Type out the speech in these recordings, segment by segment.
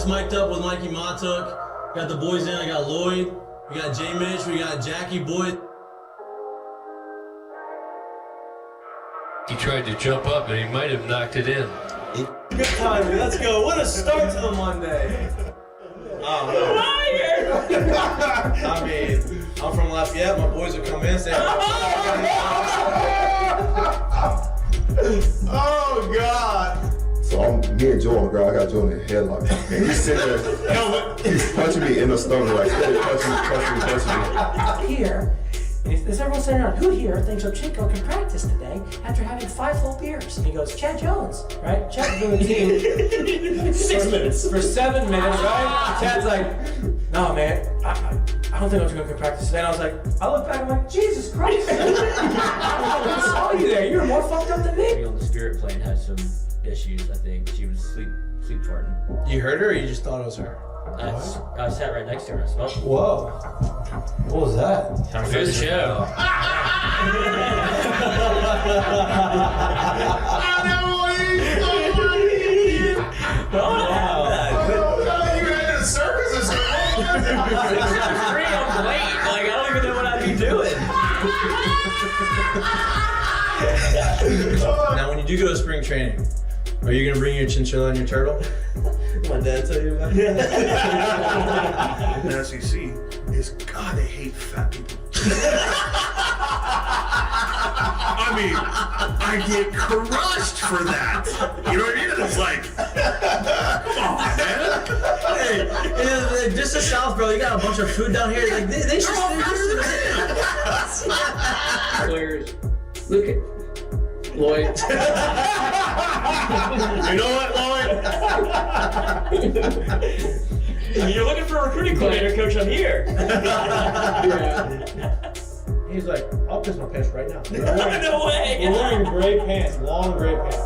just mic'd up with Mikie Mahtook. Got the boys in. I got Lloyd. We got J. Mitch. We got Jackie Boyd. He tried to jump up and he might have knocked it in. Good timing. Let's go. What a start to the Monday. I mean, I'm from Lafayette. My boys will come in and say, oh, God. So me and Joe on the ground, I got Joe in the headlock. And he's sitting there, he's punching me in the stomach, like, punching me. Here, is everyone sitting around, who here thinks Ochico can practice today after having 5 full beers? And he goes, Chad Jones, right? Chad's doing the team 6 minutes. For 7 minutes, right? Chad's like, no, man, I don't think Ochico can practice today. And I was like, I look back, I'm like, Jesus Christ. I saw you there. You were more fucked up than me. On the spirit plane had some issues, I think. She was sleep farting. You heard her or you just thought it was her? I sat right next to her. I smelled it. Whoa. What was that? Time for the show. I'm late. Like, I don't even know what I'd be doing. Now, when you do go to spring training, are you going to bring your chinchilla and your turtle? My dad tell you about it? The SEC is, God, they hate fat people. I mean, I get crushed for that. You know what I mean? It's like, come on, man. Hey, just the South, bro. You got a bunch of food down here. Like they should. Players, look at Lloyd. You know what, Lloyd? You're looking for a recruiting coordinator, coach. I'm here. He's like, I'll piss my pants right now. No way. We're wearing gray pants, long gray pants.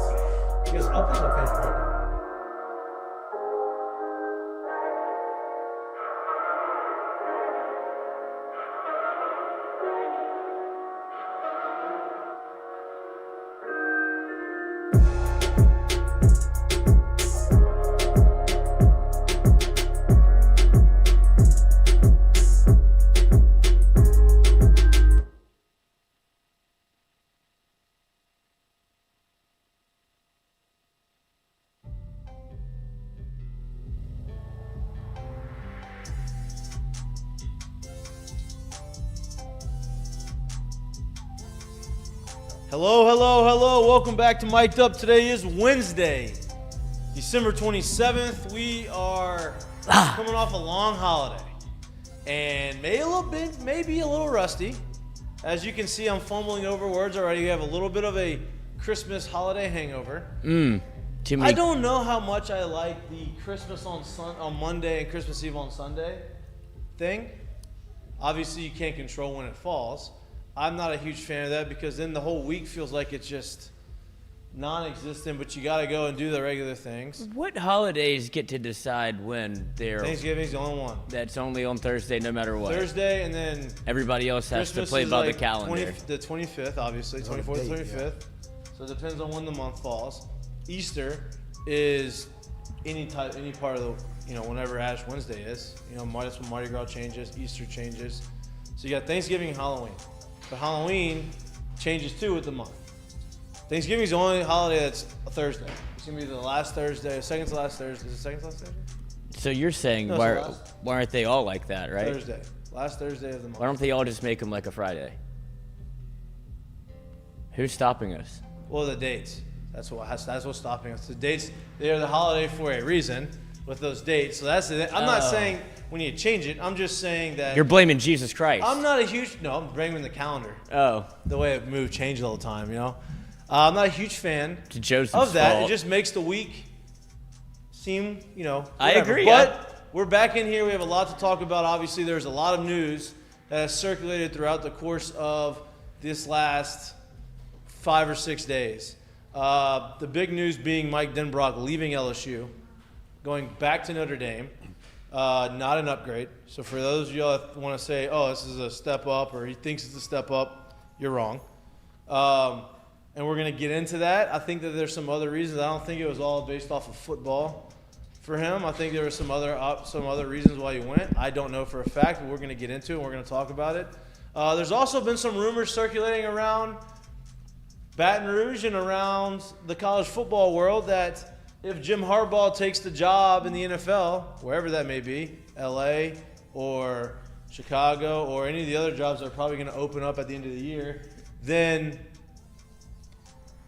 He goes, I'll piss my pants right now. Hello. Welcome back to Mic'd Up. Today is Wednesday, December 27th. We are coming off a long holiday and maybe a little rusty. As you can see, I'm fumbling over words already. We have a little bit of a Christmas holiday hangover. I don't know how much I like the Christmas on Monday and Christmas Eve on Sunday thing. Obviously, you can't control when it falls. I'm not a huge fan of that because then the whole week feels like it's just non-existent, but you got to go and do the regular things. What holidays get to decide when they're... Thanksgiving's the only one. That's only on Thursday no matter what. Thursday, and then... Everybody else has Christmas to play is by like the calendar. The 25th, obviously, 24th, 25th. So it depends on when the month falls. Easter is any part of the, whenever Ash Wednesday is. That's when Mardi Gras changes, Easter changes. So you got Thanksgiving and Halloween. But Halloween changes too with the month. Thanksgiving is the only holiday that's a Thursday. It's going to be the last Thursday, second to last Thursday. Is it second to last Thursday? So you're saying why aren't they all like that, right? Thursday. Last Thursday of the month. Why don't they all just make them like a Friday? Who's stopping us? Well, the dates. That's what's stopping us. The dates, they are the holiday for a reason with those dates. So that's it. I'm not saying we need to change it. I'm just saying that... You're blaming Jesus Christ. I'm not a huge... No, I'm blaming the calendar. Oh. The way it moved changed all the time, I'm not a huge fan of that. Fault. It just makes the week seem, whatever. I agree. But we're back in here. We have a lot to talk about. Obviously, there's a lot of news that has circulated throughout the course of this last 5 or 6 days. The big news being Mike Denbrock leaving LSU, going back to Notre Dame. Not an upgrade. So for those of you that want to say, oh, this is a step up, or he thinks it's a step up, you're wrong. And we're going to get into that. I think that there's some other reasons. I don't think it was all based off of football. for him. I think there were some other reasons why he went. I don't know for a fact, but we're going to get into it and we're going to talk about it. There's also been some rumors circulating around Baton Rouge and around the college football world that if Jim Harbaugh takes the job in the NFL, wherever that may be, LA or Chicago or any of the other jobs that are probably going to open up at the end of the year, then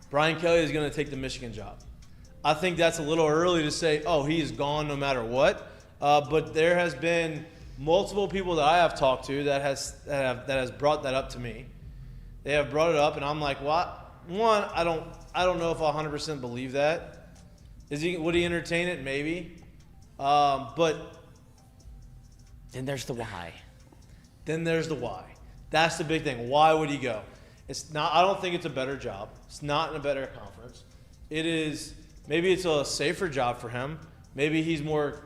Brian Kelly is going to take the Michigan job. I think that's a little early to say, oh, he is gone no matter what. But there has been multiple people that I have talked to that has brought that up to me. They have brought it up, and I'm like, what? One, I don't know if I 100% believe that. Would he entertain it? Maybe. But Then there's the why. Then there's the why. That's the big thing. Why would he go? It's not. I don't think it's a better job. It's not in a better conference. It is. Maybe it's a safer job for him. Maybe he's more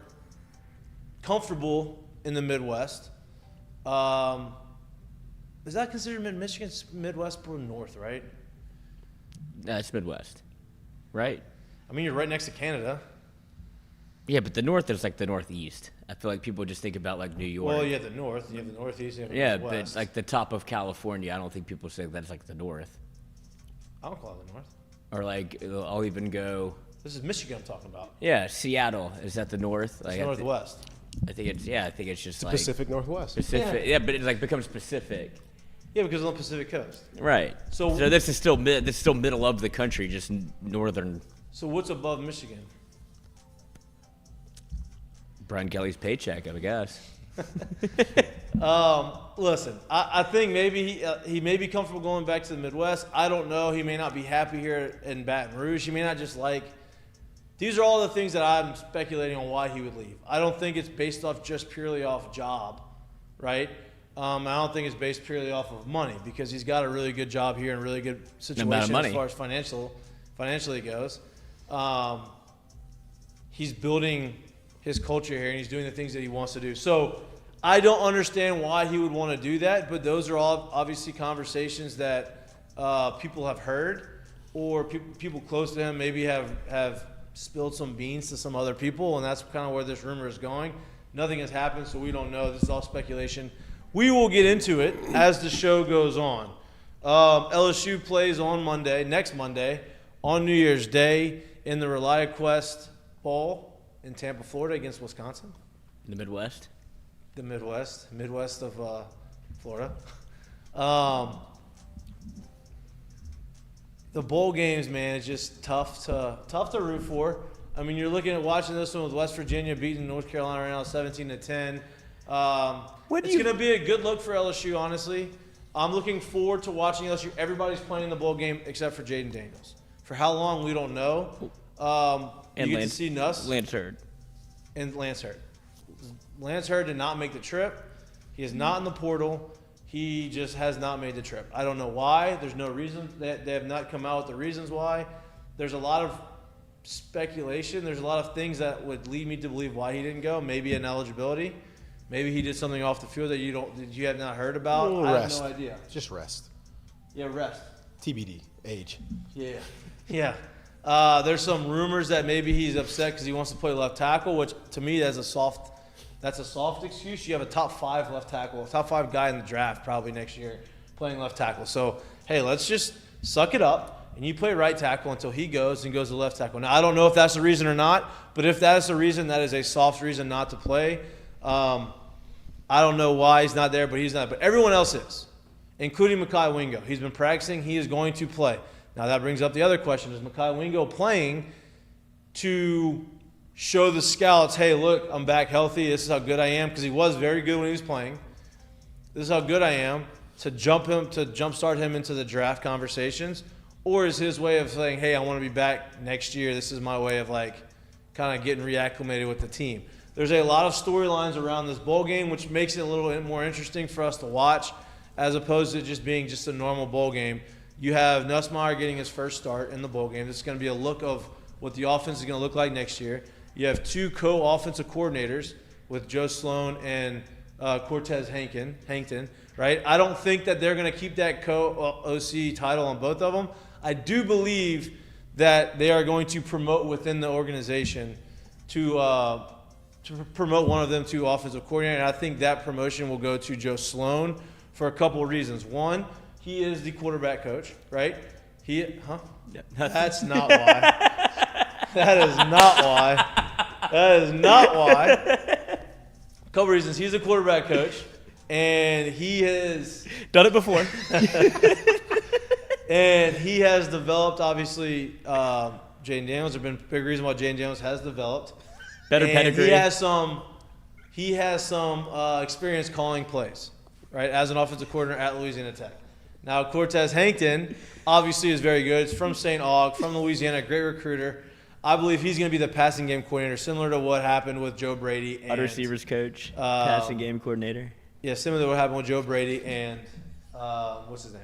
comfortable in the Midwest. Is that considered Michigan's Midwest or North, right? It's Midwest, right? I mean, you're right next to Canada. Yeah, but the North is like the Northeast. I feel like people just think about like New York. Well, you have the North, you have the Northeast, you have the yeah, West. but like the top of California, I don't think people say that's like the North. I don't call it the North. Or like, I'll even go. This is Michigan I'm talking about. Yeah, Seattle, is that the North? Like, It's Northwest. I think it's just like Pacific Northwest. Pacific. Yeah, but it like becomes Pacific. Yeah, because it's on the Pacific Coast. Right. So this is still middle of the country, just northern. So what's above Michigan? Brian Kelly's paycheck, I guess. Listen, I think maybe he may be comfortable going back to the Midwest. I don't know. He may not be happy here in Baton Rouge. He may not just like. These are all the things that I'm speculating on why he would leave. I don't think it's based off just purely off job, right? I don't think it's based purely off of money because he's got a really good job here and a really good situation as far as financially goes. He's building his culture here and he's doing the things that he wants to do. So I don't understand why he would want to do that, but those are all obviously conversations that people have heard or people close to him maybe have spilled some beans to some other people, and that's kind of where this rumor is going. Nothing has happened, so we don't know. This is all speculation. We will get into it as the show goes on. LSU plays on next Monday, on New Year's Day in the ReliaQuest Bowl in Tampa, Florida against Wisconsin. In the Midwest? The Midwest of Florida. The bowl games, man, is just tough to root for. I mean, you're looking at watching this one with West Virginia beating North Carolina right now, 17-10. It's going to be a good look for LSU, honestly. I'm looking forward to watching LSU. Everybody's playing in the bowl game except for Jaden Daniels. For how long, we don't know. You get to see Nuss. Lance Hurd. And Lance Hurd. Lance Hurd did not make the trip. He is not in the portal. He just has not made the trip. I don't know why. There's no reason. They have not come out with the reasons why. There's a lot of speculation. There's a lot of things that would lead me to believe why he didn't go. Maybe ineligibility. Maybe he did something off the field that you have not heard about. I have no idea. Just rest. Yeah, rest. TBD. Age. Yeah. There's some rumors that maybe he's upset because he wants to play left tackle, which to me that's a soft excuse. You have a top 5 left tackle, a top 5 guy in the draft probably next year playing left tackle. So, hey, let's just suck it up, and you play right tackle until he goes and goes to left tackle. Now, I don't know if that's the reason or not, but if that is the reason, that is a soft reason not to play. I don't know why he's not there, but he's not. But everyone else is, including Mikie Wingo. He's been practicing. He is going to play. Now, that brings up the other question. Is Mikie Wingo playing to show the scouts, hey, look, I'm back healthy. This is how good I am, because he was very good when he was playing. This is how good I am, to jumpstart him into the draft conversations? Or is his way of saying, hey, I want to be back next year. This is my way of kind of getting reacclimated with the team. There's a lot of storylines around this bowl game, which makes it a little bit more interesting for us to watch, as opposed to just being just a normal bowl game. You have Nussmeier getting his first start in the bowl game. This is going to be a look of what the offense is going to look like next year. You have 2 co-offensive coordinators with Joe Sloan and Cortez Hankton, right? I don't think that they're going to keep that co-OC title on both of them. I do believe that they are going to promote within the organization to promote one of them to offensive coordinator. And I think that promotion will go to Joe Sloan for a couple of reasons. One, he is the quarterback coach, right? That's not why. That is not why. That is not why. A couple reasons. He's a quarterback coach, and he has Done it before. and he has developed, obviously, Jaden Daniels. There's been a big reason why Jaden Daniels has developed. Better And pedigree. He has some experience calling plays, right, as an offensive coordinator at Louisiana Tech. Now, Cortez Hankton obviously is very good. It's from St. Aug, from Louisiana, great recruiter. I believe he's going to be the passing game coordinator, similar to what happened with Joe Brady. And, Wide receivers coach, passing game coordinator. Yeah, similar to what happened with Joe Brady and what's his name?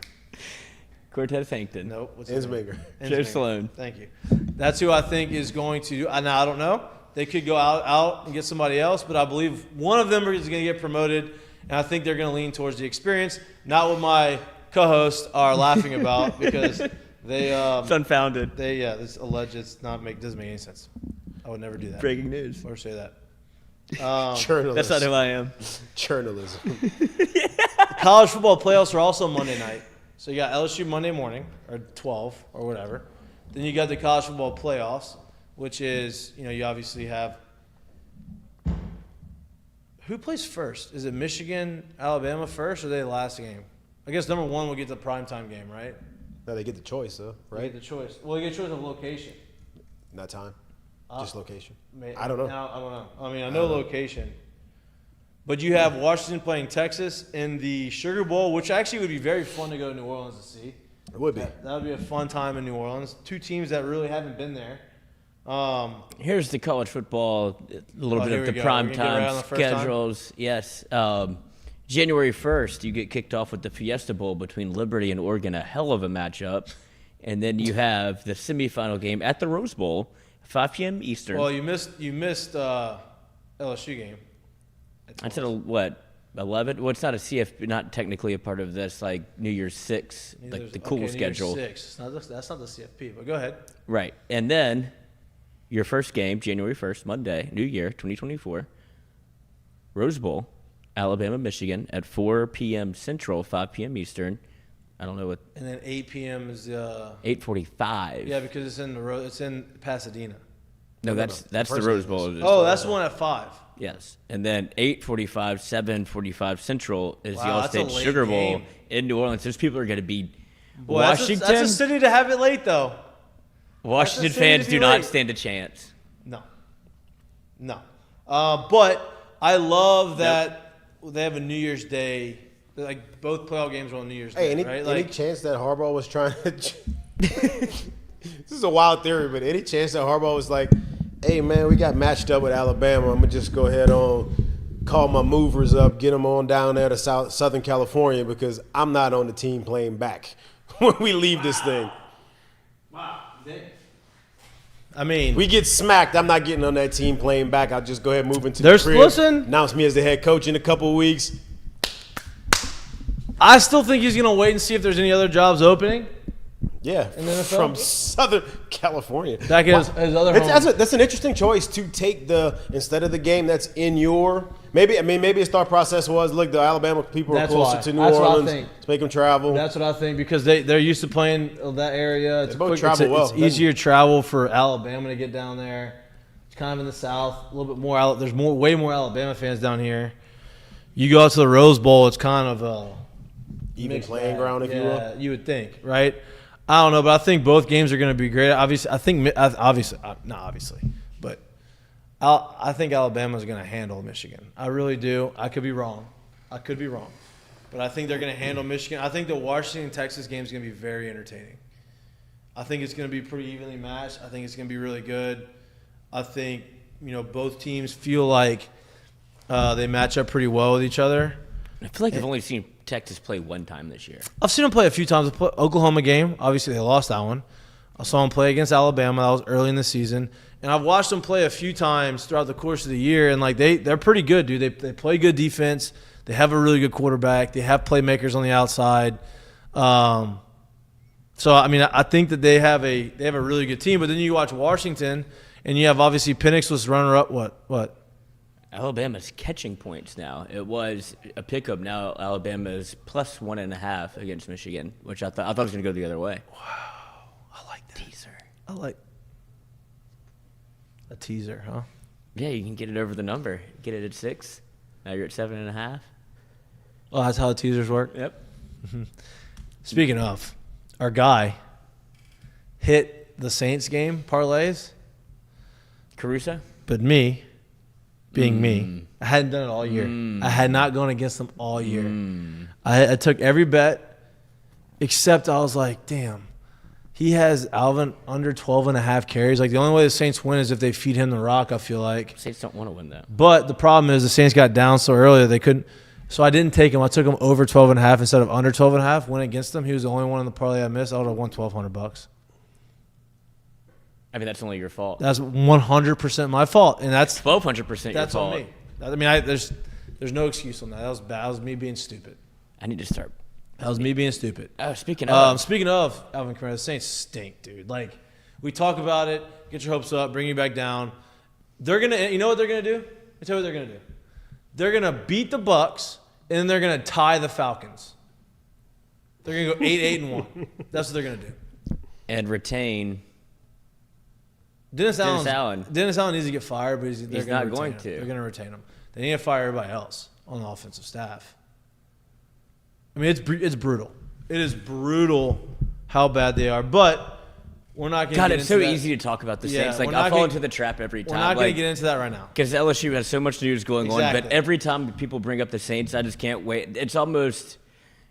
Cortez Hankton. Nope. What's his name? Joe Ensminger. Sloan. Thank you. That's who I think is going to do. Now, I don't know. They could go out and get somebody else, but I believe one of them is going to get promoted, and I think they're going to lean towards the experience, not what my co-hosts are laughing about because they It's unfounded. this alleged doesn't make any sense. I would never do that. Breaking news. Or say that. Journalism. That's not who I am. Journalism. College football playoffs are also Monday night. So you got LSU Monday morning, or 12, or whatever. Then you got the college football playoffs, which is, you obviously have – who plays first? Is it Michigan, Alabama first, or are they the last game? I guess number one will get the primetime game, right? No, they get the choice, though, They right? get the choice. Well, they get choice of location. Not time. Just location. I I don't know. I don't know. I mean, I know location. But you have Washington playing Texas in the Sugar Bowl, which actually would be very fun to go to New Orleans to see. It would be. That would be a fun time in New Orleans. Two teams that really haven't been there. Here's the college football, a little here bit of we the go. prime We're gonna get right on time the first time? schedules. Yes. January 1st, you get kicked off with the Fiesta Bowl between Liberty and Oregon, a hell of a matchup. And then you have the semifinal game at the Rose Bowl, 5 p.m. Eastern. Well, you missed LSU game. I said, what, 11? Well, it's not a CFP, not technically a part of this, like New Year's 6, like the cool schedule. New Year's 6. That's not the CFP, but go ahead. Right. And then your first game, January 1st, Monday, New Year, 2024, Rose Bowl, Alabama, Michigan, at 4 p.m. Central, 5 p.m. Eastern. I don't know what. And then 8 p.m. is 8:45. yeah, because it's in Pasadena. No, that's the First Rose game Bowl. Oh, that's the one at 5. Yes. And then 8:45, 7:45 Central is the Wow, that's a All-State late Sugar Bowl game. in New Orleans. Those people are going to be Boy, Washington. That's a city to have it late, though. Washington that's a city to fans be do not late. stand a chance. No. But I love that they have a New Year's Day. Like, both playoff games are on New Year's Hey, Day, any right? chance that Harbaugh was trying to – this is a wild theory, but any chance that Harbaugh was like, hey, man, we got matched up with Alabama. I'm going to just go ahead on, call my movers up, get them on down there to Southern California because I'm not on the team playing back when we leave this thing. I mean, We get smacked. I'm not getting on that team playing back. I'll just go ahead and move into There's- the crib. listen. Announce me as the head coach in a couple of weeks. I still think he's going to wait and see if there's any other jobs opening. Yeah, In the NFL? from Southern California. Back at his other That's, home. that's an interesting choice to take instead of the game that's in your maybe his thought process was look, the Alabama people are That's closer why. to New That's what I Orleans think. to make them travel. That's what I think because they're used to playing that area. It's both travel well. It's easier travel for Alabama to get down there. It's kind of in the South, a little bit more. There's way more Alabama fans down here. You go out to the Rose Bowl, it's kind of Even mixed playing bag. ground, if you will. You would think, right? I don't know, but I think both games are going to be great. Obviously, I think Alabama's going to handle Michigan. I really do. I could be wrong, but I think they're going to handle Michigan. I think the Washington-Texas game is going to be very entertaining. I think it's going to be pretty evenly matched. I think it's going to be really good. I think both teams feel like they match up pretty well with each other. I feel like I've only seen Texas play one time this year. I've seen them play a few times. The Oklahoma game, obviously they lost that one. I saw them play against Alabama. That was early in the season. And I've watched them play a few times throughout the course of the year, and like they're pretty good, dude. They play good defense. They have a really good quarterback. They have playmakers on the outside. So I mean, I think that they have a really good team. But then you watch Washington, And you have obviously Penix was runner-up. What? Alabama's catching points now. It was a pickup. Now Alabama's plus 1.5 against Michigan, which I thought it was going to go the other way. I like that. Teaser. I like a teaser, huh? Yeah, you can get it over the number. Get it at 6. Now you're at 7.5. Oh, that's how the teasers work? Yep. Speaking of, our guy hit the Saints game parlays, Caruso? but me, being me, I hadn't done it all year. I had not gone against them all year. I took every bet, except I was like, damn, he has Alvin under 12.5 carries. Like, the only way the Saints win is if they feed him the rock, I feel like. Saints don't want to win that. But the problem is the Saints got down so early that they couldn't. So I didn't take him. I took him over 12.5 instead of under 12.5. Went against him. He was the only one in the parlay I missed. I would have won $1,200. I mean, that's only your fault. That's 100% my fault, and that's 1,200% your that's fault. on me. I mean, there's no excuse on that. That was bad. That was me being stupid. I need to start. That was me being stupid. Speaking of. Speaking of Alvin Kamara, the Saints stink, dude. Like, we talk about it, get your hopes up, bring you back down. They're gonna, you know what they're gonna do? I tell you what they're gonna do. They're gonna beat the Bucs, and then they're gonna tie the Falcons. They're gonna go 8-1. That's what they're gonna do. And retain. Dennis Allen. Dennis Allen needs to get fired, but they're not gonna going retain him. to. They're going to retain him. They need to fire everybody else on the offensive staff. I mean, it's brutal. It is brutal how bad they are, but we're not going to get into that. God, it's so easy to talk about the Saints. Like, I fall into the trap every time. We're not going to get into that right now. Because LSU has so much news going on, Exactly. but every time people bring up the Saints, I just can't wait.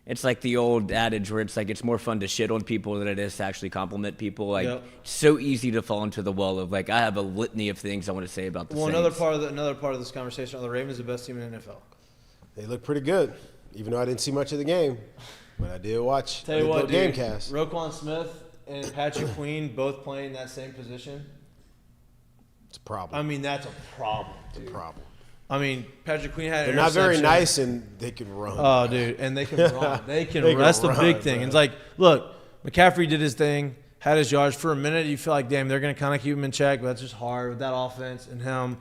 It's like the old adage where it's like it's more fun to shit on people than it is to actually compliment people. Like, It's so easy to fall into the well of, like, I have a litany of things I want to say about the Saints. Another part of this conversation, are the Ravens the best team in the NFL? They look pretty good, even though I didn't see much of the game. But I did watch Tell you what, dude, Gamecast. Roquan Smith and Patrick Queen both playing that same position. It's a problem. I mean, that's a problem, dude. It's a problem. I mean, Patrick Queen had an They're not very interception. nice, and they can run. Oh, dude, and they can run. They can They run. can That's the run, big thing. bro. It's like, look, McCaffrey did his thing, had his yards. For a minute, you feel like, damn, they're going to kind of keep him in check, but that's just hard with that offense and him.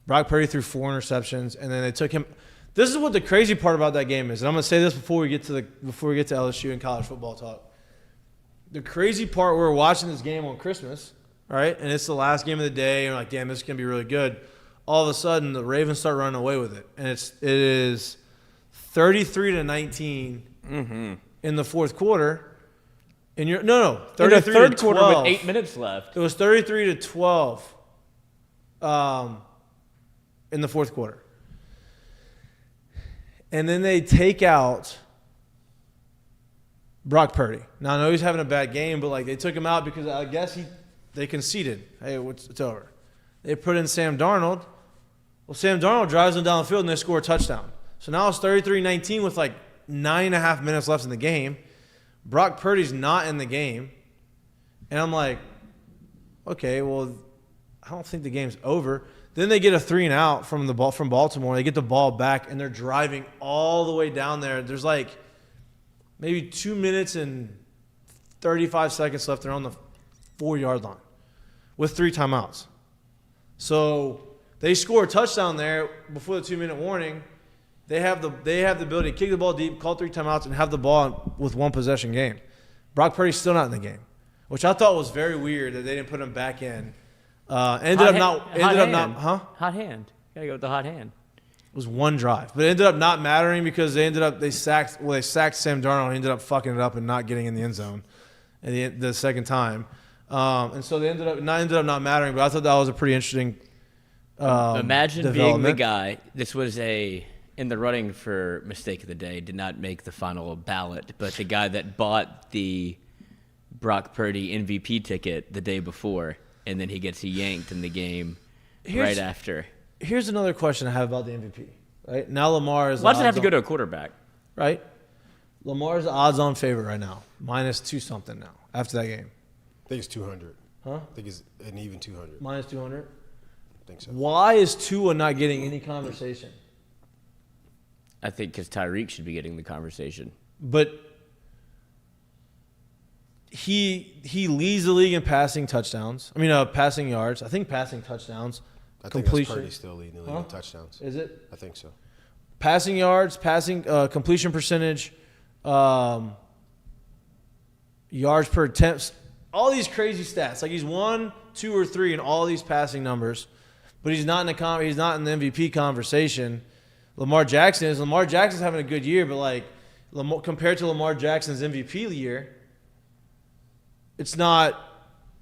Brock Purdy threw 4 interceptions, and then they took him. This is what the crazy part about that game is, and I'm going to say this before we get to LSU and college football talk. The crazy part, we were watching this game on Christmas, right, and it's the last game of the day, and we're like, damn, this is going to be really good. All of a sudden, the Ravens start running away with it, and it is 33-19 in the fourth quarter. And you're 33 In the third to quarter 12. with 8 minutes left. It was 33-12 in the fourth quarter, and then they take out Brock Purdy. Now I know he's having a bad game, but like they took him out because I guess they conceded. Hey, it's over. They put in Sam Darnold. Well, Sam Darnold drives them down the field, and they score a touchdown. So now it's 33-19 with like 9.5 minutes left in the game. Brock Purdy's not in the game. And I'm like, okay, well, I don't think the game's over. Then they get a 3-and-out from Baltimore. They get the ball back, and they're driving all the way down there. There's like maybe 2 minutes and 35 seconds left. They're on the 4-yard line with 3 timeouts. So they score a touchdown there before the 2-minute warning. They have the ability to kick the ball deep, call 3 timeouts, and have the ball with 1 possession game. Brock Purdy's still not in the game, which I thought was very weird that they didn't put him back in. Hot hand. Gotta go with the hot hand. It was 1 drive, but it ended up not mattering because they sacked Sam Darnold. He ended up fucking it up and not getting in the end zone, the second time. And so they ended up not mattering, but I thought that was a pretty interesting Imagine being the guy. This was in the running for mistake of the day, did not make the final ballot, but the guy that bought the Brock Purdy MVP ticket the day before, and then he gets yanked in the game right after. Here's another question I have about the MVP. Right now, Lamar is. Why does it have to go to a quarterback? Right, Lamar's the odds-on favorite right now, -2 something now after that game. I think it's 200. Huh? I think it's an even 200. -200. I think so. Why is Tua not getting any conversation? I think because Tyreek should be getting the conversation. But he leads the league in passing touchdowns. Passing yards. I think passing touchdowns. I think completion. that's Purdy still leading the league in touchdowns. Is it? I think so. Passing yards, passing completion percentage, yards per attempts, all these crazy stats. Like he's 1, 2, or 3 in all these passing numbers, but he's not in the MVP conversation. Lamar Jackson is. Lamar Jackson's having a good year, but like compared to Lamar Jackson's MVP year, it's not.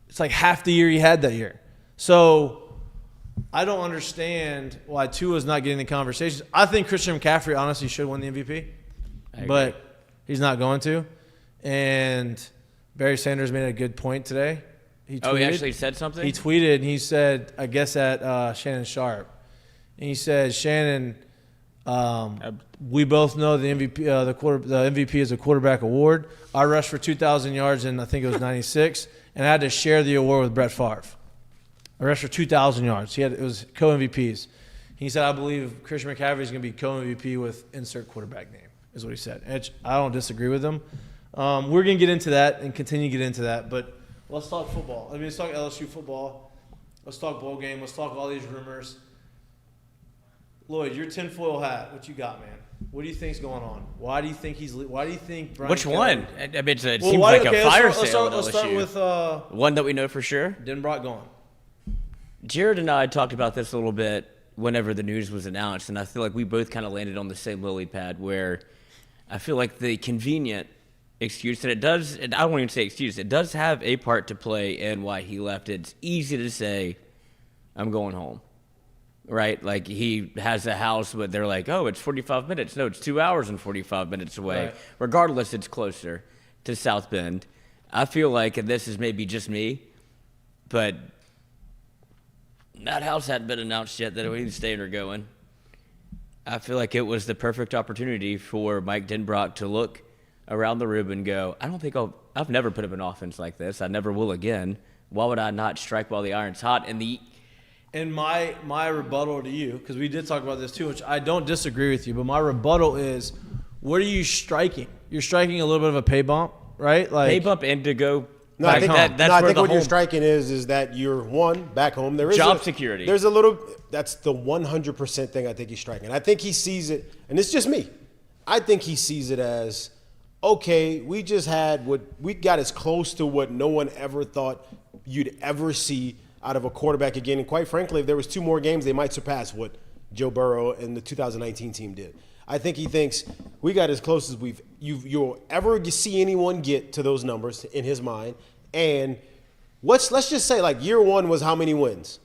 It's like half the year he had that year. So I don't understand why Tua's not getting the conversations. I think Christian McCaffrey honestly should win the MVP, but he's not going to. And Barry Sanders made a good point today. He actually said something? He tweeted and he said, I guess at Shannon Sharp. And he said, Shannon, we both know the MVP, the MVP is a quarterback award. I rushed for 2,000 yards and I think it was 96, and I had to share the award with Brett Favre. I rushed for 2,000 yards. It was co-MVPs. He said, I believe Christian McCaffrey is going to be co-MVP with insert quarterback name, is what he said. I don't disagree with him. We're going to get into that and continue to get into that, but let's talk football. Let's talk LSU football. Let's talk bowl game. Let's talk all these rumors. Lloyd, your tinfoil hat, what you got, man? What do you think's going on? Why do you think Brian Which Kelly, one? It seems like a fire sale. Let's start with one that we know for sure. Denbrock gone. Jared and I talked about this a little bit whenever the news was announced, and I feel like we both kind of landed on the same lily pad where I feel like the convenient excuse, and I don't even say excuse, it does have a part to play in why he left. It's easy to say, I'm going home, right? Like he has a house, but they're like, oh, it's 45 minutes. No, it's 2 hours and 45 minutes away. Right. Regardless, it's closer to South Bend. I feel like, and this is maybe just me, but that house hadn't been announced yet that he's staying or going. I feel like it was the perfect opportunity for Mike Denbrock to look around the room and go, I've never put up an offense like this. I never will again. Why would I not strike while the iron's hot? And my rebuttal to you, because we did talk about this too, which I don't disagree with you, but my rebuttal is, what are you striking? You're striking a little bit of a pay bump, right? Like pay bump and to go No, back I think, home. I think what you're striking is that you're back home. There is job security. There's a little. That's the 100% thing I think he's striking. I think he sees it, and it's just me. I think he sees it as, okay, we got as close to what no one ever thought you'd ever see out of a quarterback again. And quite frankly, if there was 2 more games, they might surpass what Joe Burrow and the 2019 team did. I think he thinks we got as close as you'll ever see anyone get to those numbers in his mind. And let's just say, like, year 1 was how many wins?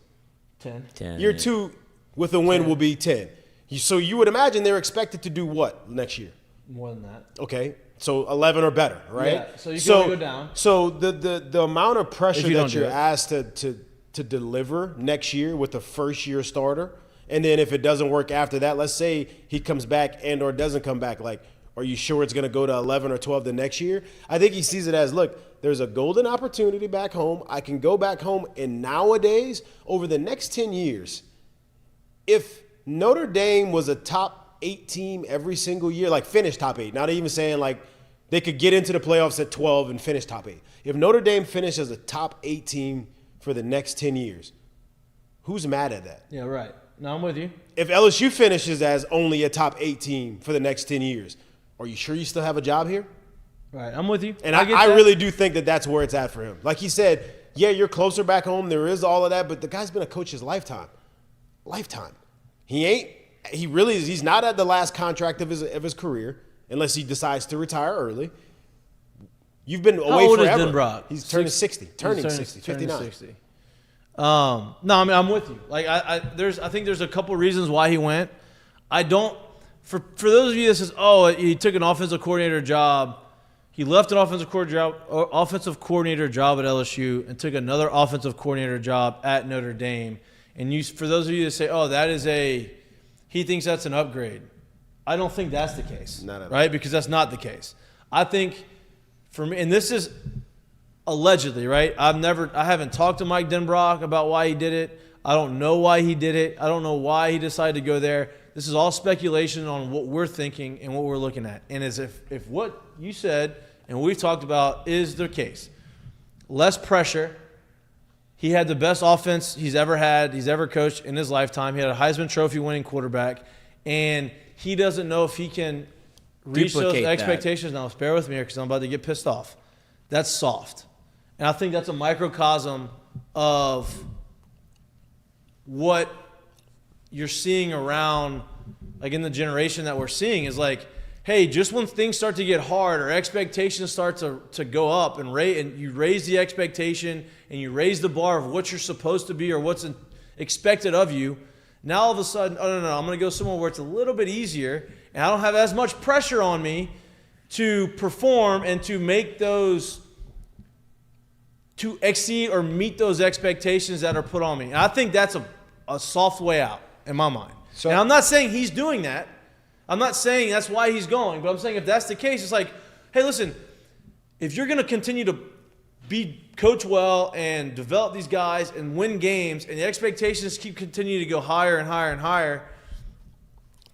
10. Year 2 with a win will be 10. So you would imagine they're expected to do what next year? More than that. Okay, so 11 or better, right? Yeah, so you can only go down. So the amount of pressure you that don't do you're it. asked to deliver next year with the first-year starter, and then if it doesn't work after that, let's say he comes back and or doesn't come back, like, are you sure it's going to go to 11 or 12 the next year? I think he sees it as, look, there's a golden opportunity back home. I can go back home, and nowadays, over the next 10 years, if Notre Dame was a top 8 team every single year, like finish top 8, not even saying like they could get into the playoffs at 12 and finish top 8. If Notre Dame finished as a top 8 team for the next 10 years, who's mad at that? Yeah, right. No, I'm with you. If LSU finishes as only a top 8 team for the next 10 years, are you sure you still have a job here? Right, I'm with you. And get I that. really do think that that's where it's at for him. Like he said, yeah, you're closer back home. There is all of that, but the guy's been a coach his lifetime. He's not at the last contract of his career unless he decides to retire early. You've been away How old forever. is Denbrock? He's turning 60. Turning 60. Turning 59. 60. No, I mean, I'm with you. Like, I think there's a couple reasons why he went. I don't. For those of you that says, oh, he took an offensive coordinator job. He left an offensive coordinator job at LSU and took another offensive coordinator job at Notre Dame. And for those of you that say, oh, he thinks that's an upgrade. I don't think that's the case. Not at all. Right? Because that's not the case. I think for me, and this is allegedly, right? I haven't talked to Mike Denbrock about why he did it. I don't know why he did it. I don't know why he decided to go there. This is all speculation on what we're thinking and what we're looking at. And as if what you said and we've talked about is the case, less pressure. He had the best offense he's ever coached in his lifetime. He had a Heisman Trophy winning quarterback, and he doesn't know if he can reach those expectations. Now, bear with me here because I'm about to get pissed off. That's soft. And I think that's a microcosm of what you're seeing around, like in the generation that we're seeing, is like, hey, just when things start to get hard or expectations start to go up and you raise the expectation and you raise the bar of what you're supposed to be or what's expected of you, now all of a sudden, oh, no, I'm going to go somewhere where it's a little bit easier and I don't have as much pressure on me to perform and to make those, to exceed or meet those expectations that are put on me. And I think that's a soft way out in my mind. So, and I'm not saying he's doing that. I'm not saying that's why he's going, but I'm saying if that's the case, it's like, hey, listen, if you're going to continue to coach well and develop these guys and win games and the expectations keep continuing to go higher and higher and higher,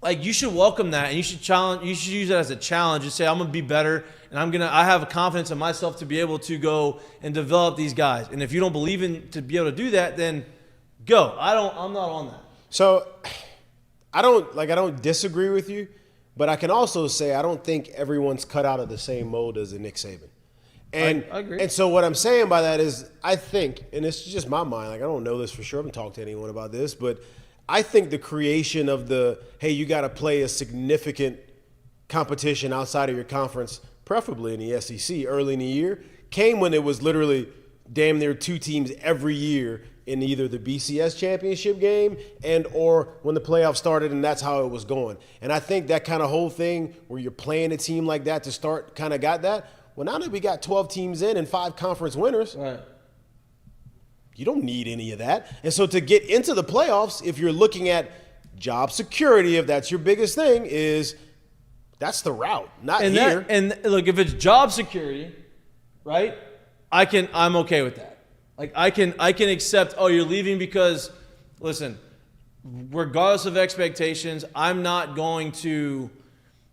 like you should welcome that and you should use that as a challenge and say, I'm going to be better and I have a confidence in myself to be able to go and develop these guys. And if you don't believe in to be able to do that, then go. I'm not on that. So I don't disagree with you, but I can also say I don't think everyone's cut out of the same mold as a Nick Saban. And I agree. And so what I'm saying by that is I think, and it's just my mind, like I don't know this for sure, I haven't talked to anyone about this, but I think the creation of hey, you got to play a significant competition outside of your conference, preferably in the SEC early in the year, came when it was literally damn near 2 teams every year in either the BCS championship game and or when the playoffs started, and that's how it was going. And I think that kind of whole thing where you're playing a team like that to start kind of got that. Well, now that we got 12 teams in and 5 conference winners, right, you don't need any of that. And so to get into the playoffs, if you're looking at job security, if that's your biggest thing, that's the route, not here. And look, if it's job security, right, I'm okay with that. Like I can accept, oh, you're leaving because, listen, regardless of expectations, I'm not going to,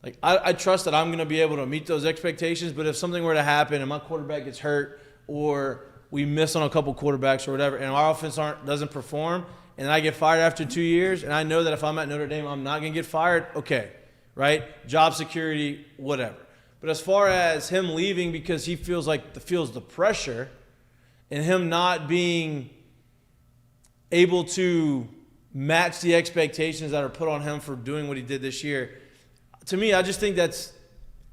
like, I trust that I'm going to be able to meet those expectations. But if something were to happen and my quarterback gets hurt or we miss on a couple quarterbacks or whatever and our offense doesn't perform and I get fired after 2 years and I know that if I'm at Notre Dame, I'm not going to get fired, okay, right? Job security, whatever. But as far as him leaving because he feels the pressure and him not being able to match the expectations that are put on him for doing what he did this year, to me, I just think that's,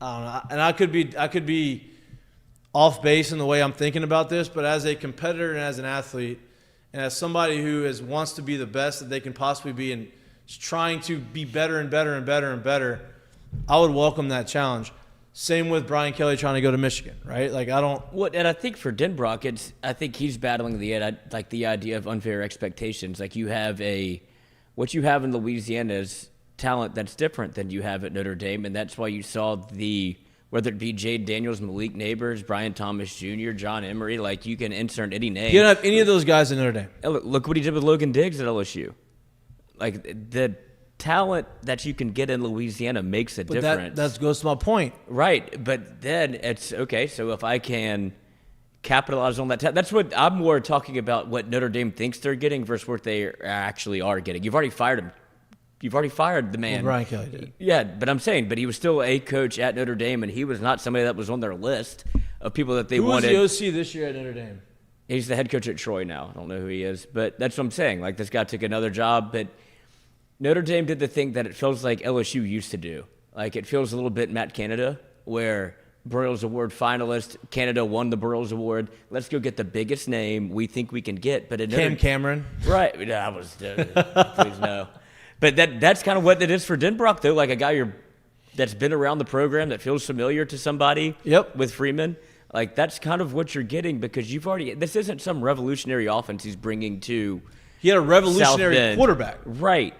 I don't know, and I could be off base in the way I'm thinking about this, but as a competitor and as an athlete and as somebody who wants to be the best that they can possibly be and is trying to be better and better and better and better, I would welcome that challenge. Same with Brian Kelly trying to go to Michigan, right? Like and I think for Denbrock, I think he's battling the idea of unfair expectations. Like what you have in Louisiana is talent that's different than you have at Notre Dame, and that's why you saw whether it be Jade Daniels, Malik Neighbors, Brian Thomas Jr., John Emery, like you can insert any name. You don't have any of those guys at Notre Dame. Look what he did with Logan Diggs at LSU. Like the talent that you can get in Louisiana makes a difference. That goes to my point. Right, but then it's, okay, so if I can capitalize on that talent, that's what I'm more talking about, what Notre Dame thinks they're getting versus what they actually are getting. You've already fired him. You've already fired the man. Well, Brian Kelly did. Yeah, but I'm saying, he was still a coach at Notre Dame, and he was not somebody that was on their list of people that they wanted. Who was the OC this year at Notre Dame? He's the head coach at Troy now. I don't know who he is, but that's what I'm saying. Like, this guy took another job, but Notre Dame did the thing that it feels like LSU used to do. Like, it feels a little bit Matt Canada, where Broyles Award finalist, Canada won the Broyles Award. Let's go get the biggest name we think we can get. But Cameron. Right. Please no. But that's kind of what it is for Denbrock, though. Like a guy that's been around the program, that feels familiar to somebody. Yep. With Freeman. Like, that's kind of what you're getting, because this isn't some revolutionary offense he's bringing to He had a revolutionary quarterback. Right.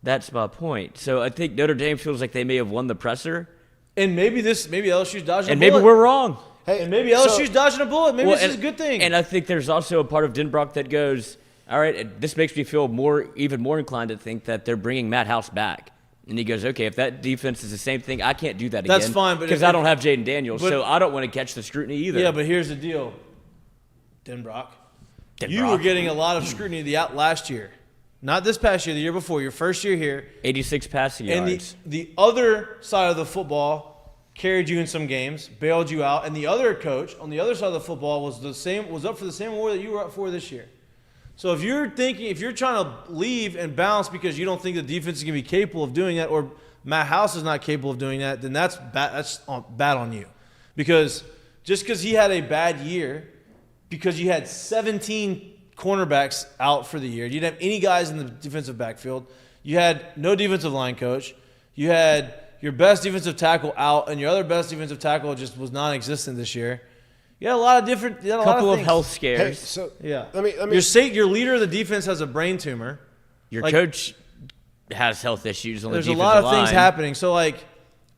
That's my point. So I think Notre Dame feels like they may have won the presser. And maybe LSU's dodging a bullet. And maybe we're wrong. Hey, and maybe LSU's dodging a bullet. Maybe this is a good thing. And I think there's also a part of Denbrock that goes, all right, this makes me feel even more inclined to think that they're bringing Matt House back. And he goes, okay, if that defense is the same thing, I can't do that again. That's fine. Because I don't have Jaden Daniels, so I don't want to catch the scrutiny either. Yeah, but here's the deal. Denbrock. You were getting a lot of scrutiny last year. Not this past year, the year before, your first year here. 86 passing yards. And the other side of the football carried you in some games, bailed you out, and the other coach on the other side of the football was up for the same award that you were up for this year. So if you're trying to leave and bounce because you don't think the defense is going to be capable of doing that, or Matt House is not capable of doing that, then that's bad on you. Because just because he had a bad year, because you had 17 cornerbacks out for the year, you didn't have any guys in the defensive backfield, you had no defensive line coach, you had your best defensive tackle out, and your other best defensive tackle just was non-existent this year. You had a lot of different, couple of health scares. Hey, so yeah. Let me. Your leader of the defense has a brain tumor. Your coach has health issues on the There's defensive a lot of line. things happening. So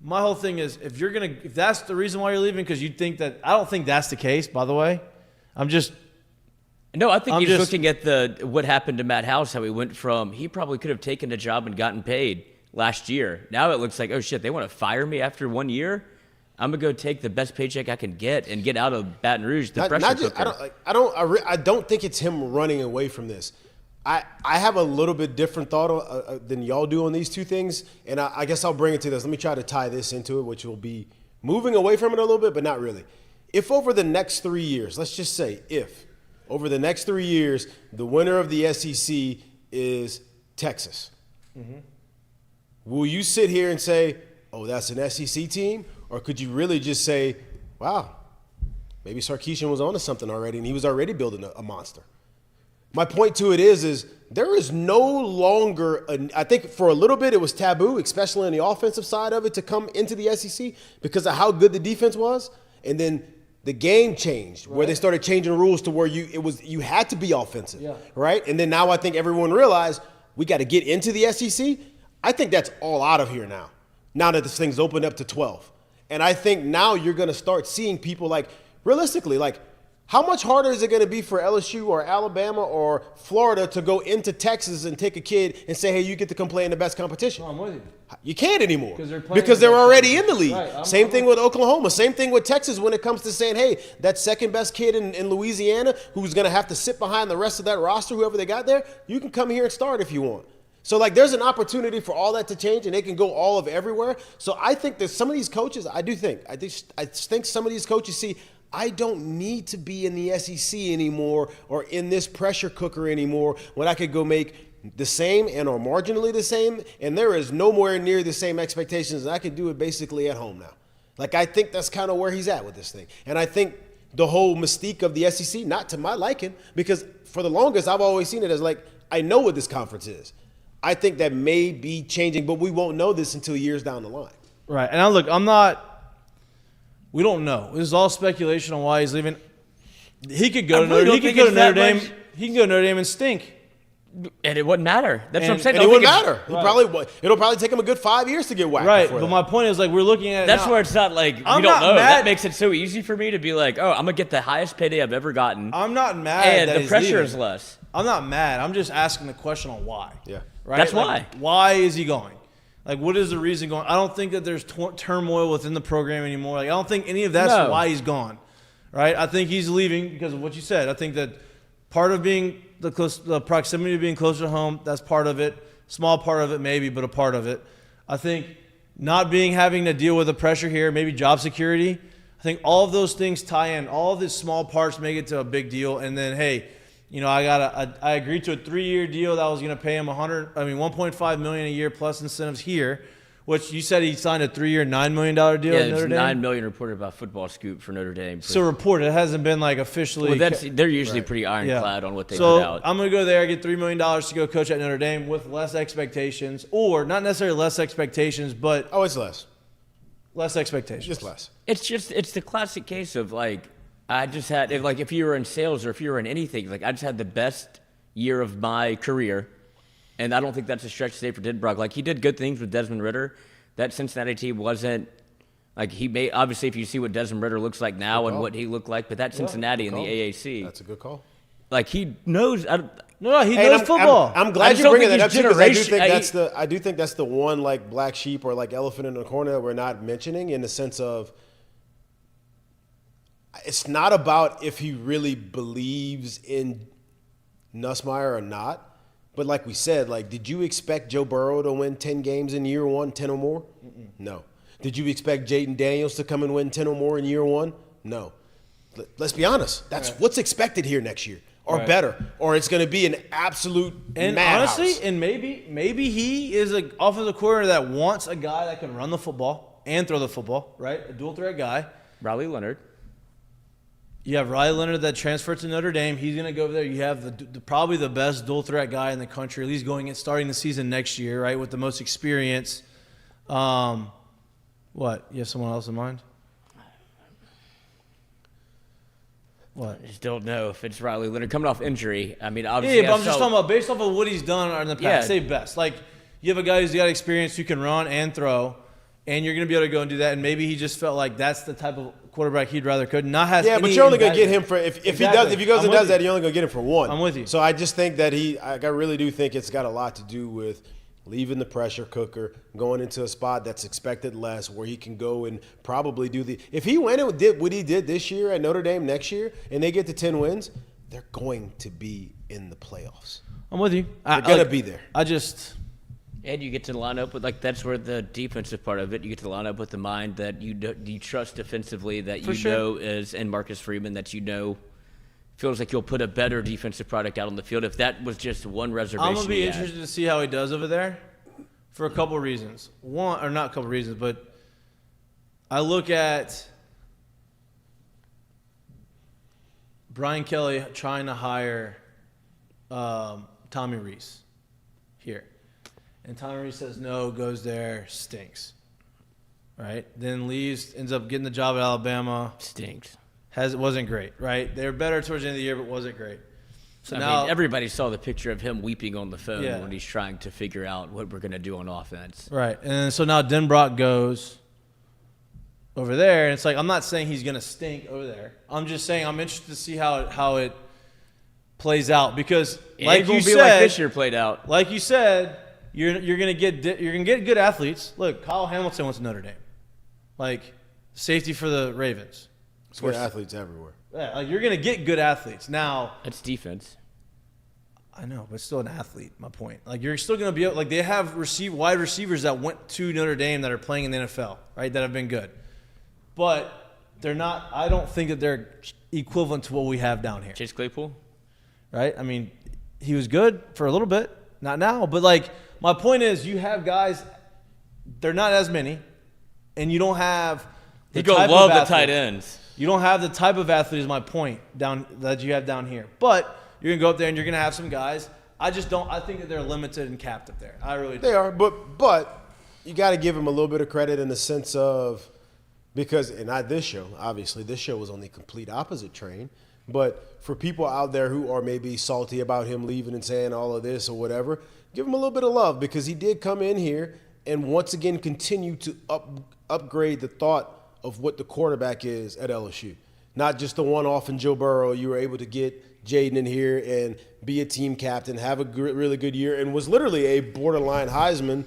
my whole thing is if that's the reason why you're leaving, because you think that, I don't think that's the case, by the way. No, I think he's looking at what happened to Matt House, how he went from, he probably could have taken a job and gotten paid last year. Now it looks like, oh shit, they want to fire me after 1 year? I'm going to go take the best paycheck I can get and get out of Baton Rouge, the pressure cooker. I don't think it's him running away from this. I have a little bit different thought than y'all do on these two things, and I guess I'll bring it to this. Let me try to tie this into it, which will be moving away from it a little bit, but not really. If over the next 3 years, let's just say over the next 3 years, the winner of the SEC is Texas, will you sit here and say, oh, that's an SEC team? Or could you really just say, wow, maybe Sarkisian was onto something already and he was already building a monster? My point to it is there is no longer I think for a little bit it was taboo, especially on the offensive side of it, to come into the SEC because of how good the defense was. And then the game changed where they started changing rules to where you had to be offensive, right? And then now I think everyone realized we got to get into the SEC. I think that's all out of here now that this thing's opened up to 12. And I think now you're going to start seeing people realistically, how much harder is it going to be for LSU or Alabama or Florida to go into Texas and take a kid and say, hey, you get to come play in the best competition? No, I'm with you. You can't anymore because they're already in the league. Right, same thing with Oklahoma. Same thing with Texas when it comes to saying, hey, that second best kid in Louisiana who's going to have to sit behind the rest of that roster, whoever they got there, you can come here and start if you want. So, there's an opportunity for all that to change, and they can go all of everywhere. So, I think that some of these coaches, I think some of these coaches see, I don't need to be in the SEC anymore or in this pressure cooker anymore when I could go make the same and or marginally the same, and there is nowhere near the same expectations, and I could do it basically at home now. I think that's kind of where he's at with this thing. And I think the whole mystique of the SEC, not to my liking, because for the longest I've always seen it as I know what this conference is. I think that may be changing, but we won't know this until years down the line. Right. And we don't know. This is all speculation on why he's leaving. He could go to Notre Dame. He can go to Notre Dame and stink. And it wouldn't matter. That's what I'm saying. And it wouldn't matter. Right. It'll probably take him a good 5 years to get whacked. Right. But my point is, we're looking at it That's now. where it's not we don't know. That makes it so easy for me to be I'm going to get the highest payday I've ever gotten. I'm not mad and that the pressure is less. I'm not mad. I'm just asking the question on why. Yeah. Right? That's why. Why is he going? What is the reason going? I don't think that there's turmoil within the program anymore. I don't think any of that's why he's gone. Right? I think he's leaving because of what you said. I think that part of being the proximity of being closer to home, that's part of it. Small part of it maybe, but a part of it. I think not having to deal with the pressure here, maybe job security. I think all of those things tie in. All of these small parts make it to a big deal. And then, hey, I agreed to a 3-year deal that was going to pay him $1.5 million a year plus incentives here, which you said he signed a 3-year, $9 million deal at Notre Dame? $9 million reported about Football Scoop for Notre Dame. So reported. It hasn't been officially. Well, they're usually pretty ironclad on what they put out. So I'm going to go there, get $3 million to go coach at Notre Dame with less expectations, or not necessarily less expectations, but it's less. Less expectations. Just less. It's the classic case of I just had if you were in sales or if you were in anything, I just had the best year of my career. And I don't think that's a stretch to say for Denbrock. He did good things with Desmond Ridder. That Cincinnati team wasn't he may obviously if you see what Desmond Ridder looks like now and what he looked like, but that Cincinnati in the AAC. That's a good call. He knows. No, he knows football. I'm glad you're bringing that up because I do think that's the one black sheep or elephant in the corner that we're not mentioning in the sense of it's not about if he really believes in Nussmeier or not. But like we said, like, did you expect Joe Burrow to win 10 games in year one, 10 or more? No. Did you expect Jaden Daniels to come and win 10 or more in year one? No. Let's be honest. That's what's expected here next year, or better, or it's going to be an absolute madhouse. Honestly, and maybe he is an offensive coordinator that wants a guy that can run the football and throw the football, right? A dual threat guy. Riley Leonard. You have Riley Leonard that transferred to Notre Dame. He's going to go over there. You have probably the best dual threat guy in the country, at least starting the season next year, right, with the most experience. What? You have someone else in mind? What? I just don't know if it's Riley Leonard coming off injury. I mean, obviously. Yeah, but I'm just talking about based off of what he's done in the past. Yeah. Say best. Like, you have a guy who's got experience who can run and throw, and you're going to be able to go and do that. And maybe he just felt like that's the type of quarterback he'd rather could not have. Yeah, but you're only going to get him for if he goes and does that, you're only going to get him for one. I'm with you. So I just think that I really do think it's got a lot to do with leaving the pressure cooker, going into a spot that's expected less, where he can go and probably do if he went and did what he did this year at Notre Dame next year, and they get to 10 wins, they're going to be in the playoffs. I'm with you. They're going to be there. And you get to line up with, like, that's where the defensive part of it, you get to line up with the mind that you trust defensively, that know is, and Marcus Freeman, that feels like you'll put a better defensive product out on the field. If that was just one reservation, I'm going to be interested to see how he does over there for a couple reasons. One, or not a couple reasons, but I look at Brian Kelly trying to hire Tommy Rees here. And Tommy Rees says no, goes there, stinks. Right? Then leaves, ends up getting the job at Alabama. Stinks. Wasn't great, right? They were better towards the end of the year, but wasn't great. So I now mean, everybody saw the picture of him weeping on the phone Yeah. when he's trying to figure out what we're going to do on offense. Right. And so now Denbrock goes over there, and it's like, I'm not saying he's going to stink over there. I'm just saying I'm interested to see how it plays out, because like you said, like this year played out. Like you said, you're going to get good athletes. Look, Kyle Hamilton went to Notre Dame. Like, safety for the Ravens. It's good athletes everywhere. Yeah, like, you're going to get good athletes. Now, It's defense. I know, but still an athlete, my point. Like, you're still going to be able, like, they have wide receivers that went to Notre Dame that are playing in the NFL, right, that have been good. But they're not, I don't think that they're equivalent to what we have down here. Chase Claypool? Right? I mean, he was good for a little bit, not now. But, like, my point is, you have guys, they're not as many, and you don't have the type love of the athlete. tight ends. You don't have the type of athlete, is my point, that you have down here. But you're going to go up there and you're going to have some guys. I think that they're limited and capped up there. I really do. They are, but you got to give them a little bit of credit in the sense of, because, and not this show, obviously, this show was on the complete opposite train. But for people out there who are maybe salty about him leaving and saying all of this or whatever, give him a little bit of love, because he did come in here and once again continue to upgrade the thought of what the quarterback is at LSU. Not just the one-off in Joe Burrow. You were able to get Jaden in here and be a team captain, have a really good year, and was literally a borderline Heisman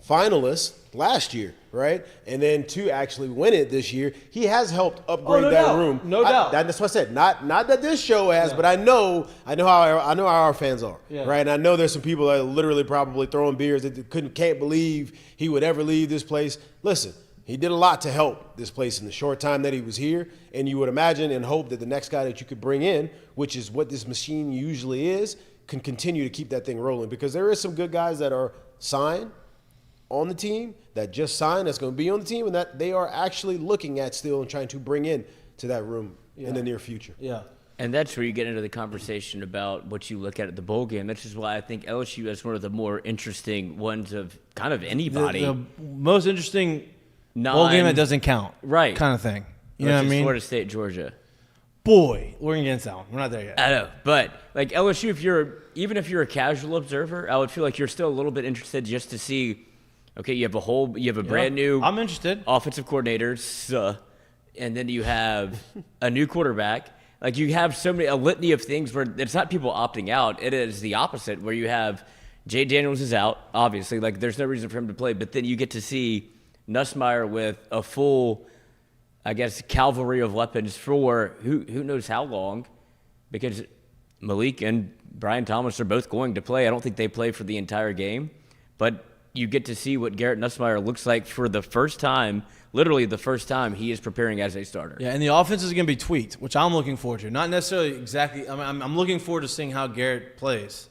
finalist last year, right? And then to actually win it this year, he has helped upgrade that room. No doubt. That's what I said. Not that this show has, but I know how our fans are, right? And I know there's some people that are literally probably throwing beers that can't believe he would ever leave this place. Listen, he did a lot to help this place in the short time that he was here, and you would imagine and hope that the next guy that you could bring in, which is what this machine usually is, can continue to keep that thing rolling, because there is some good guys that are signed on the team, that just signed, that's going to be on the team, and that they are actually looking at still and trying to bring in to that room in the near future. Yeah. And that's where you get into the conversation about what you look at the bowl game. This is why I think LSU is one of the more interesting ones of kind of anybody. The most interesting bowl game that doesn't count. Right. Kind of thing. You know what I mean? Florida State, Georgia. Boy, we're going to get into that one. We're not there yet. I know. But, like, LSU, even if you're a casual observer, I would feel like you're still a little bit interested just to see, okay, you have a brand new I'm interested. offensive coordinator, and then you have a new quarterback. Like, you have a litany of things where it's not people opting out. It is the opposite, where you have Jay Daniels is out, obviously. Like, there's no reason for him to play. But then you get to see Nussmeier with a full I guess, cavalry of weapons for who knows how long, because Malik and Brian Thomas are both going to play. I don't think they play for the entire game, but you get to see what Garrett Nussmeier looks like for the first time, literally the first time he is preparing as a starter. Yeah, and the offense is going to be tweaked, which I'm looking forward to. Not necessarily exactly. I'm looking forward to seeing how Garrett plays,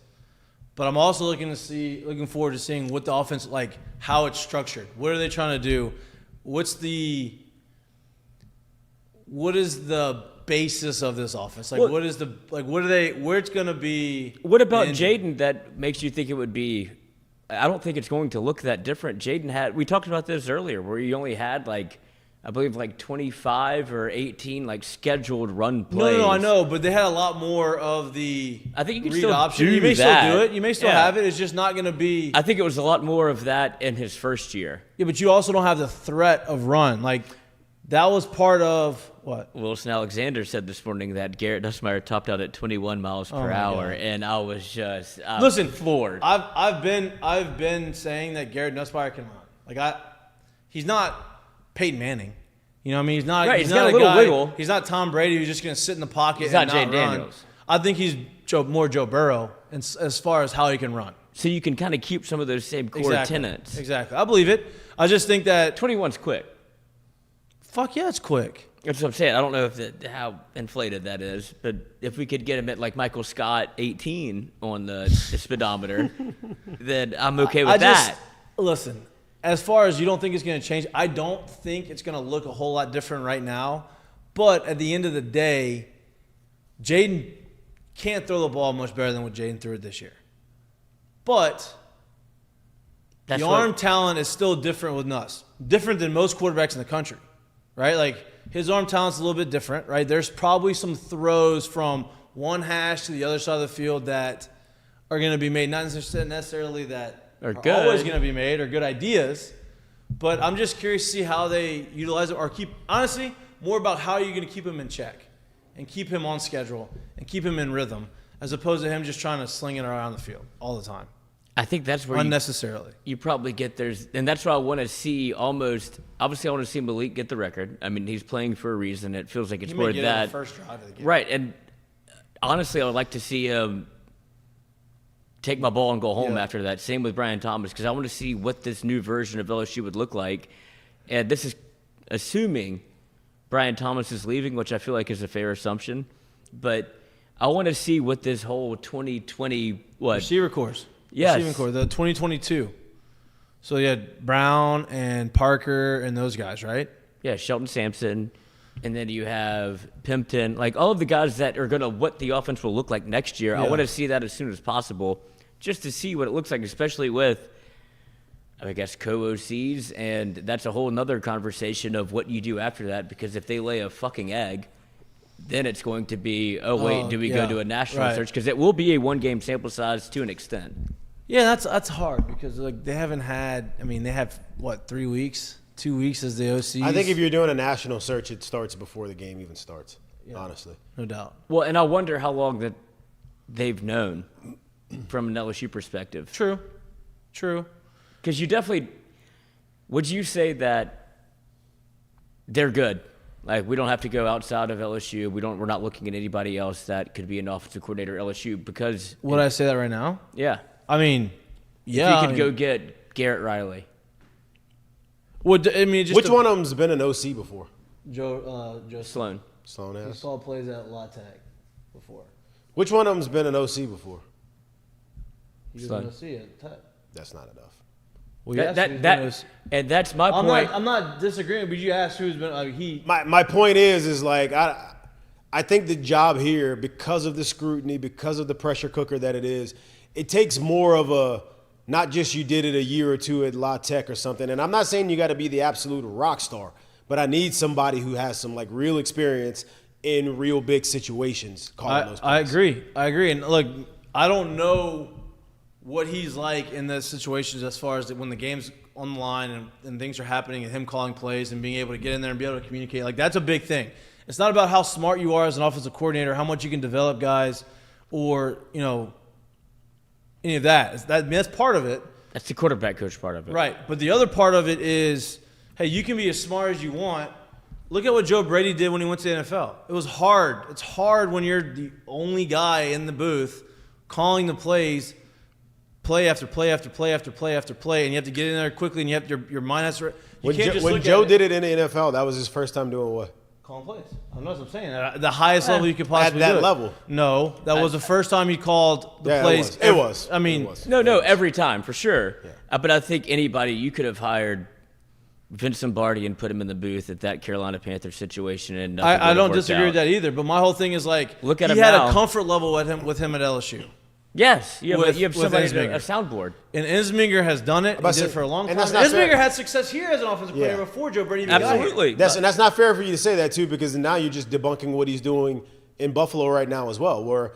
but I'm also looking forward to seeing what the offense, like how it's structured. What are they trying to do? What is the basis of this offense? Like, what are they? Where it's going to be? What about Jaden that makes you think it would be? I don't think it's going to look that different. Jaden we talked about this earlier, where he only had I believe 25 or 18 scheduled run plays. No, I know, but they had a lot more of the I think you can read still option. do You may that. still do it. You may still have it. It's just not going to be. I think it was a lot more of that in his first year. Yeah, but you also don't have the threat of run. That was part of what? Wilson Alexander said this morning that Garrett Nussmeier topped out at 21 miles per hour, and I was just floored. I've been saying that Garrett Nussmeier can run. He's not Peyton Manning. You know what I mean? He's not. Right, he's he's not got a a little guy, wiggle. He's not Tom Brady who's just going to sit in the pocket He's and not not Jay run. Daniels. I think he's more Joe Burrow as far as how he can run. So you can kind of keep some of those same core tenets. Exactly. I believe it. I just think that 21's quick. Fuck yeah, it's quick. That's what I'm saying. I don't know how inflated that is, but if we could get him at Michael Scott 18 on the speedometer, then I'm okay with that. Listen, as far as you don't think it's going to change, I don't think it's going to look a whole lot different right now. But at the end of the day, Jaden can't throw the ball much better than what Jaden threw it this year. But the arm talent is still different with Nuss. Different than most quarterbacks in the country, right? His arm talent's a little bit different, right? There's probably some throws from one hash to the other side of the field that are going to be made, not necessarily that are always going to be made, or good ideas. But I'm just curious to see how they utilize it, or honestly, more about how you're going to keep him in check and keep him on schedule and keep him in rhythm, as opposed to him just trying to sling it around the field all the time. I think that's where unnecessarily. You probably get and that's why I want to see almost. Obviously, I want to see Malik get the record. I mean, he's playing for a reason. It feels like it's more than that. The first drive of the game. Right, and honestly, I would like to see him take my ball and go home after that. Same with Brian Thomas, because I want to see what this new version of LSU would look like. And this is assuming Brian Thomas is leaving, which I feel like is a fair assumption. But I want to see what this whole 2020 receiver course. Yes. Receiving core, the 2022. So you had Brown and Parker and those guys, right? Yeah, Shelton Sampson. And then you have Pimpton. All of the guys that are going to what the offense will look like next year. Yeah. I want to see that as soon as possible, just to see what it looks like, especially with, I guess, co-OCs. And that's a whole nother conversation of what you do after that, because if they lay a fucking egg, then it's going to be, do we go to a national search? Because it will be a one-game sample size to an extent. Yeah, that's hard, because they haven't had. I mean, they have 3 weeks, 2 weeks as the OCs. I think if you're doing a national search, it starts before the game even starts. Yeah, honestly, no doubt. Well, and I wonder how long that they've known from an LSU perspective. True. Because you definitely would you say that they're good? We don't have to go outside of LSU. We're not looking at anybody else that could be an offensive coordinator at LSU, because. Would I say that right now? Yeah. I mean, yeah. If you could go get Garrett Riley. Which one of them's been an OC before? Joe Sloan. Sloan has. He saw plays at La Tech before. Which one of them's been an OC before? He was an OC at Tech. That's not enough. Well, and that's my point. I'm not disagreeing, but you asked who's been My point is I think the job here, because of the scrutiny, because of the pressure cooker that it is, it takes more of a, not just you did it a year or two at La Tech or something. And I'm not saying you got to be the absolute rock star, but I need somebody who has some real experience in real big situations. I agree. And look, I don't know what he's like in those situations, as far as when the game's on the line and things are happening and him calling plays and being able to get in there and be able to communicate. That's a big thing. It's not about how smart you are as an offensive coordinator, how much you can develop guys, or any of that. That's part of it. That's the quarterback coach part of it. Right. But the other part of it is, hey, you can be as smart as you want, Look at what Joe Brady did when he went to the NFL. It was hard. It's hard when you're the only guy in the booth calling the plays, play after play after play after play after play, and you have to get in there quickly, and you have your mind has to. When Joe did it in the NFL, that was his first time doing what? Calling plays. I know what I'm saying. At the highest level you could possibly at that do it. level. No, that was the first time he called the plays. It was. I mean, It was. No, every time for sure. Yeah. But I think anybody you could have hired Vince Lombardi and put him in the booth at that Carolina Panthers situation, and I don't disagree with that either. But my whole thing is like, look at he him had now. a comfort level with him at LSU. Yes, you have With somebody Ensminger. a soundboard. And Ensminger has done it. He did it for a long time. and that's not Ensminger fair. had success here as an offensive coordinator before Joe Brady even got here. Absolutely. And that's not fair for you to say that too, because now you're just debunking what he's doing in Buffalo right now as well. Where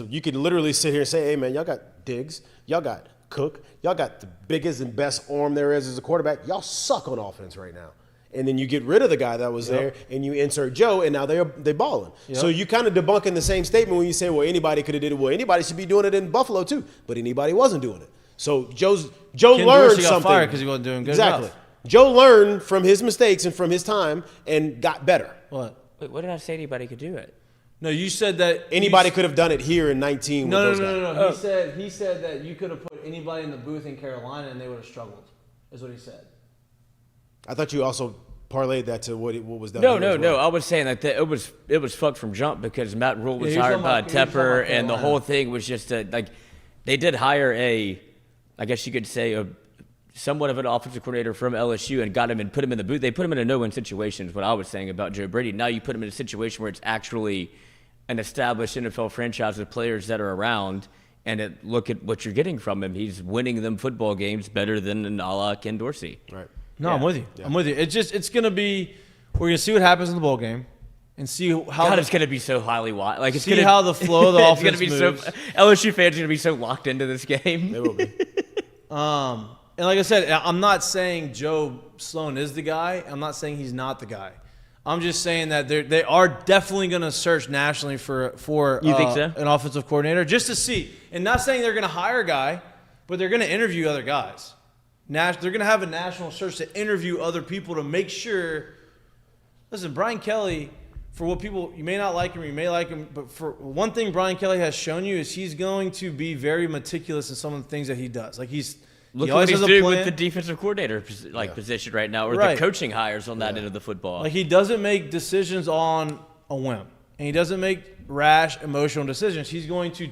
you could literally sit here and say, "Hey man, y'all got Diggs, y'all got Cook, y'all got the biggest and best arm there is as a quarterback. Y'all suck on offense right now." And then you get rid of the guy that was there, and you insert Joe, and now they're balling. Yep. So you kind of debunking the same statement when you say, "Well, anybody could have did it. Well, anybody should be doing it in Buffalo too." But anybody wasn't doing it. So Joe Ken learned Dorsey got something fired because he wasn't doing good exactly. enough. Joe learned from his mistakes and from his time and got better. What? Wait, what did I say? Anybody could do it? No, you said that Anybody could have done it here in 19. No. with those guys. He said that you could have put anybody in the booth in Carolina and they would have struggled. Is what he said. I thought you also parlayed that to what was done. No. I was saying that it was fucked from jump because Matt Rule was hired by Tepper, and the whole thing was just like they did hire I guess you could say somewhat of an offensive coordinator from LSU and got him and put him in the booth. They put him in a no-win situation. Is what I was saying about Joe Brady. Now you put him in a situation where it's actually an established NFL franchise with players that are around. And look at what you're getting from him. He's winning them football games better than a la Ken Dorsey. Right. No, I'm with you. Yeah. I'm with you. It's going to be – we're going to see what happens in the bowl game and see how – God, it's going to be so highly – like it's see how the flow of the offense it's gonna be moves. LSU fans are going to be so locked into this game. They will be. And like I said, I'm not saying Joe Sloan is the guy. I'm not saying he's not the guy. I'm just saying that they are definitely going to search nationally for you think so? An offensive coordinator just to see. And not saying they're going to hire a guy, but they're going to interview other guys. They're going to have a national search to interview other people to make sure. Listen, Brian Kelly, for what people, you may not like him or you may like him, but for one thing Brian Kelly has shown you is he's going to be very meticulous in some of the things that he does. Like Look what he's doing with the defensive coordinator position right now, or the coaching hires on that end of the football. Like he doesn't make decisions on a whim, and he doesn't make rash, emotional decisions. He's going to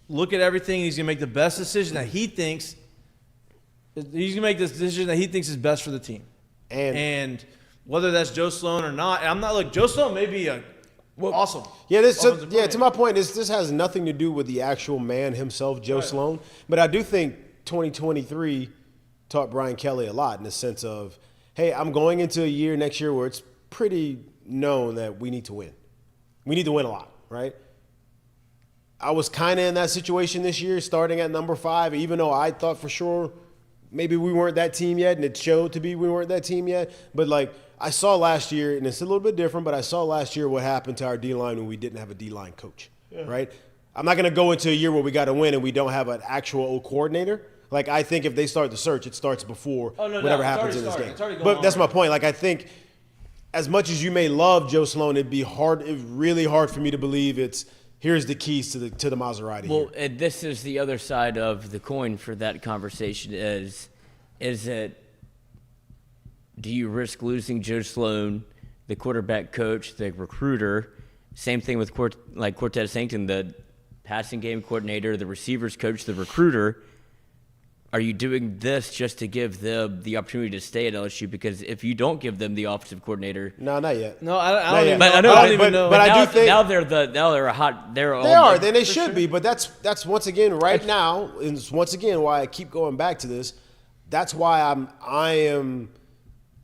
look at everything, and he's going to make the best decision that he thinks. He's going to make the decision that he thinks is best for the team, and whether that's Joe Sloan or not. And I'm not like Joe Sloan may be awesome. Yeah, to my point, this has nothing to do with the actual man himself, Joe Sloan, but I do think 2023 taught Brian Kelly a lot in the sense of, hey, I'm going into a year next year where it's pretty known that we need to win. We need to win a lot, right? I was kind of in that situation this year, starting at number 5, even though I thought for sure maybe we weren't that team yet, and it showed to be we weren't that team yet. But, like, I saw last year, and it's a little bit different, but I saw last year what happened to our D-line when we didn't have a D-line coach, right? I'm not going to go into a year where we got to win and we don't have an actual coordinator. Like, I think if they start the search, it starts before whatever happens in this game. But that's my point. Like, I think as much as you may love Joe Sloan, it'd be really hard for me to believe here's the keys to the Maserati. Well, and this is the other side of the coin for that conversation is it, do you risk losing Joe Sloan, the quarterback coach, the recruiter? Same thing with Cortez Hankton, the passing game coordinator, the receivers coach, the recruiter. Are you doing this just to give them the opportunity to stay at LSU? Because if you don't give them the offensive coordinator, no, not yet. No, I don't even know. But I do think now they're a hot. They are. Then they should be. But that's once again right now. And once again why I keep going back to this. That's why I am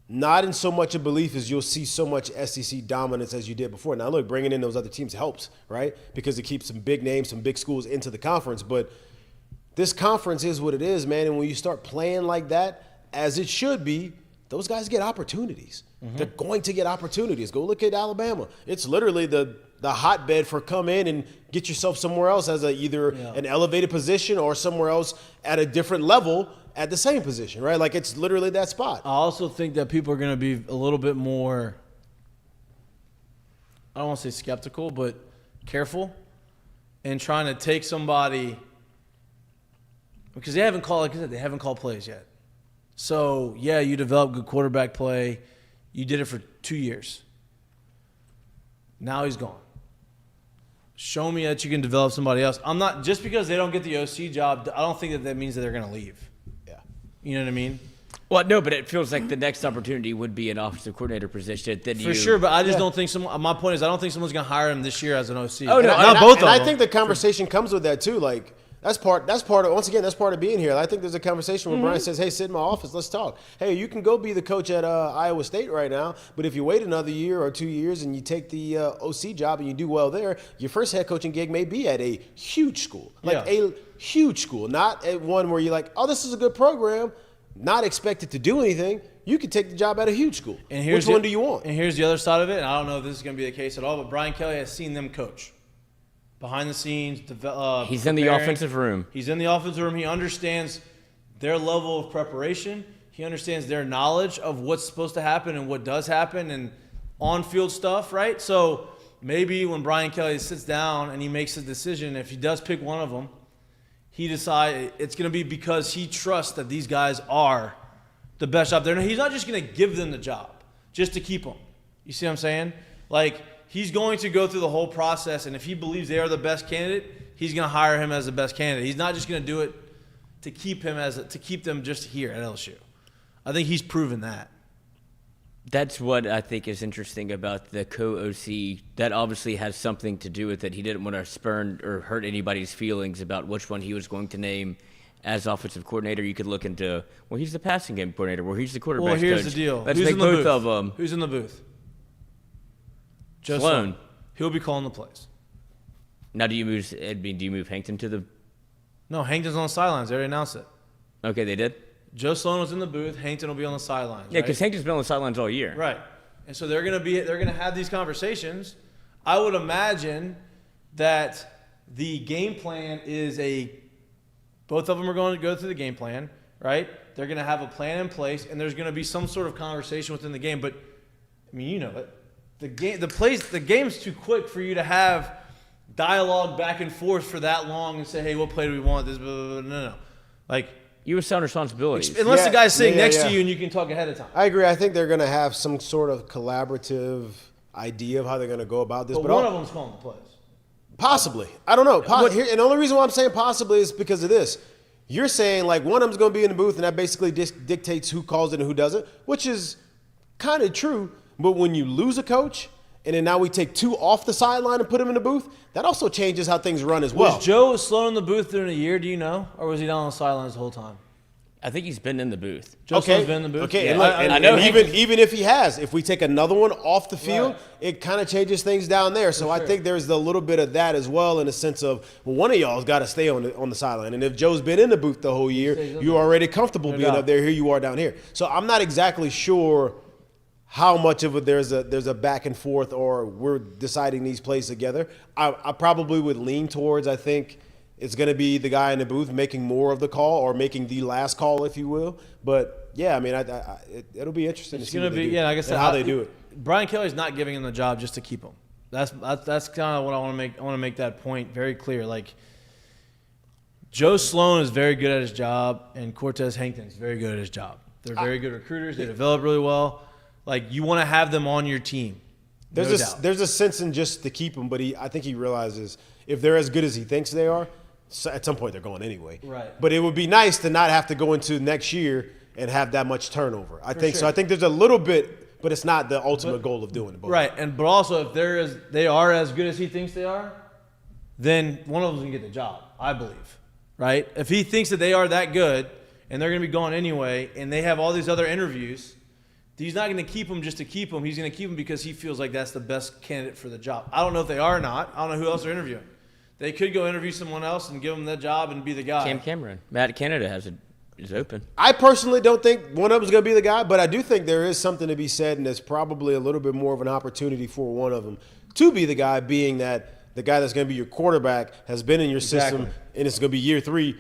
not in so much a belief as you'll see so much SEC dominance as you did before. Now look, bringing in those other teams helps, right? Because it keeps some big names, some big schools into the conference, but. This conference is what it is, man. And when you start playing like that, as it should be, those guys get opportunities. Mm-hmm. They're going to get opportunities. Go look at Alabama. It's literally the hotbed for come in and get yourself somewhere else as either an elevated position or somewhere else at a different level at the same position, right? Like it's literally that spot. I also think that people are going to be a little bit more I don't want to say skeptical, but careful in trying to take somebody because they haven't called, like I said, they haven't called plays yet. So, yeah, you developed good quarterback play. You did it for 2 years. Now he's gone. Show me that you can develop somebody else. I'm not just because they don't get the OC job. I don't think that means that they're going to leave. Yeah, you know what I mean. Well, no, but it feels like the next opportunity would be an offensive coordinator position. For sure, but I just don't think my point is I don't think someone's going to hire him this year as an OC. Oh, no, not both of them. I think the conversation comes with that too. Like that's part of once again that's part of being here. I think there's a conversation where Brian says, "Hey, sit in my office, let's talk. Hey, you can go be the coach at Iowa State right now, but if you wait another year or 2 years and you take the OC job and you do well there, your first head coaching gig may be at a huge school, a huge school, not at one where you're like, oh, this is a good program." Not expected to do anything, you could take the job at a huge school. And which one do you want? And here's the other side of it, and I don't know if this is going to be the case at all, but Brian Kelly has seen them coach. Behind the scenes. He's in the offensive room. He's in the offensive room. He understands their level of preparation. He understands their knowledge of what's supposed to happen and what does happen and on-field stuff, right? So maybe when Brian Kelly sits down and he makes a decision, if he does pick one of them, he decides it's going to be because he trusts that these guys are the best out there. And he's not just going to give them the job just to keep them. You see what I'm saying? Like, he's going to go through the whole process, and if he believes they are the best candidate, he's going to hire him as the best candidate. He's not just going to do it to keep them just here at LSU. I think he's proven that. That's what I think is interesting about the co-OC. That obviously has something to do with it. He didn't want to spurn or hurt anybody's feelings about which one he was going to name as offensive coordinator. You could look into, well, he's the passing game coordinator, well, he's the quarterback coach. Well, here's the deal. Let's Who's make in the both booth? of them. Who's in the booth? Joe Sloan. He'll be calling the plays. Now, do you move Hankton to the? No, Hankton's on the sidelines. They already announced it. Okay, they did. Joe Sloan was in the booth. Hankton will be on the sidelines. Yeah, because Hankton's been on the sidelines all year. Right. And so they're gonna have these conversations. I would imagine that the game plan is both of them are going to go through the game plan, right? They're gonna have a plan in place, and there's gonna be some sort of conversation within the game. But I mean, you know it. The game's too quick for you to have dialogue back and forth for that long and say, hey, what play do we want? This, blah, blah, blah. No. Like, you have sound responsibilities. Unless the guy's sitting next to you and you can talk ahead of time. I agree. I think they're going to have some sort of collaborative idea of how they're going to go about this. But one of them's calling the plays. Possibly. I don't know. And the only reason why I'm saying possibly is because of this. You're saying, like, one of them's going to be in the booth, and that basically dictates who calls it and who doesn't, which is kind of true. But when you lose a coach, and then now we take two off the sideline and put them in the booth, that also changes how things run as well. Was Joe Sloan in the booth during a year, do you know? Or was he down on the sidelines the whole time? I think he's been in the booth. Joe Sloan's been in the booth? Okay, Yeah. I know even if he has, if we take another one off the field, Right. it kind of changes things down there. So I think there's a little bit of that as well, in the sense of, well, one of y'all's got to stay on the sideline. And if Joe's been in the booth the whole year, you're already comfortable being up there. Here you are down here. So I'm not exactly sure how much of it there's a back and forth, or we're deciding these plays together. I probably would lean towards, I think it's going to be the guy in the booth making more of the call, or making the last call, if you will. But yeah, I mean, it'll be interesting to see what they do, like I said, and how they do it. Brian Kelly's not giving him the job just to keep him. That's kind of what I want to make. I want to make that point very clear. Like, Joe Sloan is very good at his job, and Cortez Hankton is very good at his job. They're very good recruiters. They develop really well. Like, you want to have them on your team. There's a sense in just to keep them, but I think he realizes if they're as good as he thinks they are, at some point they're going anyway. Right. But it would be nice to not have to go into next year and have that much turnover. I think sure. so. I think there's a little bit, but it's not the ultimate goal of doing it. Right. But also, if they are as good as he thinks they are, then one of them's going to get the job, I believe. Right? If he thinks that they are that good and they're going to be going anyway, and they have all these other interviews, he's not going to keep them just to keep them. He's going to keep them because he feels like that's the best candidate for the job. I don't know if they are or not. I don't know who else they're interviewing. They could go interview someone else and give them that job and be the guy. Cam Cameron. Matt Canada is open. I personally don't think one of them is going to be the guy, but I do think there is something to be said, and there's probably a little bit more of an opportunity for one of them to be the guy, being that the guy that's going to be your quarterback has been in your system, and it's going to be year 3,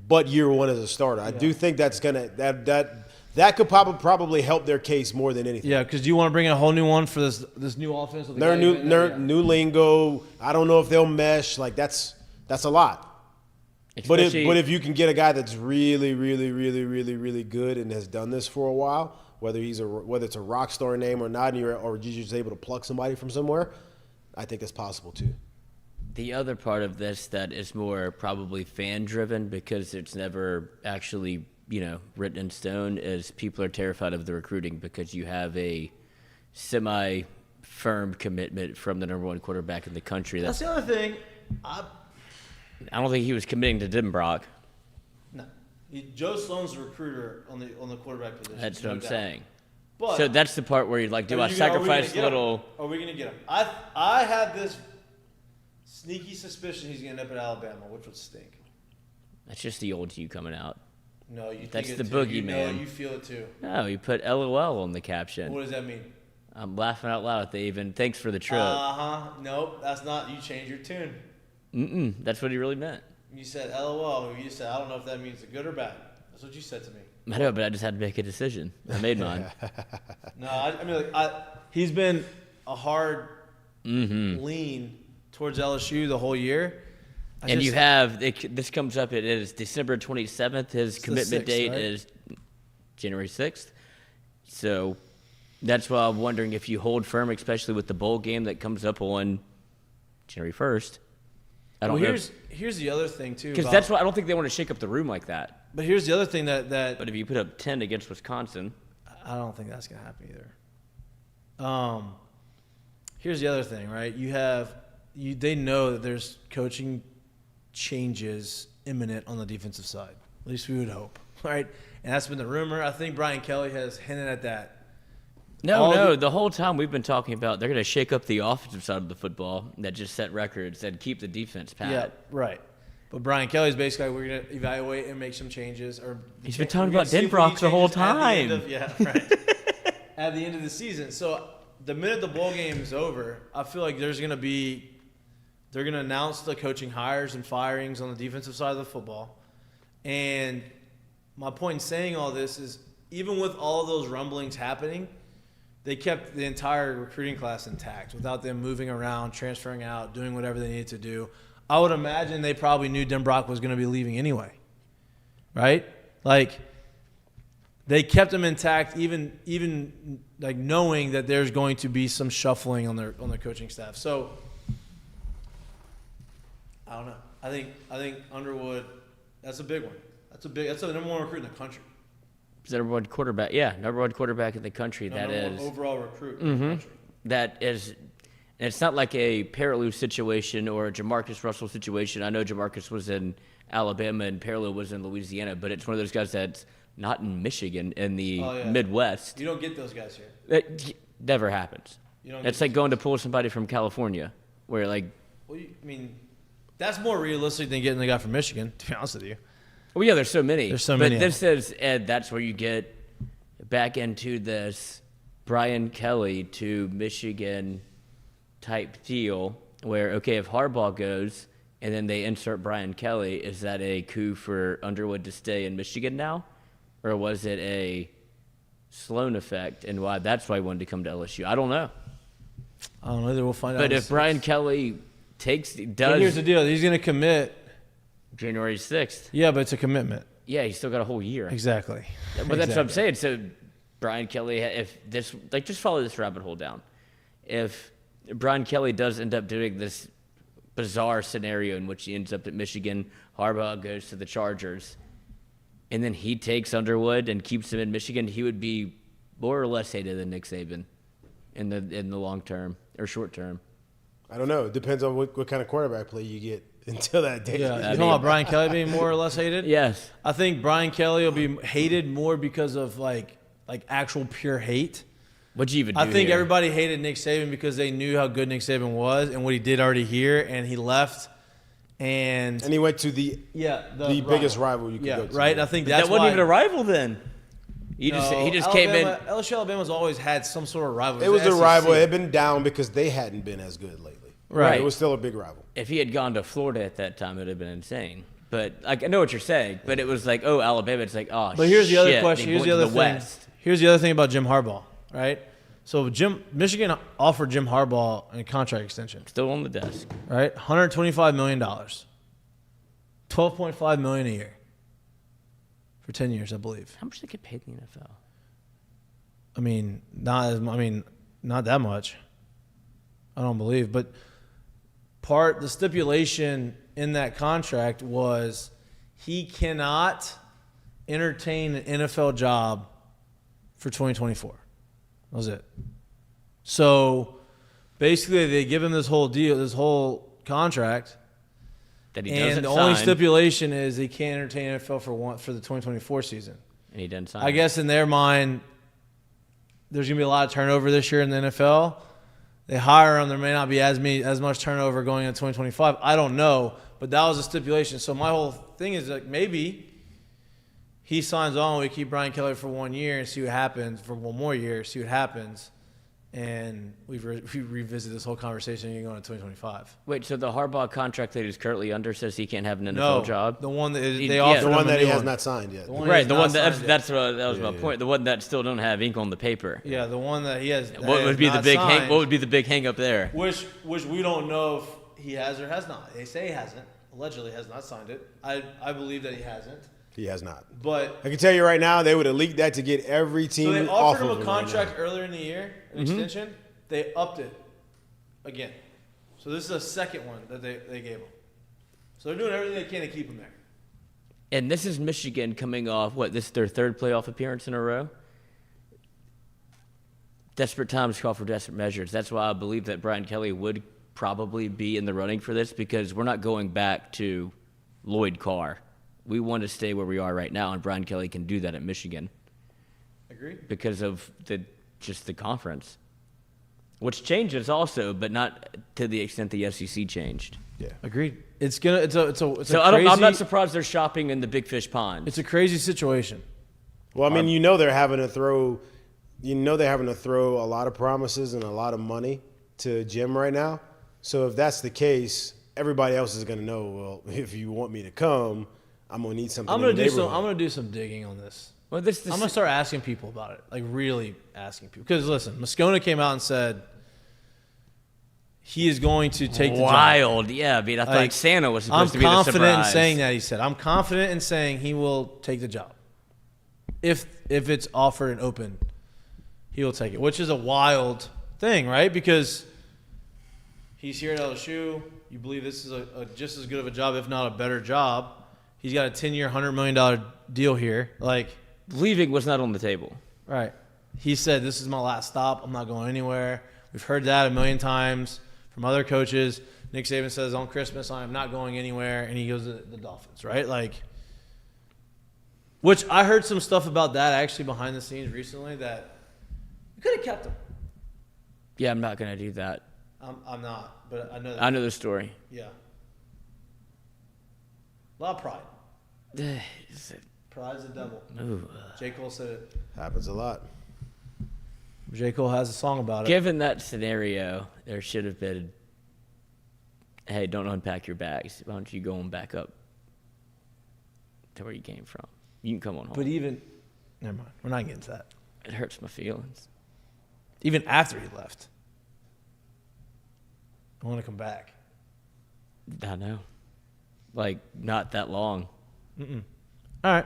but year 1 as a starter. I do think that's going to that could probably help their case more than anything. Yeah, because do you want to bring in a whole new one for this new offense? With the Their guy new you've been- new lingo. I don't know if they'll mesh. Like that's a lot. But if you can get a guy that's really, really, really, really, really good and has done this for a while, whether it's a rock star name or not, or you're just able to pluck somebody from somewhere, I think that's possible too. The other part of this that is more probably fan driven because it's never actually written in stone is people are terrified of the recruiting because you have a semi firm commitment from the number one quarterback in the country. That's the other thing. I don't think he was committing to Denbrock. No, Joe Sloan's the recruiter on the quarterback position. That's what I'm saying. But So that's the part where you're like, do I sacrifice a little? Are we gonna get him? I had this sneaky suspicion he's gonna end up at Alabama, which would stink. That's just the old you coming out. No, you. That's think the it too. boogeyman. You feel it too. No, you put LOL on the caption. What does that mean? I'm laughing out loud at the even. Thanks for the trip. Nope, that's not. You changed your tune. That's what he really meant. You said LOL. You said I don't know if that means good or bad. That's what you said to me. I know, but I just had to make a decision. I made mine. No, I mean, he's been a hard lean towards LSU the whole year. This comes up. It is December 27th. His commitment 6th, date right? is January 6th. So that's why I'm wondering if you hold firm, especially with the bowl game that comes up on January 1st. I don't know. Here's the other thing too. Because that's why I don't think they want to shake up the room like that. But here's the other thing that But if you put up 10 against Wisconsin, I don't think that's gonna happen either. Here's the other thing, right? They know that there's coaching changes imminent on the defensive side. At least we would hope, right? And that's been the rumor. I think Brian Kelly has hinted at that. the whole time we've been talking about they're going to shake up the offensive side of the football that just set records and keep the defense pat. Yeah, right. But Brian Kelly's basically like, we're going to evaluate and make some changes. He's been talking about Denbrock the whole time. At the end of the season. So the minute the bowl game is over, I feel like they're going to announce the coaching hires and firings on the defensive side of the football. And my point in saying all this is even with all of those rumblings happening, they kept the entire recruiting class intact without them moving around, transferring out, doing whatever they needed to do. I would imagine they probably knew Denbrock was going to be leaving anyway, right? Like they kept him intact, even like knowing that there's going to be some shuffling on their coaching staff. So I don't know. I think Underwood, that's a big one. That's the number one recruit in the country. Number one quarterback. Yeah, number one quarterback in the country. Number one overall recruit in the country. That is, and it's not like a Paraloo situation or a Jamarcus Russell situation. I know Jamarcus was in Alabama and Paraloo was in Louisiana, but it's one of those guys that's not in Michigan in the Midwest. You don't get those guys here. It never happens. It's like going to pull somebody from California, where like. Well, that's more realistic than getting the guy from Michigan. To be honest with you. Well, yeah, there's so many. But this is, Ed, that's where you get back into this Brian Kelly to Michigan type deal where, okay, if Harbaugh goes and then they insert Brian Kelly, is that a coup for Underwood to stay in Michigan now? Or was it a Sloan effect and that's why he wanted to come to LSU? I don't know. I don't know either. We'll find out. But if Brian Kelly does. Here's the deal. He's going to commit January 6th. Yeah, but it's a commitment. Yeah, he's still got a whole year. Exactly. But that's what I'm saying. So Brian Kelly, if this, like, just follow this rabbit hole down. If Brian Kelly does end up doing this bizarre scenario in which he ends up at Michigan, Harbaugh goes to the Chargers, and then he takes Underwood and keeps him in Michigan, he would be more or less hated than Nick Saban in the long term or short term. I don't know. It depends on what kind of quarterback play you get until that day. Yeah, you talking about Brian Kelly being more or less hated? Yes. I think Brian Kelly will be hated more because of like actual pure hate. What'd you even do I think here? everybody hated Nick Saban because they knew how good Nick Saban was and what he did already here, and he left. And he went to the biggest rival you could go to. Right. I think that's that wasn't even a rival then. He just came in. LSU Alabama's always had some sort of rivalry. It was a rival. It had been down because they hadn't been as good lately. Right. It was still a big rival. If he had gone to Florida at that time, it would have been insane. But like I know what you're saying. But it was like, oh, Alabama. It's like, oh. But here's the other shit, question. they Here's went the to other thing. West. Here's the other thing about Jim Harbaugh, right? So Michigan offered Jim Harbaugh a contract extension, Still on the desk. right? $125 million, $12.5 million a year for 10 years, I believe. How much do they get paid in the NFL? Not that much. I don't believe, but the stipulation in that contract was he cannot entertain an NFL job for 2024. That was it. So basically, they give him this whole deal, this whole contract, That he doesn't and the sign. only stipulation is he can't entertain NFL for the 2024 season. And he didn't sign. I guess in their mind, there's going to be a lot of turnover this year in the NFL. They hire him. There may not be as much turnover going into 2025. I don't know, but that was a stipulation. So my whole thing is like maybe he signs on. We keep Brian Kelly for 1 year and see what happens. For one more year, see what happens, and we revisit this whole conversation and go into 2025. Wait, so the Harbaugh contract that he's currently under says he can't have an NFL No, job? the one that Yeah, they offered The him one a that he new has one. not signed yet. The one Right, he's the not one that signed that was my point. The one that still don't have ink on the paper. yet. Yeah, the one that he has. What would be the big hang? What would be the big hang up there? Which we don't know if he has or has not. They say he hasn't. Allegedly has not signed it. I believe that he hasn't. He has not. But I can tell you right now, they would have leaked that to get every team so they off offered of him a right contract now. earlier in the year, an extension. They upped it again. So this is a second one that they gave him. So they're doing everything they can to keep him there. And this is Michigan coming off, this is their third playoff appearance in a row? Desperate times call for desperate measures. That's why I believe that Brian Kelly would probably be in the running for this, because we're not going back to Lloyd Carr. We want to stay where we are right now, and Brian Kelly can do that at Michigan Agree? because of just the conference, which changes also, but not to the extent the SEC changed. Yeah. Agreed. It's a So crazy, I'm not surprised they're shopping in the big fish pond. It's a crazy situation. Well, I mean, they're having to throw a lot of promises and a lot of money to Jim right now. So if that's the case, everybody else is going to know, well, if you want me to come, I'm going to need something. I'm gonna do some digging on this. Well, I'm gonna start asking people about it, like really asking people. Because listen, Moscona came out and said he is going to take the job. wild. Yeah, I mean, I thought Santa was supposed to be the surprise. I'm confident in saying that. He said, "I'm confident in saying he will take the job if it's offered and open, he will take it." Which is a wild thing, right? Because he's here at LSU. You believe this is a just as good of a job, if not a better job. He's got a 10-year, $100 million deal here. Like, Leaving was not on the table. right. He said, this is my last stop. I'm not going anywhere. We've heard that a million times from other coaches. Nick Saban says on Christmas, I am not going anywhere. And he goes to the Dolphins, right? Like, which I heard some stuff about that actually behind the scenes recently that you could have kept him. Yeah, I'm not going to do that. I'm not, but I know that. I know the story. Yeah. A lot of pride. Pride's the devil. Ooh. J. Cole said it. Happens a lot. J. Cole has a song about it. Given that scenario, there should have been, hey, don't unpack your bags. Why don't you go on back up to where you came from? You can come on home. But even, never mind. We're not getting to that. It hurts my feelings. Even after he left, I want to come back. I know. Like, not that long. All right.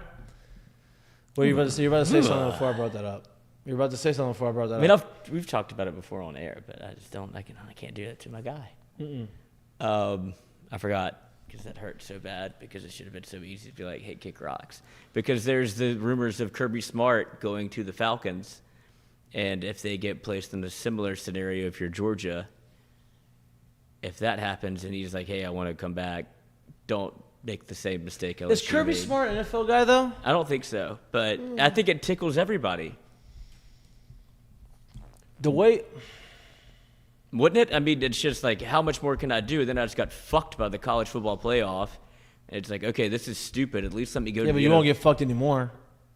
Well, you're about to say something before I brought that up. You're about to say something before I brought that I mean, up. we've talked about it before on air, but I just don't. I can't do that to my guy. I forgot because that hurt so bad because it should have been so easy to be like, hey, kick rocks. Because there's the rumors of Kirby Smart going to the Falcons, and if they get placed in a similar scenario, if you're Georgia, if that happens and he's like, hey, I want to come back, don't make the same mistake. Is LSU Kirby made. Smart an NFL guy, though? I don't think so, but I think it tickles everybody. The way... Wouldn't it? I mean, it's just like, how much more can I do? Then I just got fucked by the college football playoff. And it's like, okay, this is stupid. At least let me go to Yeah, but the you won't get fucked anymore.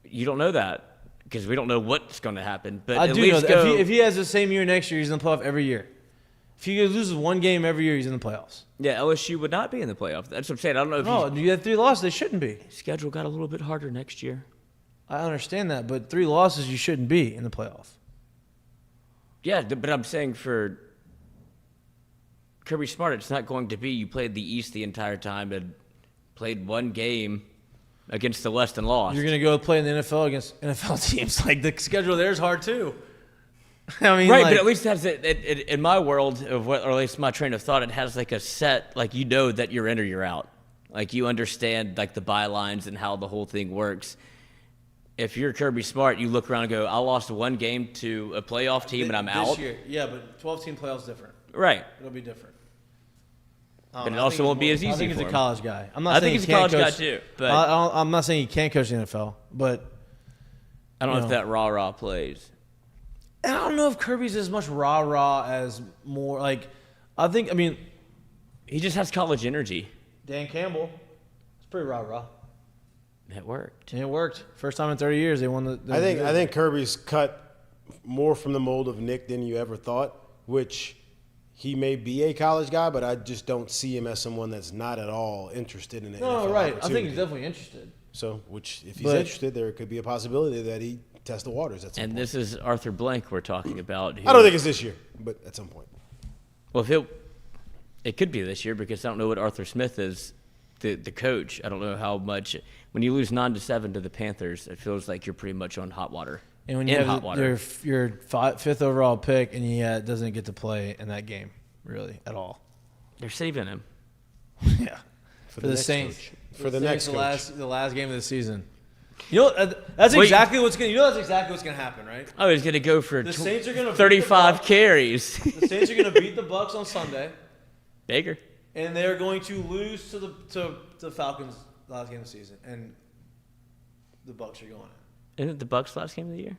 You don't know that because we don't know what's going to happen. But I at do know least that. go. If he has the same year next year, he's in the playoff every year. If he loses one game every year, he's in the playoffs. Yeah, LSU would not be in the playoffs. That's what I'm saying. I don't know if No, you had 3 losses. They shouldn't be. schedule got a little bit harder next year. I understand that, but 3 losses, you shouldn't be in the playoff. Yeah, but I'm saying for Kirby Smart, it's not going to be you played the East the entire time and played one game against the West and lost. You're going to go play in the NFL against NFL teams. Like, the schedule there is hard, too. I mean, right, like, but at least that's it, in my world of what, or at least my train of thought, it has like a set, like you know that you're in or you're out. Like you understand like the bylines and how the whole thing works. If you're Kirby Smart, you look around and go, I lost one game to a playoff team and I'm this out. year, yeah, but 12-team playoffs different. Right. It'll be different. But it also won't be as easy I think for he's a him. college guy. I'm not I saying think he's a he can't college coach, guy too, but I'm not saying he can't coach the NFL, but I don't know if know. that rah-rah plays. and I don't know if Kirby's as much rah-rah as more like I mean, He just has college energy. Dan Campbell, it's pretty rah-rah. It worked. And it worked. First time in 30 years they won the I think Kirby's cut more from the mold of Nick than you ever thought, which he may be a college guy, but I just don't see him as someone that's not at all interested in it. No, right. I think he's definitely interested. So, which if he's But- interested, there could be a possibility that he tests the waters at some And point. this is Arthur Blank we're talking about. I don't think it's this year, but at some point. Well, if it could be this year because I don't know what Arthur Smith is, the coach. I don't know how much. When you lose 9-7 to the Panthers, it feels like you're pretty much on hot water. And when you In have hot water. your 5th overall pick and he doesn't get to play in that game, really, at all. They're saving him. Yeah. For the next Saints. coach. For the next coach. The last game of the season. You know, that's Wait. exactly what's going to happen, right? Oh, he's going to go for The Saints are going to 35 carries. The Saints are going to beat the Bucs on Sunday, Baker. and they're going to lose to the Falcons last game of the season, and the Bucs are going in. Isn't it the Bucs last game of the year?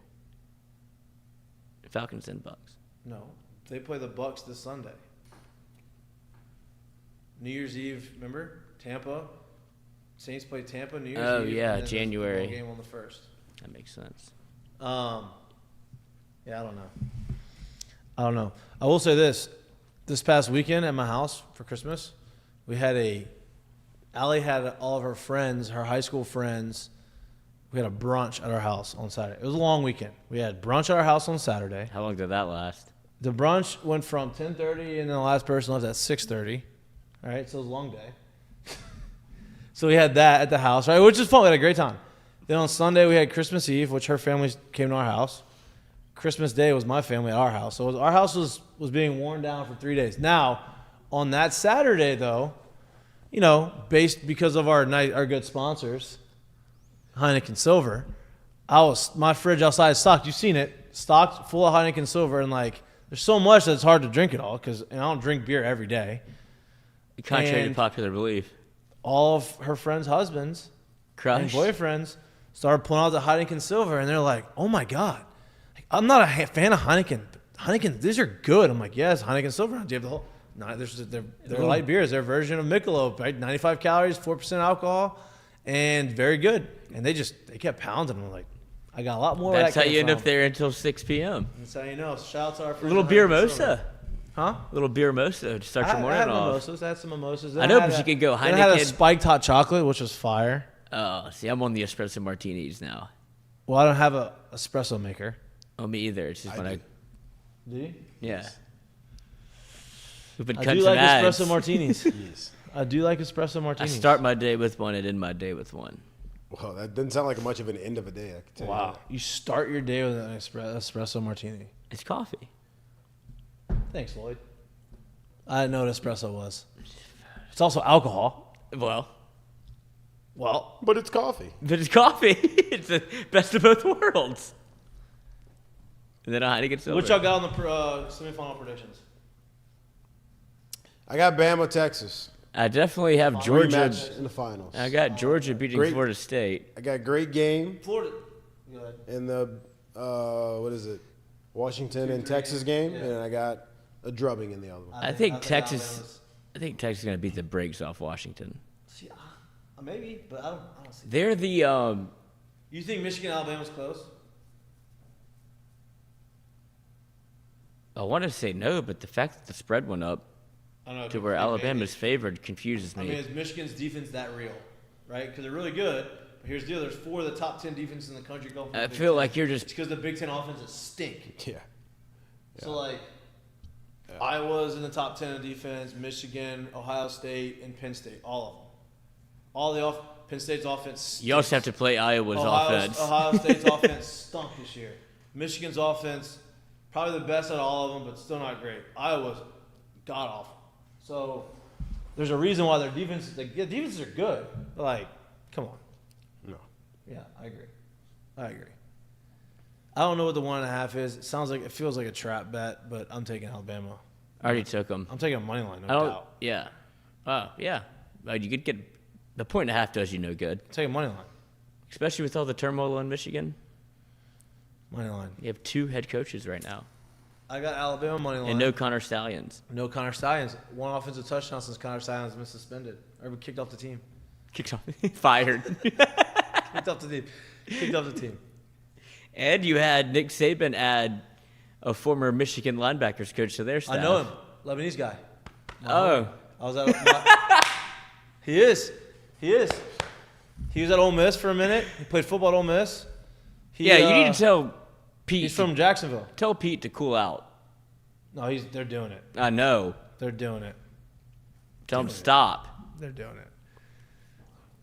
Falcons and Bucs. No, they play the Bucs this Sunday. New Year's Eve, remember? Tampa. Saints play Tampa New Year's Eve. Oh, yeah, and then January. the game on the 1st. That makes sense. Yeah, I don't know. I will say this. This past weekend at my house for Christmas, Allie had all of her friends, her high school friends. We had a brunch at our house on Saturday. It was a long weekend. We had brunch at our house on Saturday. How long did that last? The brunch went from 10:30 and then the last person left at 6:30. All right, so it was a long day. So we had that at the house, right, which is fun. We had a great time. Then on Sunday we had Christmas Eve, which her family came to our house. Christmas Day was my family at our house. So our house was being worn down for 3 days. Now, on that Saturday though, you know, because of our good sponsors, Heineken Silver, my fridge outside is stocked. You've seen it, stocked full of Heineken Silver, and like there's so much that it's hard to drink it all because I don't drink beer every day. Contrary to And popular belief. all of her friends' husbands and Crush. boyfriends started pulling out the Heineken Silver, and they're like, "Oh my god, like, I'm not a fan of Heineken. But Heineken, these are good." I'm like, "Yes, Heineken Silver. Do you have the whole?" No, they're light beers. They're a version of Michelob, right? 95 calories, 4% alcohol, and very good. And they kept pounding. I'm like, I got a lot more. That's where how that you came end up from. there until 6 p.m. That's how you know. Shout out to our A friends little at beer Heineken Silver. mosa. Huh? A little beer mosa to start your I morning had off. mimosas. I had some mimosas. I know, but you could go Then I had a Heineken. spiked hot chocolate, which was fire. Oh, see, I'm on the espresso martinis now. Well, I don't have a espresso maker. Oh, me either. It's just when I, Do you? yeah. We've been I cutting do some like ads. espresso martinis. Yes. I do like espresso I martinis. start my day with one and end my day with one. Well, that doesn't sound like much of an end of a day. I can tell you Wow. that. You start your day with an espresso martini. It's coffee. Thanks, Lloyd. I didn't know what espresso was. It's also alcohol. Well, But it's coffee. but it's coffee. It's the best of both worlds. And then a Heineken Silver. What y'all got on the semifinal predictions? I got Bama, Texas. I definitely have Georgia. Rematch in the finals. I got Georgia beating Great. Florida State. I got great game Florida. Go ahead. in the what is it? Washington and Texas game, and I got a drubbing in the other one. I think Alabama's- Texas. I think Texas is going to beat the brakes off Washington. See, maybe, but I don't see. They're the You think Michigan Alabama's close? I want to say no, but the fact that the spread went up I don't know. to where Alabama's favored confuses I me. mean, is Michigan's defense that real? Right? Because they're really good. But here's the deal: there's 4 of the top 10 defenses in the country go. I feel like you're just It's because the Big Ten offenses stink. Yeah. So like, Iowa's in the top 10 of defense. Michigan, Ohio State, and Penn State, all of them. All the Penn State's offense. Stinks. you also have to play Iowa's offense. Ohio State's offense stunk this year. Michigan's offense, probably the best out of all of them, but still not great. Iowa's god awful. So there's a reason why their defenses, defenses are good. But like, come on. No. Yeah, I agree. I don't know what the 1.5 is. It feels like a trap bet, but I'm taking Alabama. I already took them. I'm taking a money line, no I don't. doubt. Yeah. Oh yeah. You could get the 1.5 does you no good, I'm taking money line. especially with all the turmoil in Michigan. Money line. You have 2 head coaches right now, I got Alabama money line. and no Connor Stallions. No Connor Stallions. 1 offensive touchdown since Connor Stallions been suspended or kicked off the team. Kicked off, fired. Kicked off the team. And you had Nick Saban add a former Michigan linebackers coach to their staff. I know him. Lebanese guy. Oh, I was at. He is. He was at Ole Miss for a minute. He played football at Ole Miss. yeah. You need to tell Pete. He's from Jacksonville. Tell Pete to cool out. No, they're doing it. I know. They're doing it. Tell him stop. They're doing it.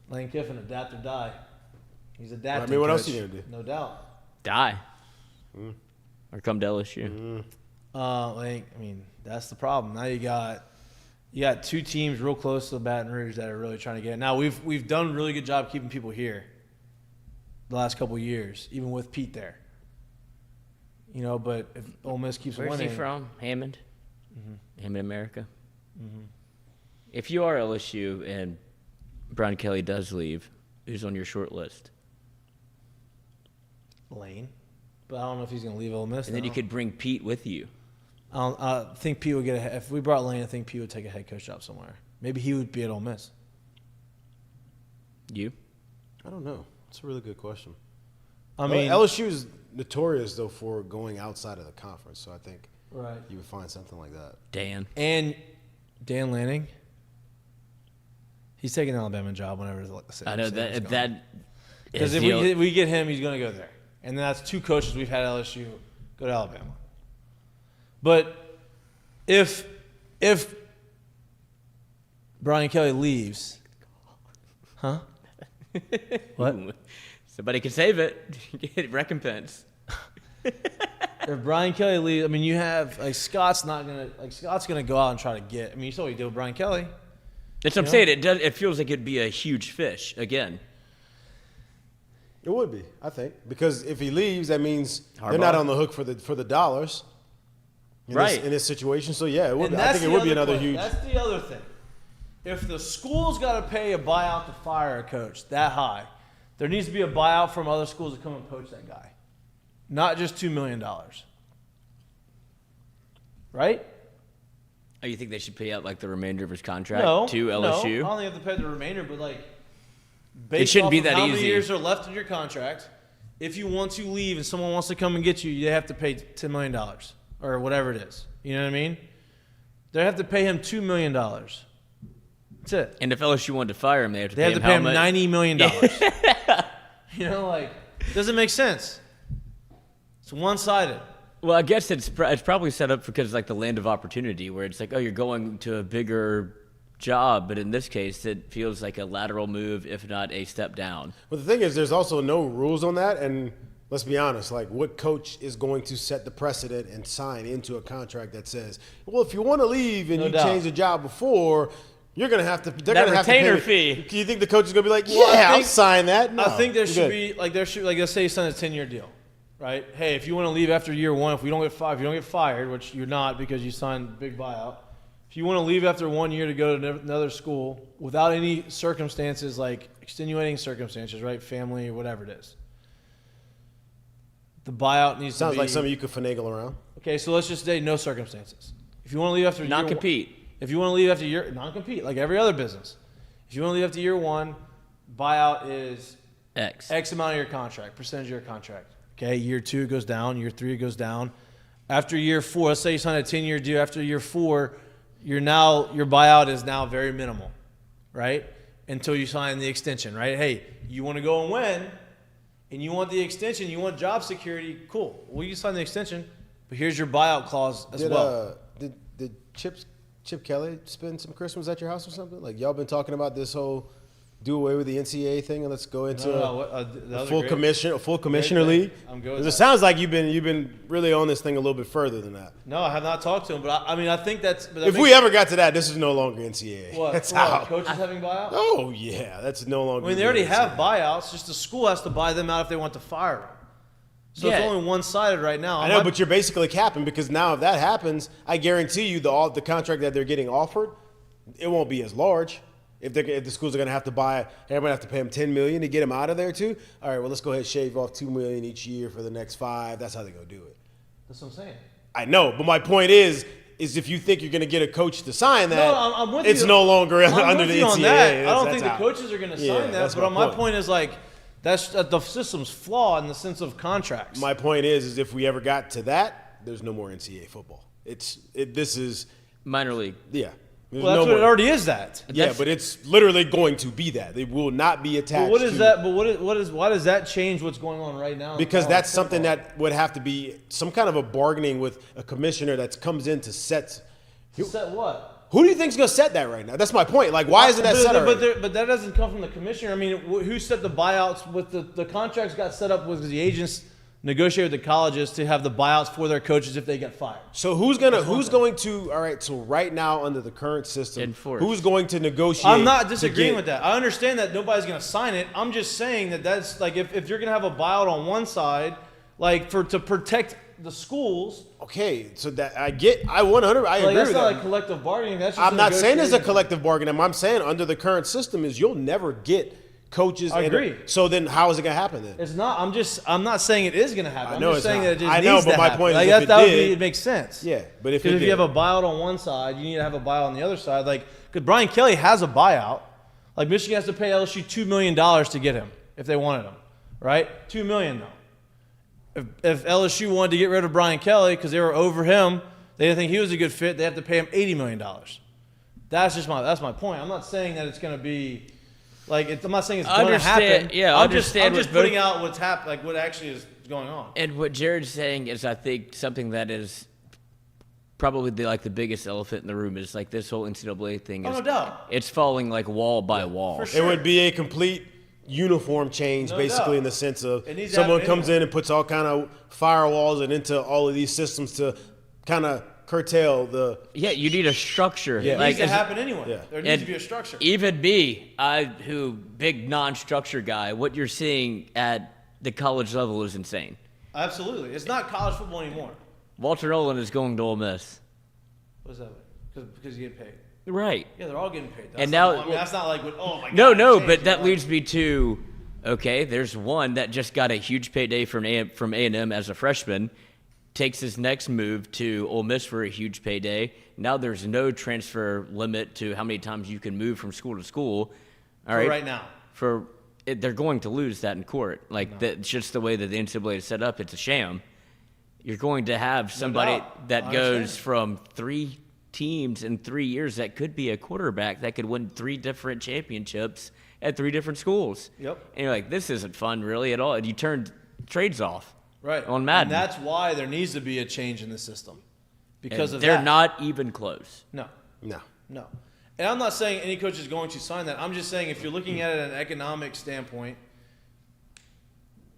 Lane Kiffin, adapt or die. He's adapting. what else coach. you gonna do? No doubt. Die. Or come to LSU. That's the problem. Now you got 2 teams real close to Baton Rouge that are really trying to get it. Now we've done a really good job keeping people here the last couple of years, even with Pete there. But if Ole Miss keeps Where's winning, he from? Hammond? Hammond, America? If you are LSU and Brian Kelly does leave, who's on your short list? Lane. But I don't know if he's going to leave Ole Miss. And then you could bring Pete with you. I think Pete would get if we brought Lane, I think Pete would take a head coach job somewhere. Maybe he would be at Ole Miss. You? I don't know. It's a really good question. I mean, LSU is notorious though for going outside of the conference, so I think right. you would find something like that. Dan. And Dan Lanning, he's taking an Alabama job whenever the I know that because if we get him, he's going to go there. And then that's 2 coaches we've had at LSU go to Alabama. But if Brian Kelly leaves, huh? What? Somebody can save it. Get recompense. If Brian Kelly leaves, you have Scott's gonna go out and try to get. You saw what he did with Brian Kelly. That's what I'm saying. It feels like it'd be a huge fish again. It would be, I think, because if he leaves, that means Harbaugh. they're not on the hook for the dollars. In this situation, so yeah, it would. I think it would be another huge. That's the other thing. If the school's got to pay a buyout to fire a coach that high, there needs to be a buyout from other schools to come and poach that guy, not just $2 million. Right? Oh, you think they should pay out the remainder of his contract to LSU? No, I don't think you have to pay the remainder, but based It shouldn't off be of that how easy. many years are left in your contract, if you want to leave and someone wants to come and get you, you have to pay $10 million or whatever it is. You know what I mean? They have to pay him $2 million. That's it. And if LSU wanted to fire him, they have to They pay have to him pay how him much? $90 million. Doesn't make sense. It's one-sided. Well, I guess it's probably set up because the land of opportunity, where it's you're going to a bigger job, but in this case, it feels like a lateral move, if not a step down. But the thing is, there's also no rules on that, and let's be honest, what coach is going to set the precedent and sign into a contract that says, well, if you want to leave and No you doubt. change the job before, you're going to have to. They're That going to have to retainer pay me. fee. Do you think the coach is going to be like, Well, I yeah, I'll think- sign that? No, I think there I'm should good. be let's say you sign a 10-year deal, right? Hey, if you want to leave after year 1, if you don't get fired, which you're not because you signed a big buyout. If you want to leave after 1 year to go to another school without any circumstances extenuating circumstances, right? Family, whatever it is. The buyout needs to Sounds be. like something you could finagle around. Okay, so let's just say no circumstances. If you want to leave after Non-compete. If you want to leave after non-compete, like every other business. If you want to leave after year 1, buyout is X. X amount of your contract, percentage of your contract. Okay, year 2 goes down, year 3 goes down. After year 4, let's say you sign a 10-year deal. After year 4, your buyout is now very minimal, right? Until you sign the extension, right? Hey, you want to go and win, and you want the extension, you want job security, cool. Well, you sign the extension, but here's your buyout clause as well. Did Chip Kelly spend some Christmas at your house or something? Like, y'all been talking about this whole do away with the NCAA thing and let's go into a full commissioner league? I'm good with It that. sounds like you've been really on this thing a little bit further than that. No, I have not talked to him, but I think that's. But If we ever got to that, this is no longer NCAA. what? That's What, out. coaches having buyouts? Oh yeah, that's no longer. I mean, they already NCAA. have buyouts. Just the school has to buy them out if they want to fire them. So it's only one-sided right now. I know, but you're basically capping because now if that happens, I guarantee you the contract that they're getting offered, it won't be as large. If the schools are going to have to buy, everybody have to pay them $10 million to get them out of there too. All right, well let's go ahead and shave off $2 million each year for the next 5. That's how they're going to do it. That's what I'm saying. I know, but my point is if you think you're going to get a coach to sign that, No, I'm with it's you. no longer I'm under with the you NCAA. on that. I don't That's think the out. coaches are going to Yeah, sign that. that's But my my point is like that's the system's flawed in the sense of contracts. My point is if we ever got to that, there's no more NCAA football. This is Minor league. yeah. There's well, that's no what it more. already is. That. Yeah, but it's literally going to be that. They will not be attached. But what is to, that? But why does that change what's going on right now? in Because college that's something football? that would have to be some kind of a bargaining with a commissioner that comes in to set. Set what? Who do you think's going to set that right now? That's my point. Like, why isn't that set already? But that doesn't come from the commissioner. I mean, who set the buyouts? With the contracts got set up with the agents negotiated with the colleges to have the buyouts for their coaches if they get fired. So who's going to? All right. So right now under the current system, Enforce. who's going to negotiate? I'm not disagreeing with that. I understand that nobody's going to sign it. I'm just saying that's like if you're going to have a buyout on one side, like to protect the schools. Okay, so that I 100. I agree That's with not that. like collective bargaining. That's just I'm not saying there's a negotiating. collective bargaining. I'm saying under the current system is you'll never get coaches. I agree. So then how is it going to happen then? It's not. I'm not saying it is going to happen. I know I'm just it's saying not. that it just I know, needs but to my happen. point is Like, if it that would did- it makes sense. Yeah, but if Because it if you did- have a buyout on one side, you need to have a buyout on the other side. Like, because Brian Kelly has a buyout. Like, Michigan has to pay LSU $2 million to get him if they wanted him, right? $2 million though. If LSU wanted to get rid of Brian Kelly because they were over him, they didn't think he was a good fit, they have to pay him $80 million. That's my point. I'm not saying that it's going to be like I'm not saying it's going to happen. Yeah, I'm understand just what both- putting out what's happening, like what actually is going on. And what Jared's saying is, I think, something that is probably the biggest elephant in the room is like this whole NCAA thing. Oh, Is, no doubt. It's falling like wall by wall. For sure. It would be a complete uniform change, No basically, doubt. in the sense of It needs to someone happen comes anyway. in and puts all kind of firewalls and into all of these systems to kind of curtail the. Yeah, you need a structure. It Like, needs to as- happen anyway. Yeah. There needs to be a structure. Even me, big non-structure guy, what you're seeing at the college level is insane. Absolutely. It's not college football anymore. Walter Nolan is going to Ole Miss. What's that? Because you get paid. Right. Yeah, they're all getting paid. That's And not, now- I mean, that's not like, oh my God. No, it changed. but that Like, leads me to, okay, there's one that just got a huge payday from A&M as a freshman, takes his next move to Ole Miss for a huge payday. Now there's no transfer limit to how many times you can move from school to school. All for right. right now. They're going to lose that in court. Like that's just the way that the NCAA is set up. It's a sham. You're going to have somebody doubt. that I goes understand. from 3 teams in 3 years that could be a quarterback that could win 3 different championships at 3 different schools. Yep. And you're like, this isn't fun really at all. And you turn trades off. Right. On Madden. And that's why there needs to be a change in the system. Because And of they're that. not even close. No. No. No. And I'm not saying any coach is going to sign that. I'm just saying if you're looking at it at an economic standpoint,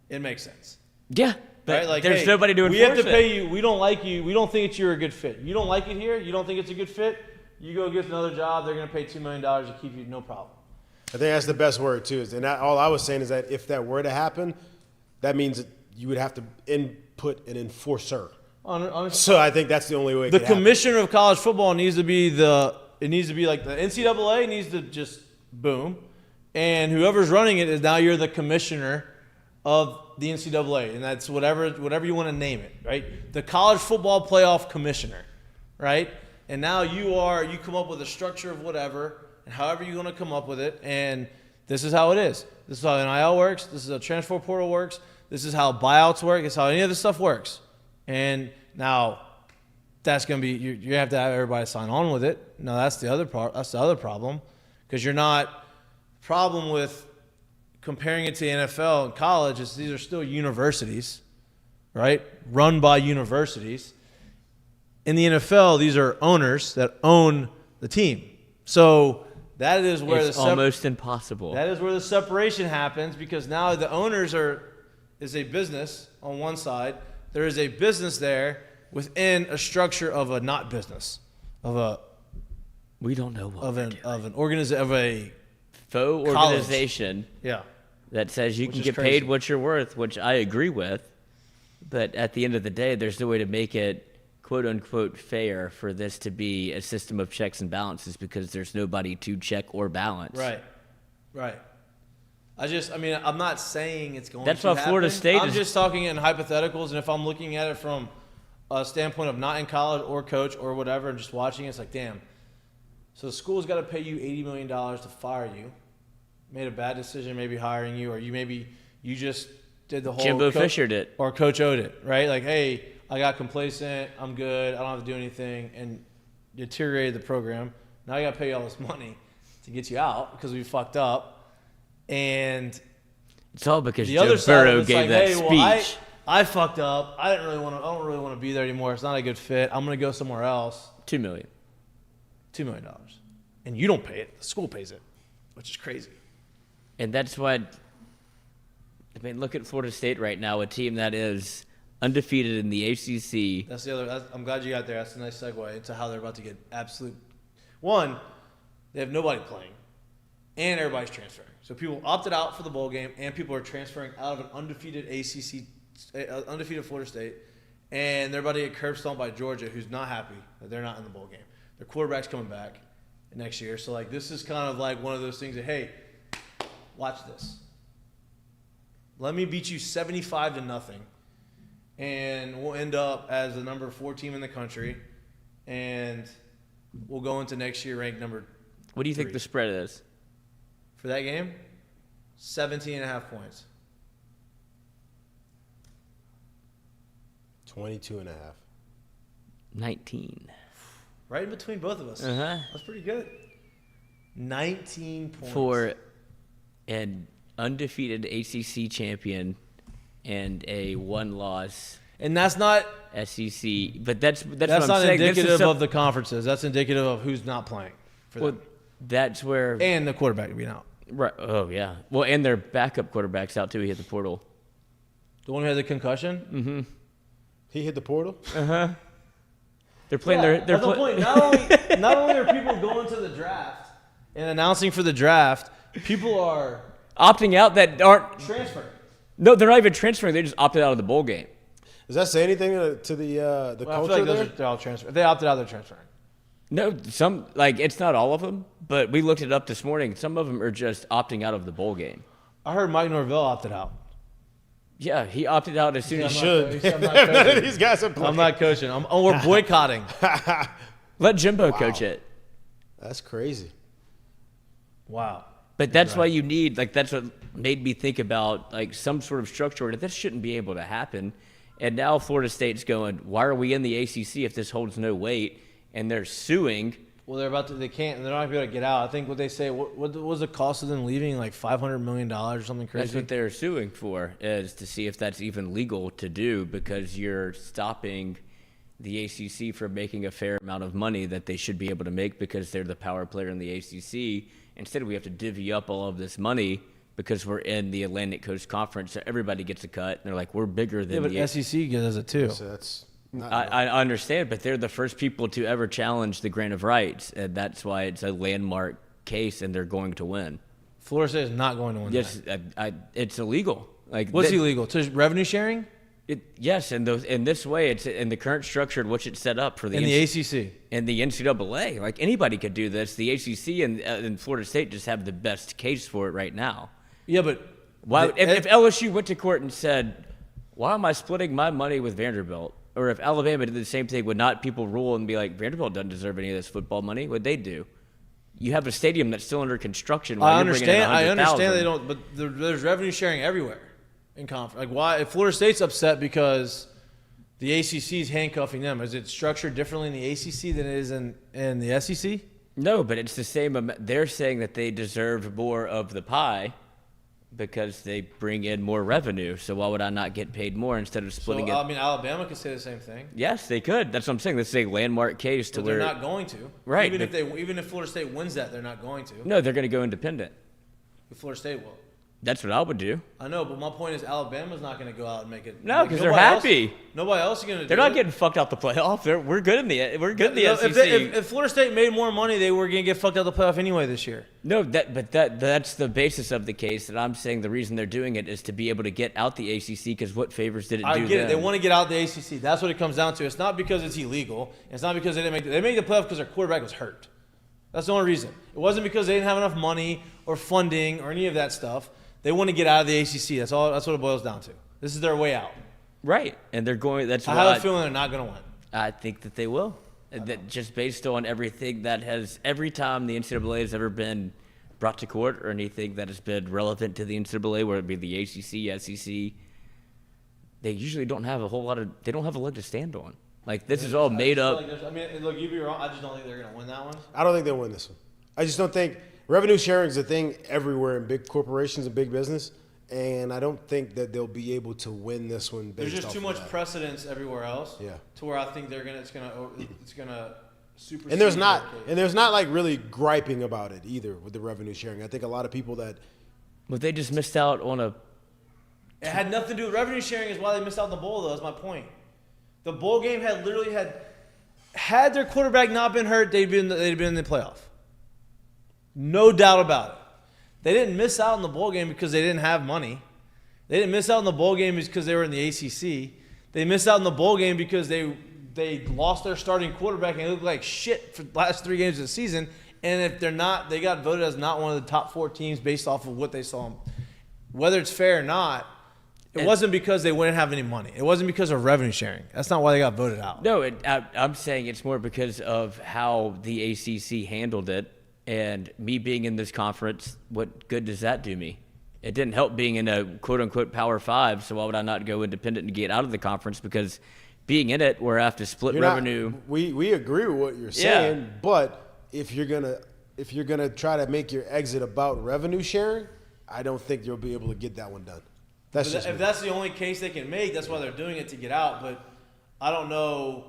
it makes sense. Yeah. But Right? Like, there's hey, nobody to enforce we have to it. pay you. We don't like you. We don't think you're a good fit. You don't like it here. You don't think it's a good fit. You go get another job. They're going to pay $2 million to keep you. No problem. I think that's the best word too. All I was saying is that if that were to happen, that means that you would have to input an enforcer. So I think that's the only way. The commissioner of college football needs to be it needs to be like the NCAA needs to just boom, and whoever's running it is now you're the commissioner of the NCAA, and that's whatever you want to name it, right? The college football playoff commissioner, right? And now you come up with a structure of whatever, and however you're going to come up with it, and this is how it is. This is how NIL works. This is how transfer portal works. This is how buyouts work. It's how any of this stuff works. And Now, that's going to be you have to have everybody sign on with it. Now, that's the other part. That's the other problem, because you're not – problem with comparing it to the NFL and college is these are still universities, right, run by universities. In the NFL, these are owners that own the team. So that is where It's almost impossible. That is where the separation happens, because now the owners is a business on one side. There is a business there within a structure of a not business, We don't know what of a faux college. organization Yeah. that says you Which can is get crazy. paid what you're worth, which I agree with. But at the end of the day, there's no way to make it quote unquote fair for this to be a system of checks and balances, because there's nobody to check or balance. Right. I'm not saying it's going That's to why happen. Florida State I'm is- just talking in hypotheticals, and if I'm looking at it from a standpoint of not in college or coach or whatever and just watching it, it's like, damn. So the school's got to pay you $80 million to fire you. Made a bad decision maybe hiring you, or you just did the whole Jimbo Fishered it. or Coach owed it, right? Like, hey, I got complacent, I'm good, I don't have to do anything, and deteriorated the program. Now I got to pay you all this money to get you out because we fucked up. And It's all because the Joe other side of Burrow it's gave like, that hey, speech. well, I fucked up. I don't really want to be there anymore. It's not a good fit. I'm going to go somewhere else. $2 million. $2 million. And you don't pay it. The school pays it, which is crazy. And that's why, look at Florida State right now, a team that is undefeated in the ACC. That's the other. I'm glad you got there. That's a nice segue into how they're about to get absolute. One, they have nobody playing, and everybody's transferring. So people opted out for the bowl game, and people are transferring out of an undefeated undefeated Florida State, and they're about to get curb stomped by Georgia, who's not happy that they're not in the bowl game. Their quarterback's coming back next year, so like this is kind of like one of those things that, hey, watch this. Let me beat you 75-0, and we'll end up as the number 4 team in the country, and we'll go into next year ranked number. What do you think 3. the spread is? For that game, 17.5 points. 22.5. 19. Right in between both of us. Uh-huh. That's pretty good. 19 points. For an undefeated ACC champion and a one-loss And that's not SEC. But that's what not I'm saying. This is indicative of the conferences. That's indicative of who's not playing for well, them. that's where And the quarterback being out. right. Oh yeah. Well, and their backup quarterback's out too. He hit the portal. The one who had the concussion? Mm-hmm. He hit the portal? They're playing Yeah, their that's the point. Not only are people going to the draft and announcing for the draft, people are opting out that aren't. transferring. No, they're not even transferring. They just opted out of the bowl game. Does that say anything to the Well, I feel culture like there? they're all transferring. If they opted out, they're transferring. No, some it's not all of them, but we looked it up this morning. Some of them are just opting out of the bowl game. I heard Mike Norvell opted out. Yeah, he opted out as soon as Should. I'm not None of coaching. these guys are playing. I'm not coaching. We're boycotting. let Jimbo coach it. That's crazy. Wow. But that's why you need that's what made me think about some sort of structure that this shouldn't be able to happen. And now Florida State's going, why are we in the ACC if this holds no weight? And they're suing. Well, they can't, and they're not going to be able to get out. I think what they say, what was the cost of them leaving, like $500 million or something crazy? That's what they're suing for, is to see if that's even legal to do, because you're stopping the ACC from making a fair amount of money that they should be able to make because they're the power player in the ACC. Instead, we have to divvy up all of this money because we're in the Atlantic Coast Conference, so everybody gets a cut. And they're like, we're bigger than Yeah, but SEC does it too. So that's not I understand, but they're the first people to ever challenge the grant of rights, and that's why it's a landmark case, and they're going to win. Florida State is not going to win. Yes, it's illegal. What's illegal? To revenue sharing? Yes, and in this way, it's in the current structure in which it's set up for the In the ACC. and the NCAA. Like anybody could do this. The ACC and Florida State just have the best case for it right now. Yeah, but Why, if LSU went to court and said, "Why am I splitting my money with Vanderbilt?" Or if Alabama did the same thing, would not people rule and be like, Vanderbilt doesn't deserve any of this football money? What'd they do? You have a stadium that's still under construction. While I you're bringing in understand. 100,000. They don't. But there's revenue sharing everywhere in conference. Like why? If Florida State's upset because The ACC is handcuffing them. Is it structured differently in the ACC than it is in the SEC? No, but it's the same. They're saying that they deserve more of the pie because they bring in more revenue. So why would I not get paid more instead of splitting it? I mean, Alabama could say the same thing. Yes, they could. That's what I'm saying. This is a landmark case to But where they're not going to. Right, Even if Florida State wins that, they're not going to. No, they're going to go independent. Florida State will. That's what I would do. I know, but my point is Alabama's not going to go out and make it. No, because they're happy. Nobody else is going to do it. They're not getting fucked out the playoff. We're good in the SEC. If Florida State made more money, they were going to get fucked out the playoff anyway this year. No, that's the basis of the case. That I'm saying the reason they're doing it is to be able to get out the ACC. Because what favors did it do? I get it. They want to get out the ACC. That's what it comes down to. It's not because it's illegal. It's not because they didn't make. They made the playoff because their quarterback was hurt. That's the only reason. It wasn't because they didn't have enough money or funding or any of that stuff. They want to get out of the ACC. That's all. That's what it boils down to. This is their way out. Right, and they're going. That's I have a feeling they're not going to win. I think that they will. That just based on everything that has every time the NCAA has ever been brought to court or anything that has been relevant to the NCAA, whether it be the ACC, SEC, they usually don't have a whole lot of. They don't have a leg to stand on. Like this is all made up. Look, you'd be wrong. I just don't think they're going to win that one. I don't think they'll win this one. I just don't think revenue sharing is a thing everywhere in big corporations and big business, and I don't think that they'll be able to win this one. There's just too much precedence everywhere else. Yeah. To where I think it's gonna supersede. And there's not like really griping about it either with the revenue sharing. I think a lot of people that. But they just missed out on a. It had nothing to do with revenue sharing. Is why they missed out on the bowl. Though, that's my point. The bowl game had literally had their quarterback not been hurt, they'd been in the playoff. No doubt about it. They didn't miss out on the bowl game because they didn't have money. They didn't miss out on the bowl game because they were in the ACC. They missed out on the bowl game because they lost their starting quarterback and it looked like shit for the last 3 games of the season. And if they're not, they got voted as not one of the top 4 teams based off of what they saw. Whether it's fair or not, it wasn't because they wouldn't have any money. It wasn't because of revenue sharing. That's not why they got voted out. No, I'm saying it's more because of how the ACC handled it. And me being in this conference, what good does that do me? It didn't help being in a quote-unquote Power 5, so why would I not go independent and get out of the conference? Because being in it, where I have to split revenue. We agree with what you're saying, but if you're gonna try to make your exit about revenue sharing, I don't think you'll be able to get that one done. If that's the only case they can make, that's why they're doing it to get out. But I don't know.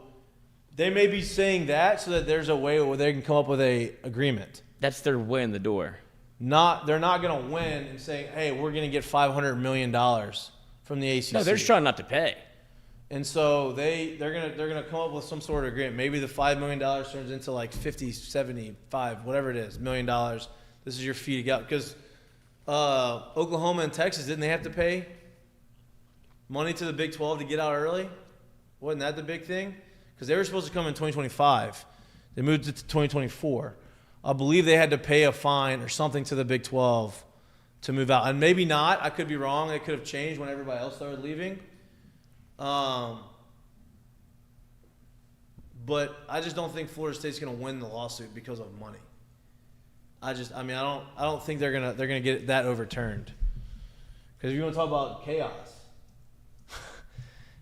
They may be saying that so that there's a way where they can come up with a agreement. That's their way in the door. They're not going to win and say, hey, we're going to get $500 million from the ACC. No, they're just trying not to pay. And so they're gonna come up with some sort of agreement. Maybe the $5 million turns into like 50, 75, whatever it is, $1 million. This is your fee to get out. Because Oklahoma and Texas, didn't they have to pay money to the Big 12 to get out early? Wasn't that the big thing? Because they were supposed to come in 2025. They moved it to 2024. I believe they had to pay a fine or something to the Big 12 to move out. And maybe not. I could be wrong. It could have changed when everybody else started leaving. But I just don't think Florida State's going to win the lawsuit because of money. I don't think they're gonna get that overturned. Because if you want to talk about chaos,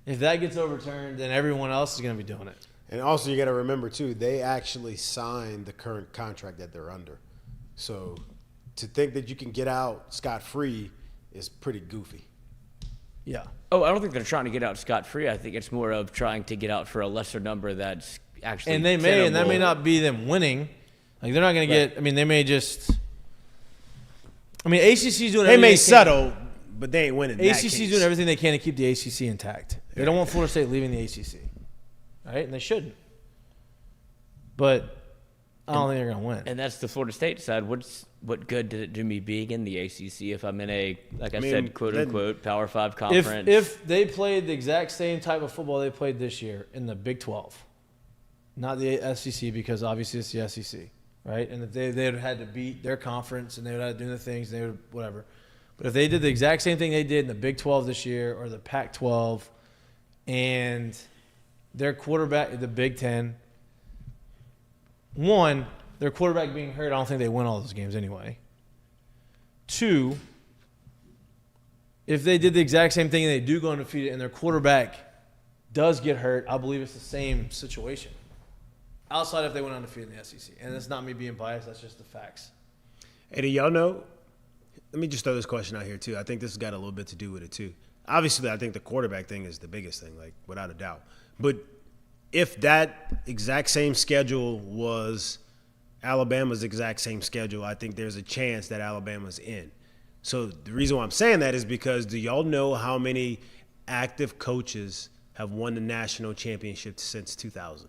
if that gets overturned, then everyone else is going to be doing it. And also, you got to remember too, they actually signed the current contract that they're under. So, to think that you can get out scot-free is pretty goofy. Yeah. Oh, I don't think they're trying to get out scot-free. I think it's more of trying to get out for a lesser number that's actually and that may not be them winning. Like, they're not going to get – I mean, they may just – I mean, ACC's doing everything they may settle, but they ain't winning ACC's doing everything they can to keep the ACC intact. They don't want Florida State leaving the ACC. Right? And they shouldn't. But I don't think they're going to win. And that's the Florida State side. What good did it do me being in the ACC if I'm in a, like I said, quote-unquote, Power 5 conference? If they played the exact same type of football they played this year in the Big 12, not the SEC because obviously it's the SEC, right? And if they would have had to beat their conference and they would have to do the things, they would whatever. But if they did the exact same thing they did in the Big 12 this year or the Pac-12 and their quarterback, the Big 10, one, their quarterback being hurt, I don't think they win all those games anyway. 2, if they did the exact same thing and they do go undefeated and their quarterback does get hurt, I believe it's the same situation. Outside if they went undefeated in the SEC. And it's not me being biased, that's just the facts. Hey, do y'all know? Let me just throw this question out here, too. I think this has got a little bit to do with it, too. Obviously, I think the quarterback thing is the biggest thing, like, without a doubt. But if that exact same schedule was Alabama's exact same schedule, I think there's a chance that Alabama's in. So the reason why I'm saying that is because do y'all know how many active coaches have won the national championship since 2000?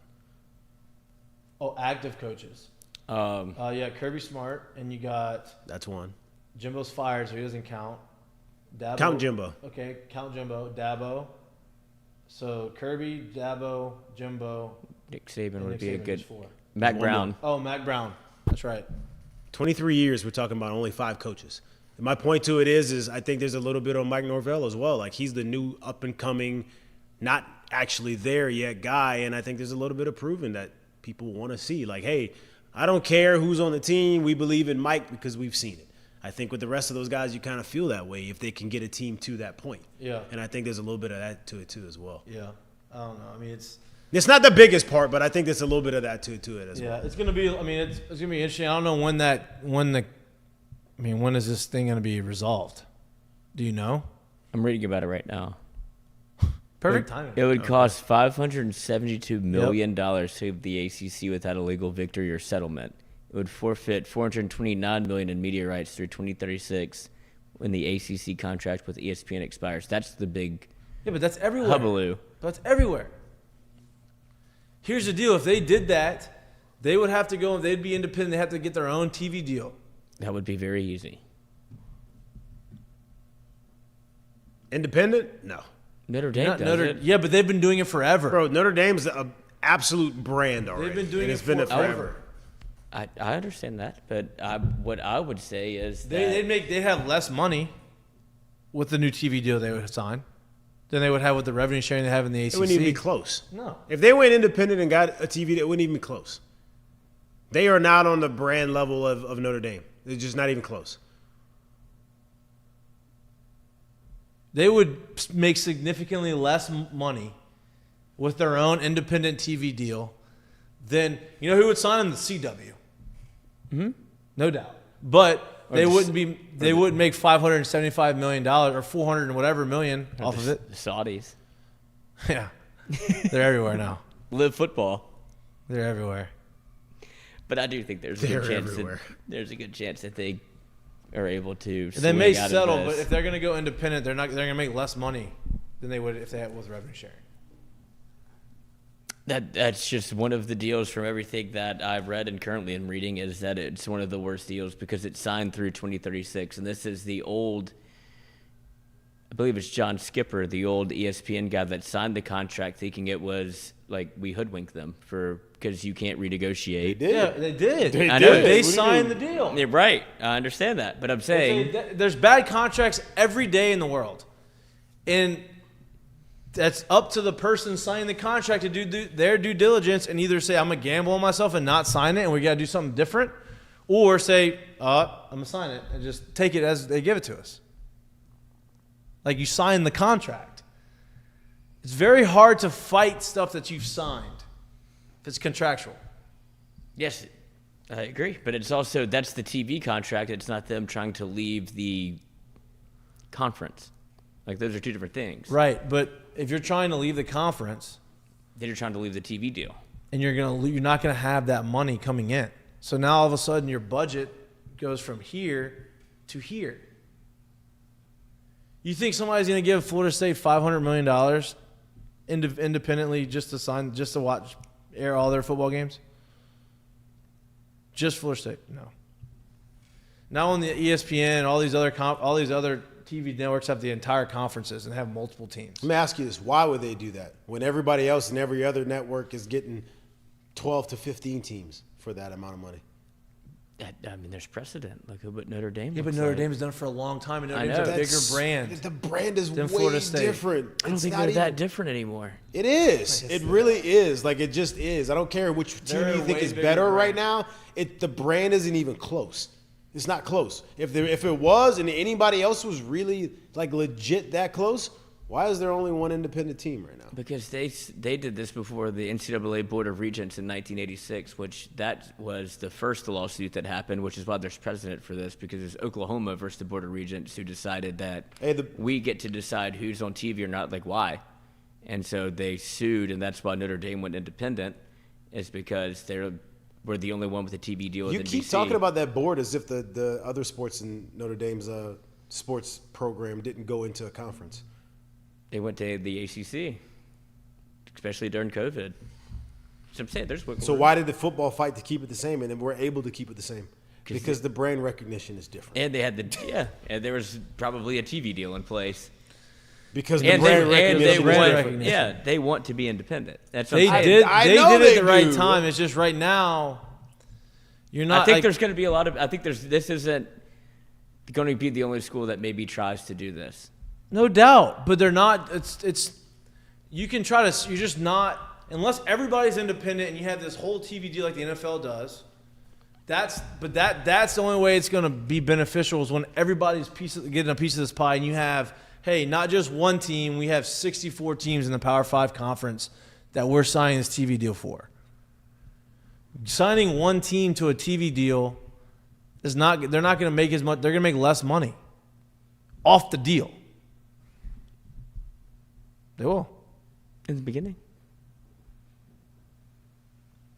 Oh, active coaches. Yeah, Kirby Smart, and you got That's one. Jimbo's fired, so he doesn't count. Dabo, Count Jimbo. Okay, count Jimbo. Dabo. So Kirby, Dabo, Jimbo. Nick Saban and would Nick be a Saban good. is 4. Mac One Brown. Oh, Mac Brown. That's right. 23 years, we're talking about only 5 coaches. And my point to it is I think there's a little bit on Mike Norvell as well. Like, he's the new up-and-coming, not actually there yet guy, and I think there's a little bit of proving that people want to see. Like, hey, I don't care who's on the team. We believe in Mike because we've seen it. I think with the rest of those guys, you kind of feel that way if they can get a team to that point. Yeah. And I think there's a little bit of that to it, too, as well. Yeah. I don't know. I mean, it's not the biggest part, but I think there's a little bit of that to it as well. yeah. It's gonna be. I mean, it's gonna be interesting. I don't know when is this thing gonna be resolved? Do you know? I'm reading about it right now. Perfect timing. It would cost $572 million to leave the ACC without a legal victory or settlement. It would forfeit $429 million in media rights through 2036 when the ACC contract with ESPN expires. That's the big Yeah, but that's everywhere. hullabaloo. That's everywhere. Here's the deal: if they did that, they would have to go. They'd be independent. They have to get their own TV deal. That would be very easy. Independent? No. Notre Dame Not does Notre, it. yeah, but they've been doing it forever. Bro, Notre Dame's an absolute brand already. They've been doing and it it's been forever. I understand that, but what I would say is They'd have less money with the new TV deal they would sign than they would have with the revenue sharing they have in the ACC. It wouldn't even be close. No. If they went independent and got a TV, it wouldn't even be close. They are not on the brand level of Notre Dame. They're just not even close. They would make significantly less money with their own independent TV deal than, you know who would sign them? The CW. Mm-hmm. No doubt. But they wouldn't make $575 million or $400 and whatever million off of it. The Saudis. Yeah. They're everywhere now. Live football. They're everywhere. But I do think there's a good chance that they are able to. They may swing out of settle, this. but if they're going to go independent, they're going to make less money than they would if they had with revenue sharing. That's just one of the deals from everything that I've read and currently am reading is that it's one of the worst deals because it's signed through 2036, and this is the old. I believe it's John Skipper, the old ESPN guy that signed the contract, thinking it was like we hoodwinked them because you can't renegotiate. Yeah, they did. They I did. know. They signed the deal. Yeah, right. I understand that, but I'm saying There's bad contracts every day in the world. And that's up to the person signing the contract to do their due diligence and either say, I'm going to gamble on myself and not sign it and we got to do something different, or say, I'm going to sign it and just take it as they give it to us. Like you sign the contract. It's very hard to fight stuff that you've signed if it's contractual. yes, I agree, but it's also that's the TV contract. It's not them trying to leave the conference. Like those are two different things. Right, but if you're trying to leave the conference, Then you're trying to leave the TV deal. and you're not gonna have that money coming in. So now all of a sudden your budget goes from here to here. You think somebody's gonna give Florida State $500 million independently just to watch air all their football games? Just Florida State? No. Now on the ESPN, all these other TV networks have the entire conferences and have multiple teams. Let me ask you this. Why would they do that when everybody else and every other network is getting 12 to 15 teams for that amount of money? I mean, there's precedent. Look at what Notre Dame. Yeah, but looks Notre like. Dame has done it for a long time, and Notre I Dame's a know. bigger brand. The brand is than way Florida State. different. I don't It's think not they're that even- different anymore. It is. It really is. Like, it just is. I don't care which team They're you a think way is bigger better brand. right now. The brand isn't even close. It's not close. If it was and anybody else was really like legit that close, Why is there only one independent team right now? Because they did this before the NCAA Board of Regents in 1986, which that was the first lawsuit that happened, which is why there's precedent for this, because it's Oklahoma versus the Board of Regents who decided that we get to decide who's on TV or not, like why. And so they sued, and that's why Notre Dame went independent, is because we're the only one with a TV deal with NBC. You keep talking about that board as if the other sports in Notre Dame's sports program didn't go into a conference. They went to the ACC, especially during COVID. So I'm saying there's wiggle So room. why did the football fight to keep it the same, and then we're able to keep it the same? Because the brand recognition is different. And they had and there was probably a TV deal in place. Because the brand recognition is different. Yeah, they want to be independent. That's what They I'm did. saying. I They know did it they at the right do. time. It's just right now, you're not. I think like, there's going to be a lot of. I think this isn't going to be the only school that maybe tries to do this. no doubt, but they're not. It's. You can try to. You're just not unless everybody's independent and you have this whole TV deal like the NFL does. That's the only way it's going to be beneficial is when everybody's getting a piece of this pie, and you have. Hey, not just one team. We have 64 teams in the Power 5 conference that we're signing this TV deal for. Signing one team to a TV deal is not. They're not going to make as much. They're going to make less money off the deal. They will. In the beginning.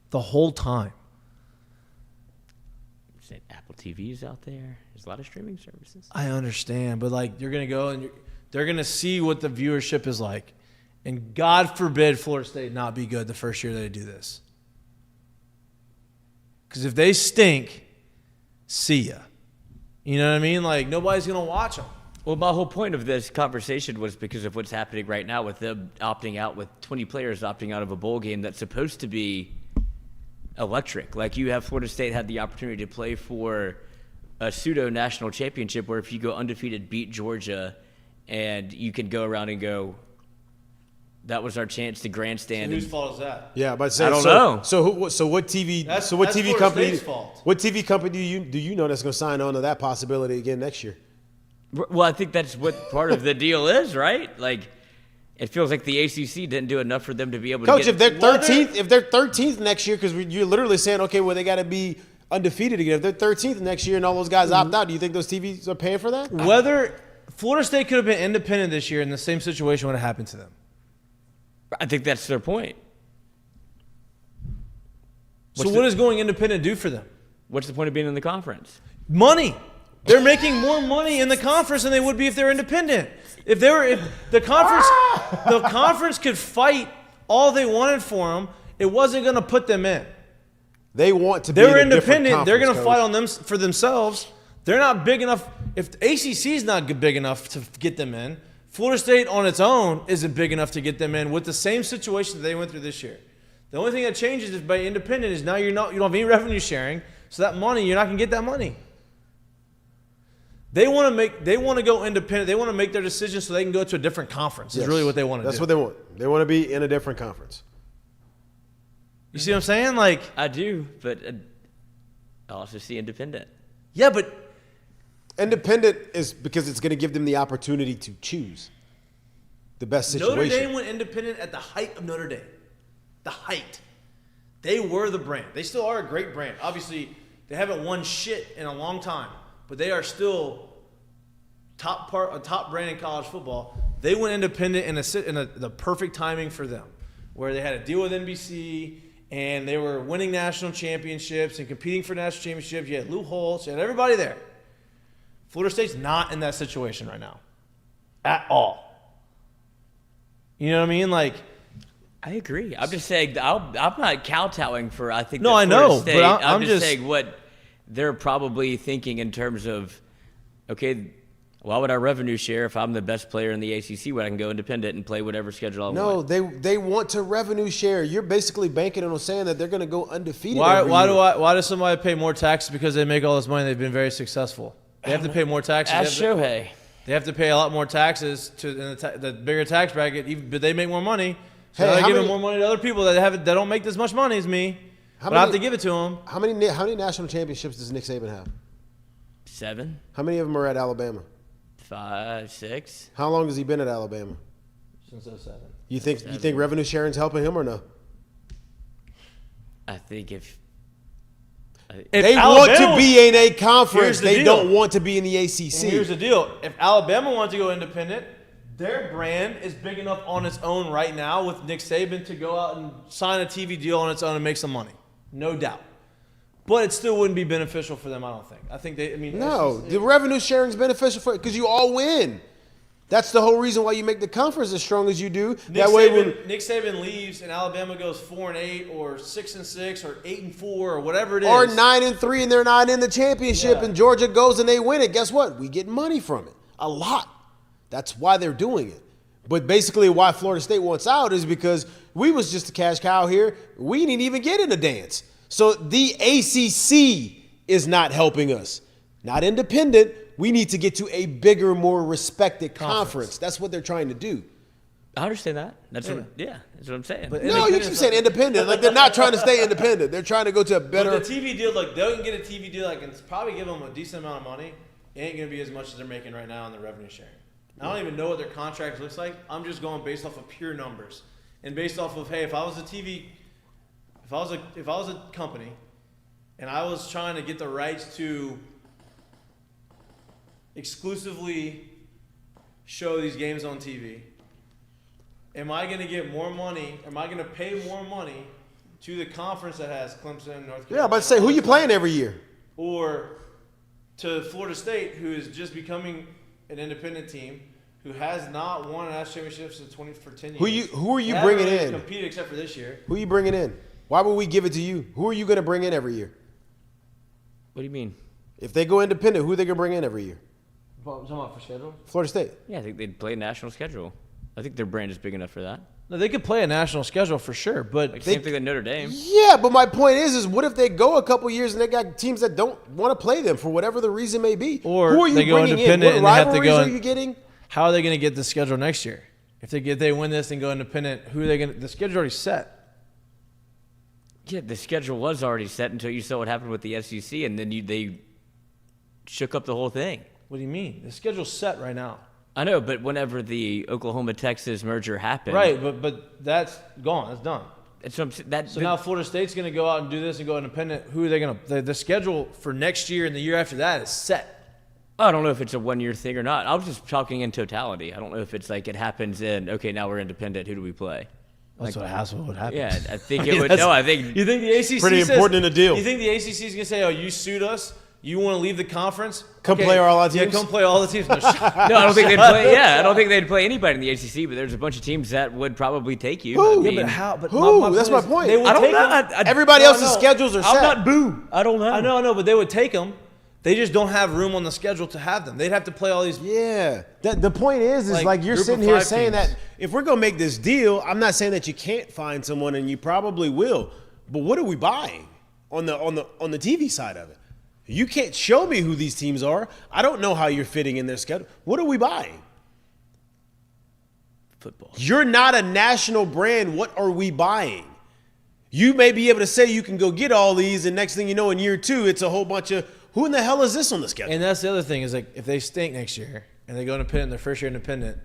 The whole time. Said Apple TV's out there. There's a lot of streaming services. I understand, but like you're going to go and they're going to see what the viewership is like. And God forbid Florida State not be good the first year they do this. Because if they stink, see ya. You know what I mean? Like nobody's going to watch them. Well, my whole point of this conversation was because of what's happening right now with them opting out, with 20 players opting out of a bowl game that's supposed to be electric. Like you have Florida State had the opportunity to play for a pseudo national championship where if you go undefeated, beat Georgia, and you can go around and go, that was our chance to grandstand. Whose fault is that? Yeah, but say, I don't know. So what TV? That's TV Florida company? State's fault. What TV company do you know that's going to sign on to that possibility again next year? Well, I think that's what part of the deal is, right? Like, it feels like the ACC didn't do enough for them to be able Coach, to get. if they're 13th next year, because you're literally saying, okay, well they got to be undefeated again. If they're 13th next year and all those guys opt out, do you think those TVs are paying for that? Whether Florida State could have been independent this year, and the same situation would have happened to them. I think that's their point. So what does going independent do for them? What's the point of being in the conference? Money. They're making more money in the conference than they would be if they're independent. If the conference could fight all they wanted for them, it wasn't going to put them in. They want to be They're in a different independent. They're going to conference, fight on them for themselves. They're not big enough. If the ACC is not big enough to get them in, Florida State on its own isn't big enough to get them in with the same situation that they went through this year. The only thing that changes is by independent is now you don't have any revenue sharing, so that money you're not going to get that money. They want to go independent. They want to make their decisions so they can go to a different conference. Yes. Is really what they want to do. That's what they want. They want to be in a different conference. You see what I'm saying? Like, I do, but I also see independent. yeah, but Independent is because it's going to give them the opportunity to choose the best situation. Notre Dame went independent at the height of Notre Dame. The height. They were the brand. They still are a great brand. Obviously, they haven't won shit in a long time, but they are still a top brand in college football. They went independent in the perfect timing for them, where they had a deal with NBC and they were winning national championships and competing for national championships. You had Lou Holtz, you had everybody there. Florida State's not in that situation right now, at all. You know what I mean? Like, I agree. I'm just saying I'm not kowtowing for. I think. No, that I know, Florida State, but I'm I'm just saying what they're probably thinking in terms of, okay, why would I revenue share if I'm the best player in the ACC when I can go independent and play whatever schedule I want? No, they want to revenue share. You're basically banking on saying that they're going to go undefeated. why every year. why does somebody pay more taxes because they make all this money? They've been very successful. They have to pay more taxes. Ask Shohei. They have to pay a lot more taxes in the bigger tax bracket, but they make more money. So Hey, they're how giving many- more money to other people that don't make this much money as me. But I have to give it to them. How many national championships does Nick Saban have? 7, How many of them are at Alabama? 5, 6. How long has he been at Alabama? since 07. You think revenue sharing's helping him or no? I think if They want to be in a conference. They don't want to be in the ACC. And here's the deal. If Alabama wants to go independent, their brand is big enough on its own right now with Nick Saban to go out and sign a TV deal on its own and make some money. No doubt. But it still wouldn't be beneficial for them, I don't think. I think the revenue sharing is beneficial for because you all win. That's the whole reason why you make the conference as strong as you do. Nick Saban leaves and Alabama goes 4-8 or 6-6 or 8-4 or whatever it is. Or 9-3 and they're not in the championship and Georgia goes and they win it. Guess what? We get money from it. A lot. That's why they're doing it. But basically why Florida State wants out is because we was just a cash cow here. We didn't even get in the dance. So the ACC is not helping us. Not independent. We need to get to a bigger, more respected conference. That's what they're trying to do. I understand that. That's what I'm saying. But no, you keep saying independent. Like they're not trying to stay independent. They're trying to go to a better. But the TV deal, like they can get a TV deal that can probably give them a decent amount of money. It ain't gonna be as much as they're making right now on the revenue sharing. I don't even know what their contract looks like. I'm just going based off of pure numbers and based off of if I was a company, and I was trying to get the rights to exclusively show these games on TV, am I going to get more money? Am I going to pay more money to the conference that has Clemson, North Carolina? Yeah, but say who you playing every year, or to Florida State, who is just becoming an independent team, who has not won a national championship for 10 years. Who are you bringing in? Competed except for this year. Who are you bringing in? Why would we give it to you? Who are you going to bring in every year? What do you mean? If they go independent, who are they going to bring in every year? Talking about for schedule? Florida State. Yeah, I think they'd play a national schedule. I think their brand is big enough for that. No, they could play a national schedule for sure, but Same thing with Notre Dame. Yeah, but my point is what if they go a couple years and they got teams that don't want to play them for whatever the reason may be? Or who are you they go bringing in? independent What and they have to rivalries go are you getting? How are they going to get the schedule next year? If they win this and go independent, who are they going to? The schedule's already set. Yeah, the schedule was already set until you saw what happened with the SEC, and then they shook up the whole thing. What do you mean? The schedule's set right now. I know, but whenever the Oklahoma-Texas merger happened, right? But that's gone. That's done. So now Florida State's going to go out and do this and go independent. Who are they going to? The schedule for next year and the year after that is set. I don't know if it's a one-year thing or not. I was just talking in totality. I don't know if it's like it happens in, okay, now we're independent. Who do we play? That's what would happen. Yeah, I think it would. No, I think. You think the ACC pretty important in the deal. You think the ACC is going to say, "Oh, you sued us. You want to leave the conference? Come play all our teams. Yeah, come play all the teams." No, I don't think they'd play. Yeah, I don't think they'd play anybody in the ACC. But there's a bunch of teams that would probably take you. Who? I mean, but how? But who? That's my point. They would I don't take know. them. Everybody else's schedules are set. I'm not boo. I don't know. I know, but they would take them. They just don't have room on the schedule to have them. They'd have to play all these. Yeah. The point is like you're group sitting of here 5 saying teams. that if we're going to make this deal, I'm not saying that you can't find someone, and you probably will. But what are we buying on the TV side of it? You can't show me who these teams are. I don't know how you're fitting in their schedule. What are we buying? Football. You're not a national brand. What are we buying? You may be able to say you can go get all these, and next thing you know, in year 2, it's a whole bunch of who in the hell is this on the schedule? And that's the other thing is like if they stink next year and they go independent, their first year independent.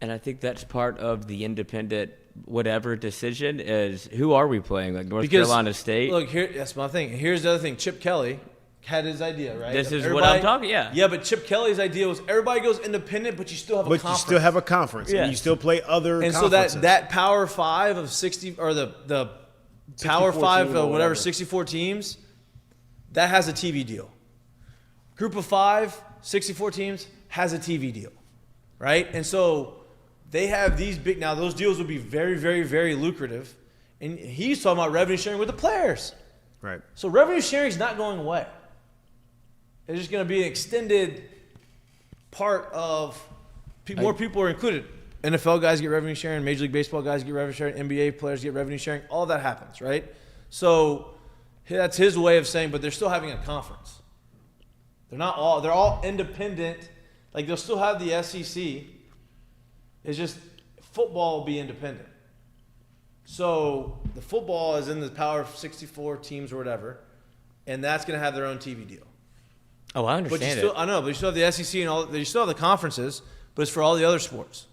And I think that's part of the independent whatever decision is who are we playing? Like North Carolina State? Look, that's my thing. Here's the other thing. Chip Kelly had his idea, right? This is what I'm talking, yeah. Yeah, but Chip Kelly's idea was everybody goes independent, but you still have a conference. You still have a conference, and you still play other conferences. So that Power 5 of 60, or the Power 5 of whatever, 64 teams, that has a TV deal. Group of 5, 64 teams, has a TV deal, right? And so they have these big, now those deals would be very, very, very lucrative. And he's talking about revenue sharing with the players. Right. So revenue sharing is not going away. It's just going to be an extended part of more people are included. NFL guys get revenue sharing, Major League Baseball guys get revenue sharing, NBA players get revenue sharing. All that happens, right? So that's his way of saying, but they're still having a conference. They're all independent. Like they'll still have the SEC. It's just football will be independent. So the football is in the power of 64 teams or whatever, and that's going to have their own TV deal. Oh, I understand I know, but you still have the SEC and all. You still have the conferences, but it's for all the other sports.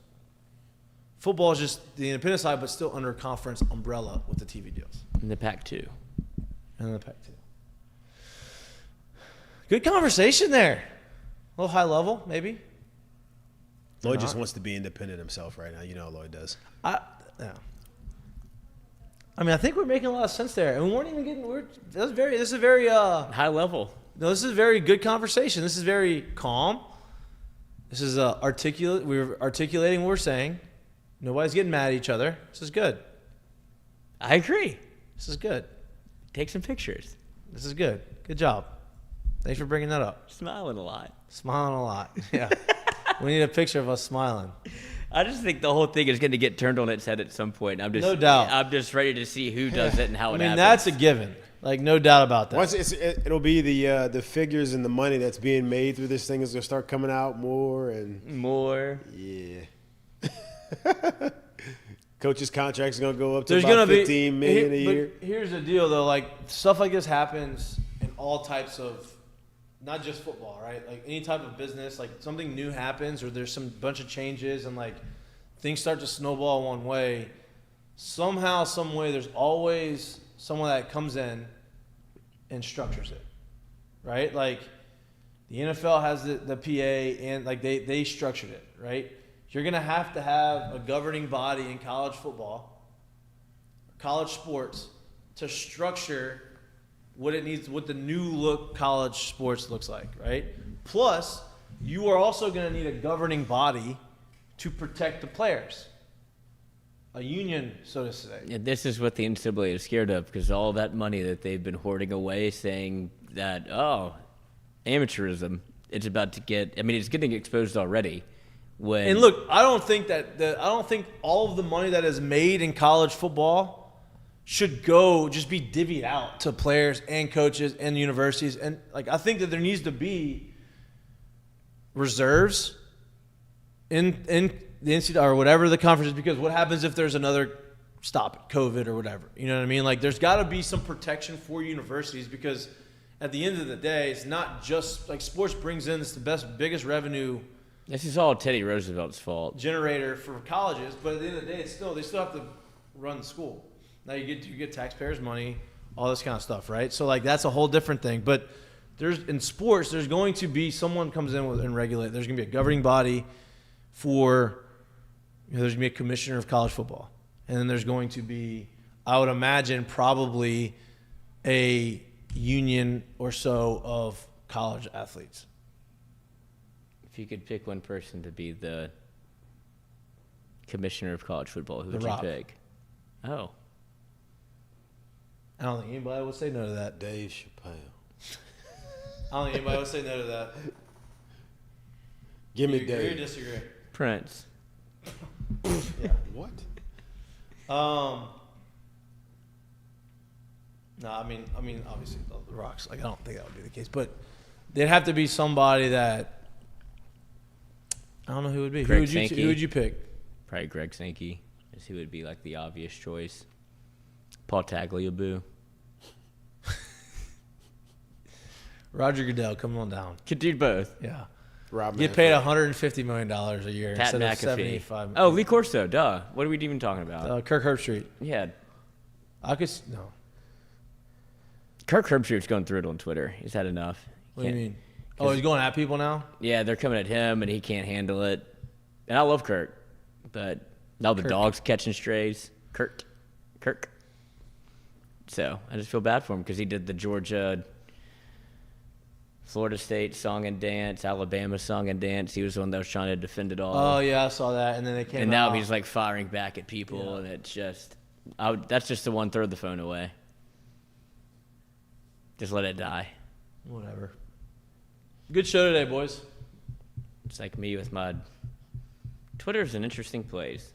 Football is just the independent side, but still under conference umbrella with the TV deals. In the Pac-2. And the Pac-2. Good conversation there. A little high level, maybe. Lloyd just wants to be independent himself right now. You know how Lloyd does. Yeah. I mean, I think we're making a lot of sense there, and we weren't even getting. This is very High level. No, this is a very good conversation. This is very calm. This is articulate. We're articulating what we're saying. Nobody's getting mad at each other. This is good. I agree. This is good. Take some pictures. This is good. Good job. Thanks for bringing that up. Smiling a lot. Smiling a lot. Yeah. We need a picture of us smiling. I just think the whole thing is going to get turned on its head at some point. No doubt. I'm just ready to see who does it and how it happens. That's a given. Like, no doubt about that. Once it'll be the figures and the money that's being made through this thing is gonna start coming out more and more. Yeah. Coach's contract's gonna go up to There's about gonna $15 million a year. But here's the deal, though. Like, stuff like this happens in all types of, not just football, right? Like, any type of business. Like, something new happens, or there's some bunch of changes, and like things start to snowball one way. Somehow, some way, there's always someone that comes in and structures it, right? Like, the NFL has the PA, and like they structured it, right? You're going to have a governing body in college football, college sports, to structure what it needs, what the new look college sports looks like, right? Plus, you are also going to need a governing body to protect the players. A union, so to say. Yeah, this is what the NCAA is scared of, because all that money that they've been hoarding away, saying that, amateurism, it's about to get, it's getting exposed already. And look, I don't think all of the money that is made in college football should just be divvied out to players and coaches and universities. And like, I think that there needs to be reserves in the NCAA or whatever the conference is, because what happens if there's another COVID or whatever? You know what I mean? Like, there's got to be some protection for universities, because at the end of the day, it's not just like sports brings in biggest revenue. This is all Teddy Roosevelt's fault. Generator for colleges, but at the end of the day, they still have to run the school. Now you get taxpayers' money, all this kind of stuff, right? So like, that's a whole different thing. But in sports, there's going to be someone comes in and regulate. There's going to be a governing body for. There's going to be a commissioner of college football, and then there's going to be, I would imagine, probably a union or so of college athletes. If you could pick one person to be the commissioner of college football, who would The you Rock. pick? Oh. I don't think anybody would say no to that. Dave Chappelle. I don't think anybody would say no to that. Give Do me you agree or Dave. disagree? Prince. Yeah. What? No, I mean, obviously the Rocks. Like, I don't think that would be the case, but there'd have to be somebody that I don't know who it would be. Greg Who would you pick? Probably Greg Sankey, as he would be like the obvious choice. Paul Tagliabue. Roger Goodell, come on down. Could do both. Yeah, Rob get paid $150 million a year Pat instead McAfee. of $75. Oh, Lee Corso, duh. What are we even talking about? Kirk Herbstreit. Yeah. No. Kirk Herbstreit's going through it on Twitter. He's had enough. What do you mean? Oh, he's going at people now? Yeah, they're coming at him, and he can't handle it. And I love Kirk, but now the dog's catching strays. Kirk. So I just feel bad for him, because he did the Georgia, Florida State song and dance, Alabama song and dance. He was the one that was trying to defend it all. Oh yeah, I saw that, and then they came. And now out. he's like firing back at people, and it's just, that's just the one, throw the phone away. Just let it die. Whatever. Good show today, boys. It's like me with my Twitter's an interesting place.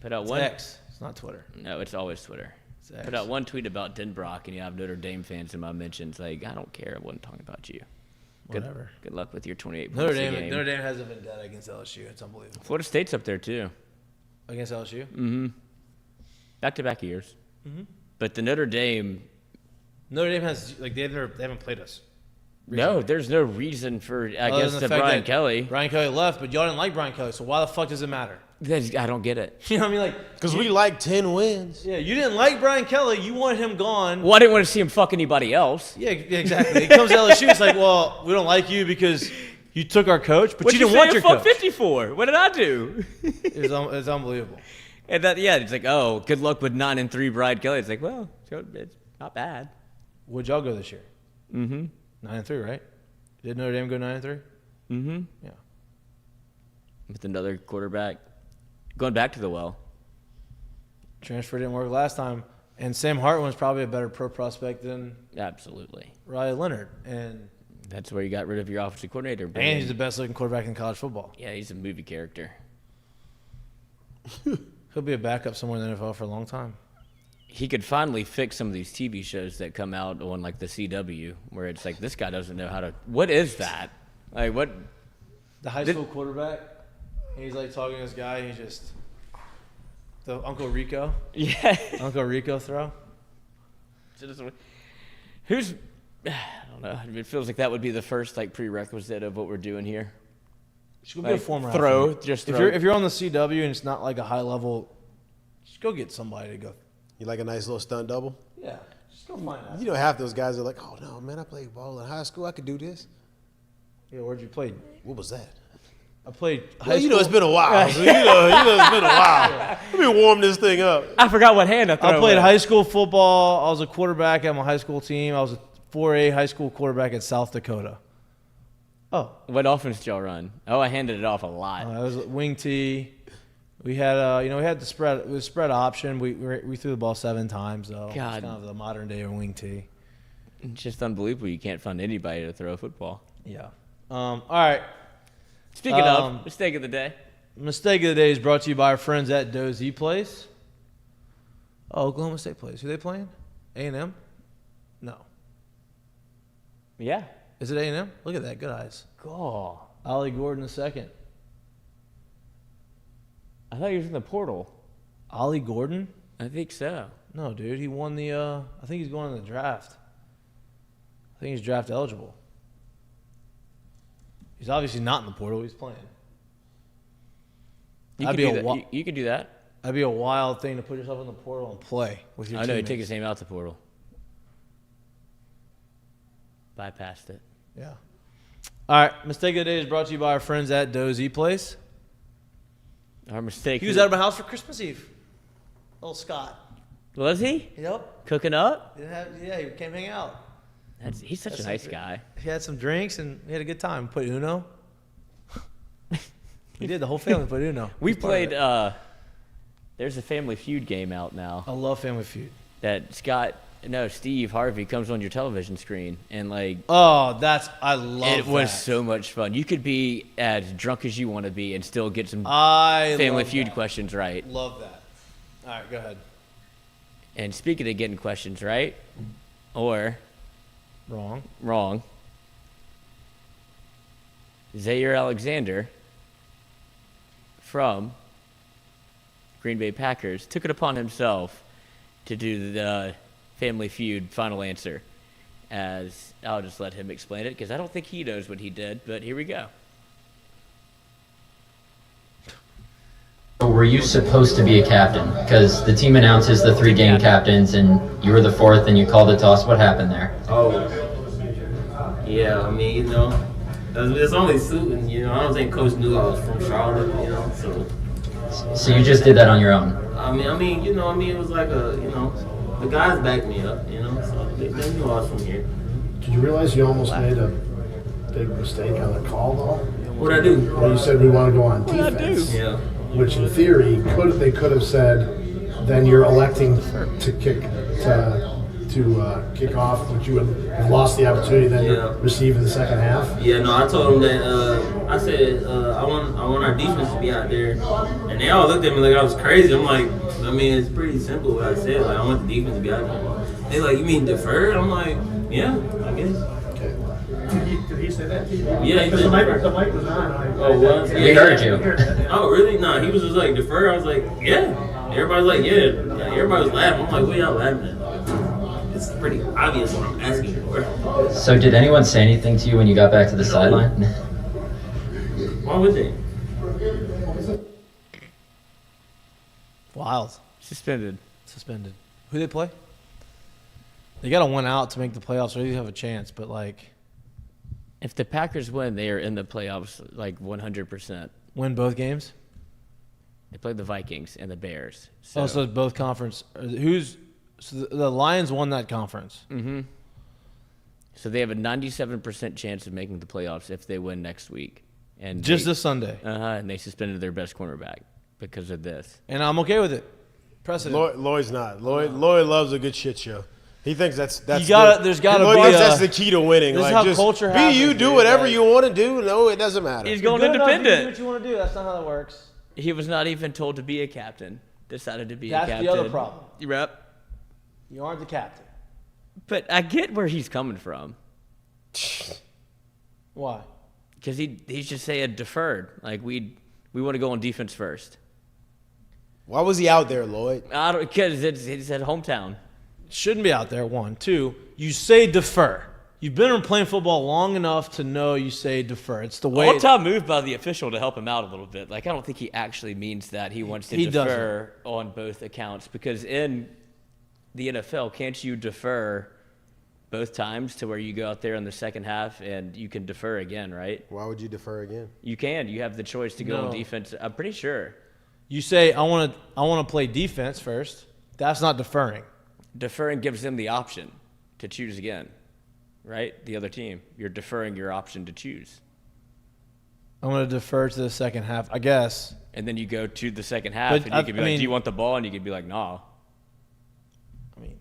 Put out It's one. X. It's not Twitter. No, it's always Twitter. It's X. Put out one tweet about Denbrock, and you have Notre Dame fans in my mentions. Like, I don't care. I wasn't talking about you. Whatever. Good luck with your 28 Notre points a Dame. game. Notre Dame has a vendetta against LSU. It's unbelievable. Florida State's up there too. Against LSU. Mm-hmm. Back-to-back years. Mm-hmm. But the Notre Dame has they haven't played us. No, there's no reason for Other against than the fact Brian that Kelly. Brian Kelly left, but y'all didn't like Brian Kelly, so why the fuck does it matter? I don't get it. You know what I mean? Like, Because we like 10 wins. yeah, you didn't like Brian Kelly. You wanted him gone. Well, I didn't want to see him fuck anybody else. Yeah, exactly. He comes to LSU. It's like, well, we don't like you because you took our coach, but What you didn't want your coach. 50 for? What did I do? It's unbelievable. And it's like, oh, good luck with 9-3 Brian Kelly. It's like, well, it's not bad. Where'd y'all go this year? Mm-hmm. 9-3, right? Did Notre Dame go 9-3? Mm-hmm. Yeah. With another quarterback. Going back to the well. Transfer didn't work last time, and Sam Hartman's probably a better pro prospect than Absolutely. Riley Leonard, and That's where you got rid of your offensive coordinator. and he's the best looking quarterback in college football. Yeah, he's a movie character. He'll be a backup somewhere in the NFL for a long time. He could finally fix some of these TV shows that come out on like the CW, where it's like this guy doesn't know how to. What is that? Like what? The high school quarterback, he's like talking to this guy, and he's just the Uncle Rico. Yeah. Uncle Rico throw. Who's? I don't know. It feels like that would be the first like prerequisite of what we're doing here. Just go be a Like, former throw, athlete. just if throw. you're on the CW and it's not like a high level, just go get somebody to go. You like a nice little stunt double? Yeah, just go find out. You know, half those guys are like, oh, no, man, I played ball in high school. I could do this. Yeah, where'd you play? What was that? I played high Well, school. you know, it's been a while. So you know, it's been a while. Let me warm this thing up. I forgot what hand I threw. I played high school football. I was a quarterback at my high school team. I was a 4A high school quarterback at South Dakota. Oh, What offense did y'all run? Oh, I handed it off a lot. I was wing T. We had, we had the spread. It was spread option. We threw the ball 7 times though. It's God. kind of the modern day of wing T. It's just unbelievable. You can't find anybody to throw a football. Yeah. All right. Speaking of mistake of the day. Mistake of the day is brought to you by our friends at Dozy Place. Oh, Oklahoma State plays. Who they playing? A&M? No. Yeah. Is it A&M? Look at that. Good eyes. God. Ollie Gordon II. I thought he was in the portal. Ollie Gordon? I think so. No, dude. He won the I think he's going in the draft. I think he's draft eligible. He's obviously not in the portal. He's playing. You That'd could be do a that. You could do that. That'd be a wild thing to put yourself in the portal and play with your I know. He teammates. took his name out the portal. Bypassed it. Yeah. All right. Mistake of the day is brought to you by our friends at Dozy Place. Our mistake. He was out of my house for Christmas Eve. Little Scott. Was he Yep. cooking up? He came hang out. He's such a nice guy. He had some drinks and we had a good time. Put Uno. He did. The whole family put Uno. We He's part of played. it. There's a Family Feud game out now I love Family Feud. that Steve Harvey comes on your television screen and like. Oh, I love It was that. so much fun. You could be as drunk as you want to be and still get some I Family love Feud that. questions right. Love that. All right, go ahead. And speaking of getting questions right, or wrong, Zaire Alexander from Green Bay Packers took it upon himself to do the Family Feud final answer. As I'll just let him explain it because I don't think he knows what he did, but here we go. Were you supposed to be a captain? Because the team announces the 3 game captains, and you were the 4th, and you called it toss. What happened there? Oh, yeah. I mean, it's only suiting. I don't think Coach knew I was from Charlotte. So you just did that on your own? it was like the guys backed me up. So they knew I was from here. Did you realize you almost made a big mistake on the call, though? What'd I do? Well, you said we want to go on defense. Yeah. Which, in theory, they could have said, then you're electing to kick off, which you would have lost the opportunity then to receive in the second half. Yeah, no, I told them that. I said I want our defense to be out there, and they all looked at me like I was crazy. I'm like, it's pretty simple what I said. Like, I want the defense to be out there. They like, you mean deferred? I'm like, yeah, I guess. Okay. Did he say that to you? Yeah, he did. The mic was on. Oh, what? We heard you. Oh, really? Nah, he was just like deferred. I was like, yeah. Everybody's like, yeah. Everybody was laughing. I'm like, what y'all laughing at? It's pretty obvious what I'm asking for. So did anyone say anything to you when you got back to the sideline? Why would they? Wild. Suspended. Who they play? They got to win out to make the playoffs, or they have a chance. But like, If the Packers win, they are in the playoffs like 100%. win both games. They play the Vikings and the Bears. So it's both conference. So the Lions won that conference. Mm-hmm. So they have a 97% chance of making the playoffs if they win next week. And Just this Sunday. And they suspended their best cornerback because of this. And I'm okay with it. Precedent. Lloyd's not. Lloyd loves a good shit show. He thinks that's You gotta- the- there's gotta Lloyd be thinks a- that's the key to winning. this is Like, how just culture be happens, you, do dude. whatever Like- you want to do. No, it doesn't matter. He's going Good enough to independent. do what you want to do. That's not how that works. He was not even told to be a captain. Decided to be a That's captain. the other problem. Yep. You aren't the captain. But I get where he's coming from. Why? Because he's just saying deferred. Like, we want to go on defense first. Why was he out there, Lloyd? Because it's at hometown. Shouldn't be out there, one. Two, you say defer. You've been playing football long enough to know you say defer. It's the way. All-time move by the official to help him out a little bit. Like, I don't think he actually means that. He wants to He defer on both accounts. Because in the NFL, can't you defer both times to where you go out there in the second half and you can defer again, right? Why would you defer again? You can. You have the choice to go No. on defense. I'm pretty sure. You say, I want to play defense first. That's not deferring. Deferring gives them the option to choose again, right? The other team. You're deferring your option to choose. I'm going to defer to the second half, I guess. And then you go to the second half But and you could be I like, mean- do you want the ball? And you could be like, nah. I mean,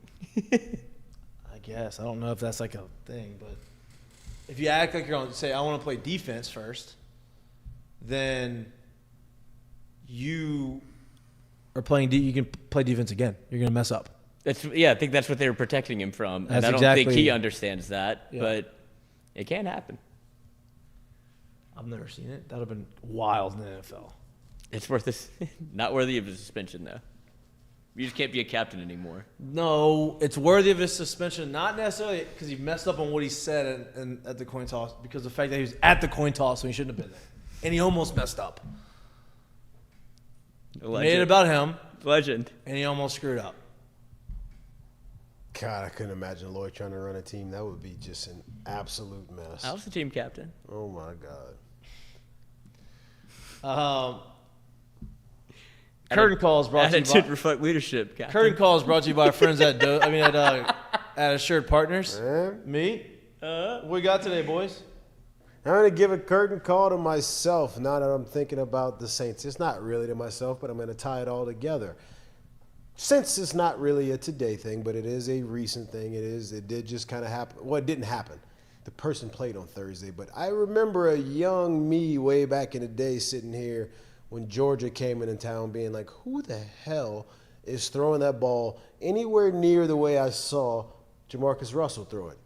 I guess. I don't know if that's like a thing, but if you act like you're going to say, I want to play defense first, then you are playing. You can play defense again. You're going to mess up. I think that's what they were protecting him from. And That's I don't think exactly- he understands that, Yeah. but it can happen. I've never seen it. That would have been wild in the NFL. It's worth this. Not worthy of a suspension, though. You just can't be a captain anymore. No, it's worthy of his suspension, not necessarily because he messed up on what he said at the coin toss, because of the fact that he was at the coin toss when he shouldn't have been there. And he almost messed up. Made it about him. Legend. And he almost screwed up. God, I couldn't imagine Lloyd trying to run a team. That would be just an absolute mess. I was the team captain. Oh, my God. Curtain calls brought to you Attitude by reflect leadership, captain. Curtain calls brought to you by our friends at at Assured Partners. Me. What we got today, boys? I'm going to give a curtain call to myself now that I'm thinking about the Saints. It's not really to myself, but I'm going to tie it all together. Since it's not really a today thing, but it is a recent thing. It did just kind of happen. Well, it didn't happen. The person played on Thursday, but I remember a young me way back in the day sitting here when Georgia came into town being like, who the hell is throwing that ball anywhere near the way I saw Jamarcus Russell throw it?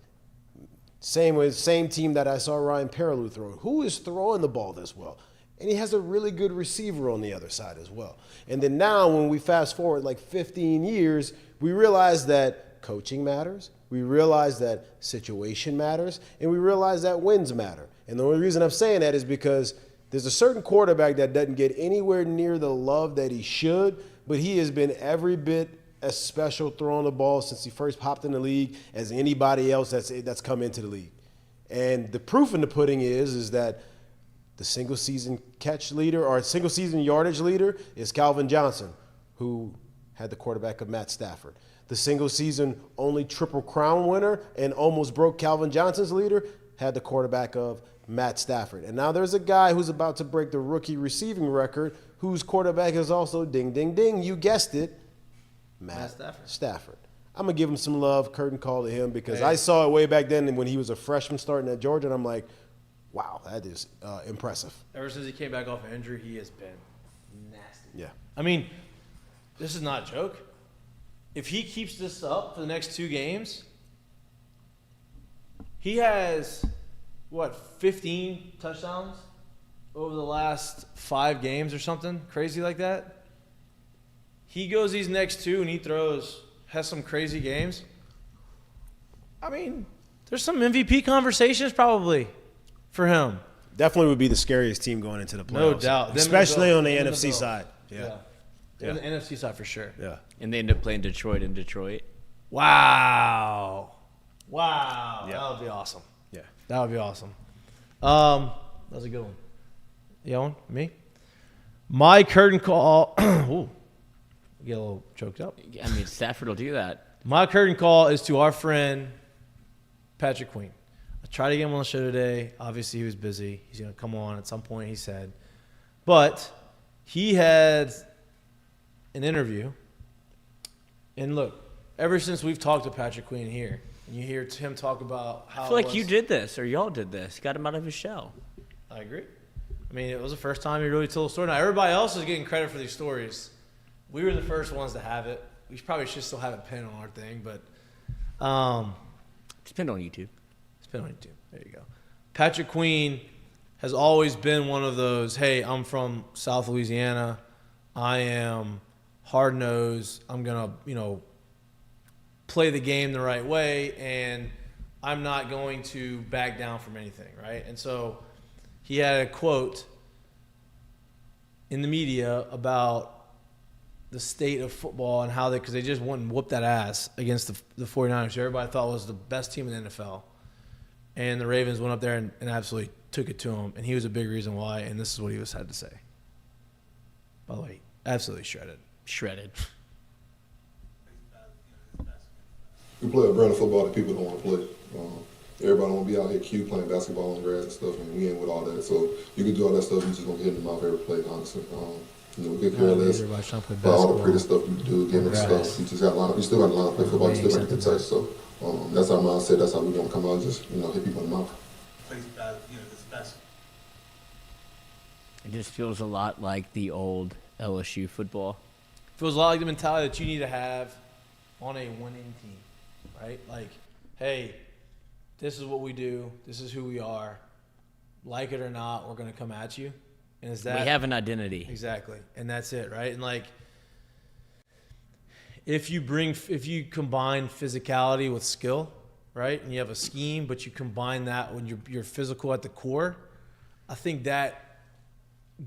Same team that I saw Ryan Perrilloux throw it. Who is throwing the ball this well? And he has a really good receiver on the other side as well. And then now when we fast forward like 15 years, we realize that coaching matters. We realize that situation matters. And we realize that wins matter. And the only reason I'm saying that is because there's a certain quarterback that doesn't get anywhere near the love that he should, but he has been every bit as special throwing the ball since he first popped in the league as anybody else that's come into the league. And the proof in the pudding is that the single season catch leader or single season yardage leader is Calvin Johnson, who had the quarterback of Matt Stafford. The single season only Triple Crown winner and almost broke Calvin Johnson's leader had the quarterback of Matt Stafford. And now there's a guy who's about to break the rookie receiving record whose quarterback is also, ding, ding, ding, you guessed it, Matt Stafford. I'm going to give him some love, curtain call to him, because I saw it way back then when he was a freshman starting at Georgia, and I'm like, wow, that is impressive. Ever since he came back off of injury, he has been nasty. Yeah. I mean, this is not a joke. If he keeps this up for the next 2 games, he has, 15 touchdowns over the last 5 games or something crazy like that? He goes these next 2 and he has some crazy games. I mean, there's some MVP conversations probably for him. Definitely would be the scariest team going into the playoffs. No doubt. Especially on the Them and NFC Bills. side. Yeah. On the NFC side for sure. Yeah. And they end up playing Detroit in Detroit. Wow. Wow. Yeah. That would be awesome. Yeah. That would be awesome. That was a good one. You on? Me? My curtain call. Ooh. Get a little choked up. I mean, Stafford will do that. My curtain call is to our friend Patrick Queen. I tried to get him on the show today. Obviously, he was busy. He's going to come on at some point, he said. But he had an interview. And look, ever since we've talked to Patrick Queen here, and you hear him talk about how I feel like you did this, or y'all did this. Got him out of his shell. I agree. I mean, it was the first time he really told a story. Now, everybody else is getting credit for these stories. We were the first ones to have it. We probably should still have it pinned on our thing, but it's pinned on YouTube. It's pinned on YouTube. There you go. Patrick Queen has always been one of those, hey, I'm from South Louisiana. I am hard-nosed. I'm going to, play the game the right way, and I'm not going to back down from anything, right? And so he had a quote in the media about the state of football and how because they just went and whooped that ass against the 49ers, who everybody thought was the best team in the NFL. And the Ravens went up there and absolutely took it to him, and he was a big reason why, and this is what he had to say. By the way, absolutely shredded. Shredded. We play a brand of football that people don't want to play. Everybody want to be out here cute playing basketball on grass and stuff, and we ain't with all that. So you can do all that stuff, you just gonna get in the mouth every play, honestly. We could care less about all the pretty stuff you do, getting and stuff. You just got line up. You still got to line up play football. You still got to get touch. So that's our mindset. That's how we want to come out. Just hit people in the mouth. It just feels a lot like the old LSU football. Feels a lot like the mentality that you need to have on a winning team, right? Like, hey, this is what we do. This is who we are. Like it or not, we're going to come at you. And is that we have an identity. Exactly. And that's it, right? And like, if you combine physicality with skill, right? And you have a scheme, but you combine that when you're physical at the core, I think that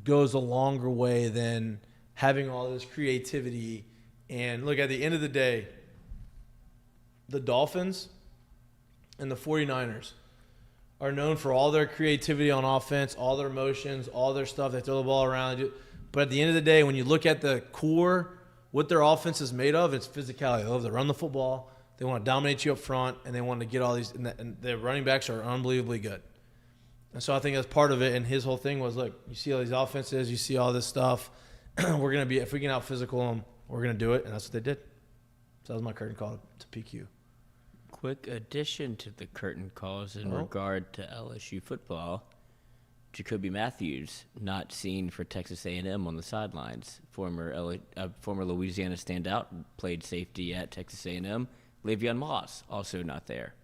goes a longer way than having all this creativity. And look, at the end of the day, the Dolphins and the 49ers are known for all their creativity on offense, all their motions, all their stuff. They throw the ball around. But at the end of the day, when you look at the core, what their offense is made of, it's physicality. They love to run the football. They want to dominate you up front, and they want to get all these. And their running backs are unbelievably good. And so I think that's part of it. And his whole thing was, look, you see all these offenses, you see all this stuff. We're going to be, if we can out physical them, we're going to do it. And that's what they did. So that was my curtain call to PQ. Quick addition to the curtain calls in regard to LSU football. Jacoby Matthews not seen for Texas A&M on the sidelines. Former Louisiana standout, played safety at Texas A&M. Le'Veon Moss also not there.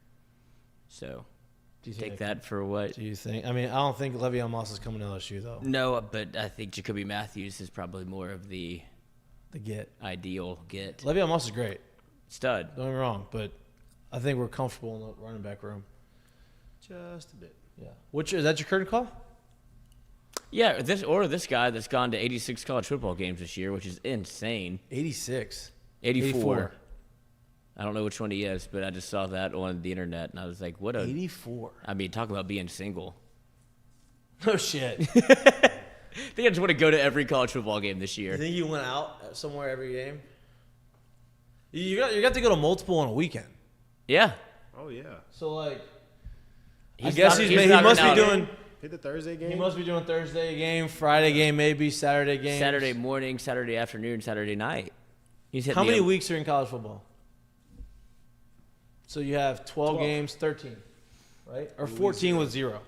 So take that for what? Do you think? I mean, I don't think Le'Veon Moss is coming to LSU though. No, but I think Jacoby Matthews is probably more of the ideal get. Le'Veon Moss is great. Stud. Don't get me wrong, but I think we're comfortable in the running back room. Just a bit. Yeah. Is that your curtain call? Yeah, this guy that's gone to 86 college football games this year, which is insane. 86. 84. I don't know which one he is, but I just saw that on the internet, and I was like, what a... 84. I mean, talk about being single. No shit. I think I just want to go to every college football game this year. You think you went out somewhere every game? You got to go to multiple on a weekend. Yeah. Oh, yeah. So, like, He must be doing... Hit the Thursday game? He must be doing Thursday game, Friday game maybe, Saturday game. Saturday morning, Saturday afternoon, Saturday night. How many weeks are in college football? So you have 12 games, 13, right? Or 14 with 0.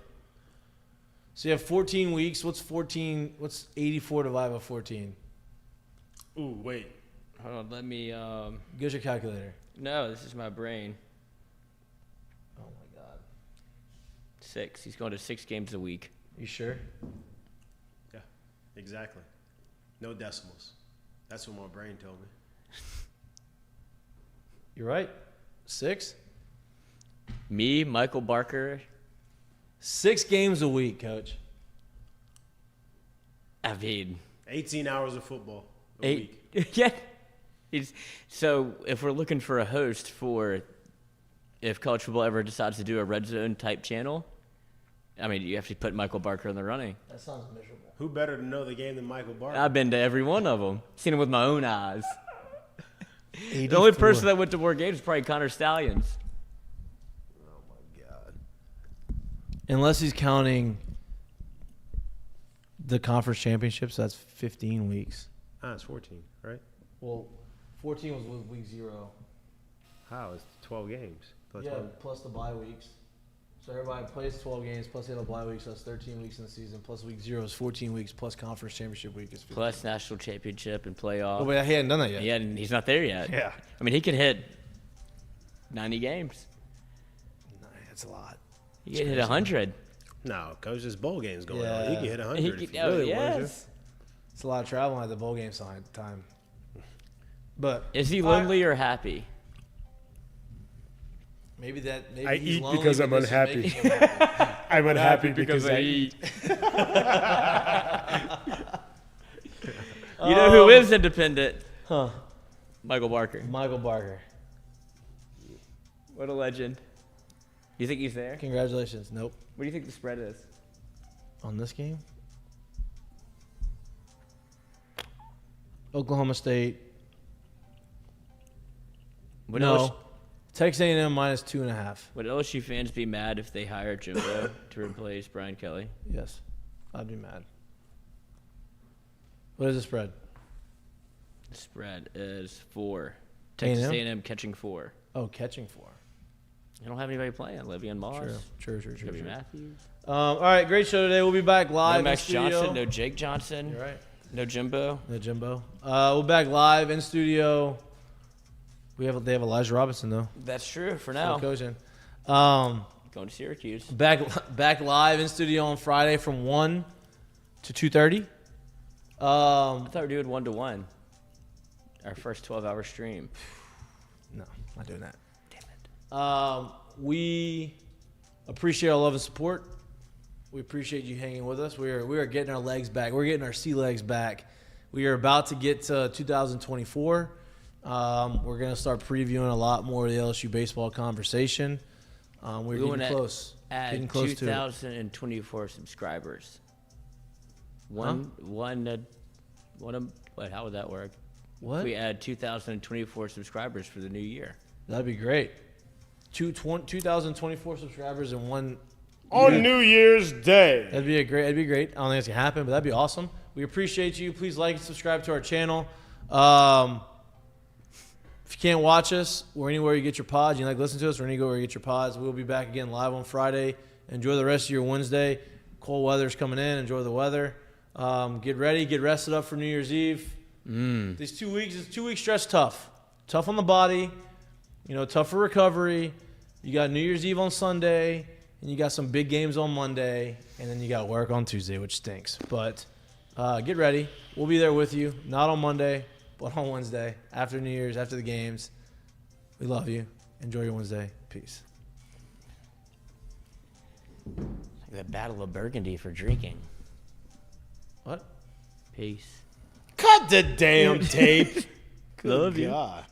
So you have 14 weeks. What's 14? What's 84 divided by 14? Ooh, wait. Hold on, let me... Get your calculator. No, this is my brain. Oh, my God. 6. He's going to 6 games a week. You sure? Yeah, exactly. No decimals. That's what my brain told me. You're right. 6? Me, Michael Barker. 6 games a week, Coach. I mean, 18 hours of football a 8. week. Yeah. So if we're looking for a host for if college football ever decides to do a red zone type channel, I mean, you have to put Michael Barker in the running. That sounds miserable. Who better to know the game than Michael Barker? I've been to every one of them. Seen them with my own eyes. The only person that went to more games is probably Connor Stallions. Oh, my God. Unless he's counting the conference championships, that's 15 weeks. It's 14, right? Well, 14 was with week 0. How? It's 12 games. Plus Yeah, 12. plus the bye weeks. So everybody plays 12 games, plus they have a bye week, so that's 13 weeks in the season, plus week 0 is 14 weeks, plus conference championship week is 15. Plus national championship and playoff. Oh, but he hadn't done that yet. He's not there yet. Yeah. I mean, he could hit 90 games. That's a lot. He could hit 100. No, Coach, there's bowl games going Yeah. on. He can hit 100 He if could, he really wants yes. It's a lot of traveling at the bowl game time. But Is he lonely or happy? maybe maybe I he's eat lonely, because but I'm this is unhappy. making him happy. I'm unhappy because I eat. You know who is independent? Huh. Michael Barker. Michael Barker. What a legend. You think he's there? Congratulations. Nope. What do you think the spread is? On this game? Oklahoma State. Would No. Texas A&M minus 2.5. Would LSU fans be mad if they hired Jimbo to replace Brian Kelly? Yes. I'd be mad. What is the spread? The spread is 4. Texas A&M? A&M catching 4. Oh, catching 4. You don't have anybody playing. Le'Veon Moss. True. Gabby Matthews. All right, great show today. We'll be back live No in Max studio. Johnson. No Jake Johnson. You're right. No Jimbo. No Jimbo. We'll be back live in studio. They have Elijah Robinson though. That's true for Still now. coaching. Going to Syracuse. Back live in studio on Friday from 1 to 2:30. I thought we were doing 1-to-1. Our first 12-hour stream. No, not doing that. Damn it. We appreciate our love and support. We appreciate you hanging with us. We are getting our legs back. We're getting our sea legs back. We are about to get to 2024. We're going to start previewing a lot more of the LSU baseball conversation. We're getting close. Getting Add close to it. 2,024 subscribers. What? How would that work? What? If we add 2,024 subscribers for the new year. That'd be great. 2,024 subscribers in one. On New Year's Day. That'd be great. I don't think it's gonna happen, but that'd be awesome. We appreciate you. Please like and subscribe to our channel. If you can't watch us, we're anywhere you get your pods. You like listen to us, we're anywhere you get your pods. We'll be back again live on Friday. Enjoy the rest of your Wednesday. Cold weather's coming in. Enjoy the weather. Get ready. Get rested up for New Year's Eve. These 2 weeks, it's 2 week stretch tough. Tough on the body. Tough for recovery. You got New Year's Eve on Sunday, and you got some big games on Monday, and then you got work on Tuesday, which stinks. But get ready. We'll be there with you. Not on Monday, but on Wednesday, after New Year's, after the games. We love you. Enjoy your Wednesday. Peace. The Battle of Burgundy for drinking. What? Peace. Cut the damn tape. Love you. God.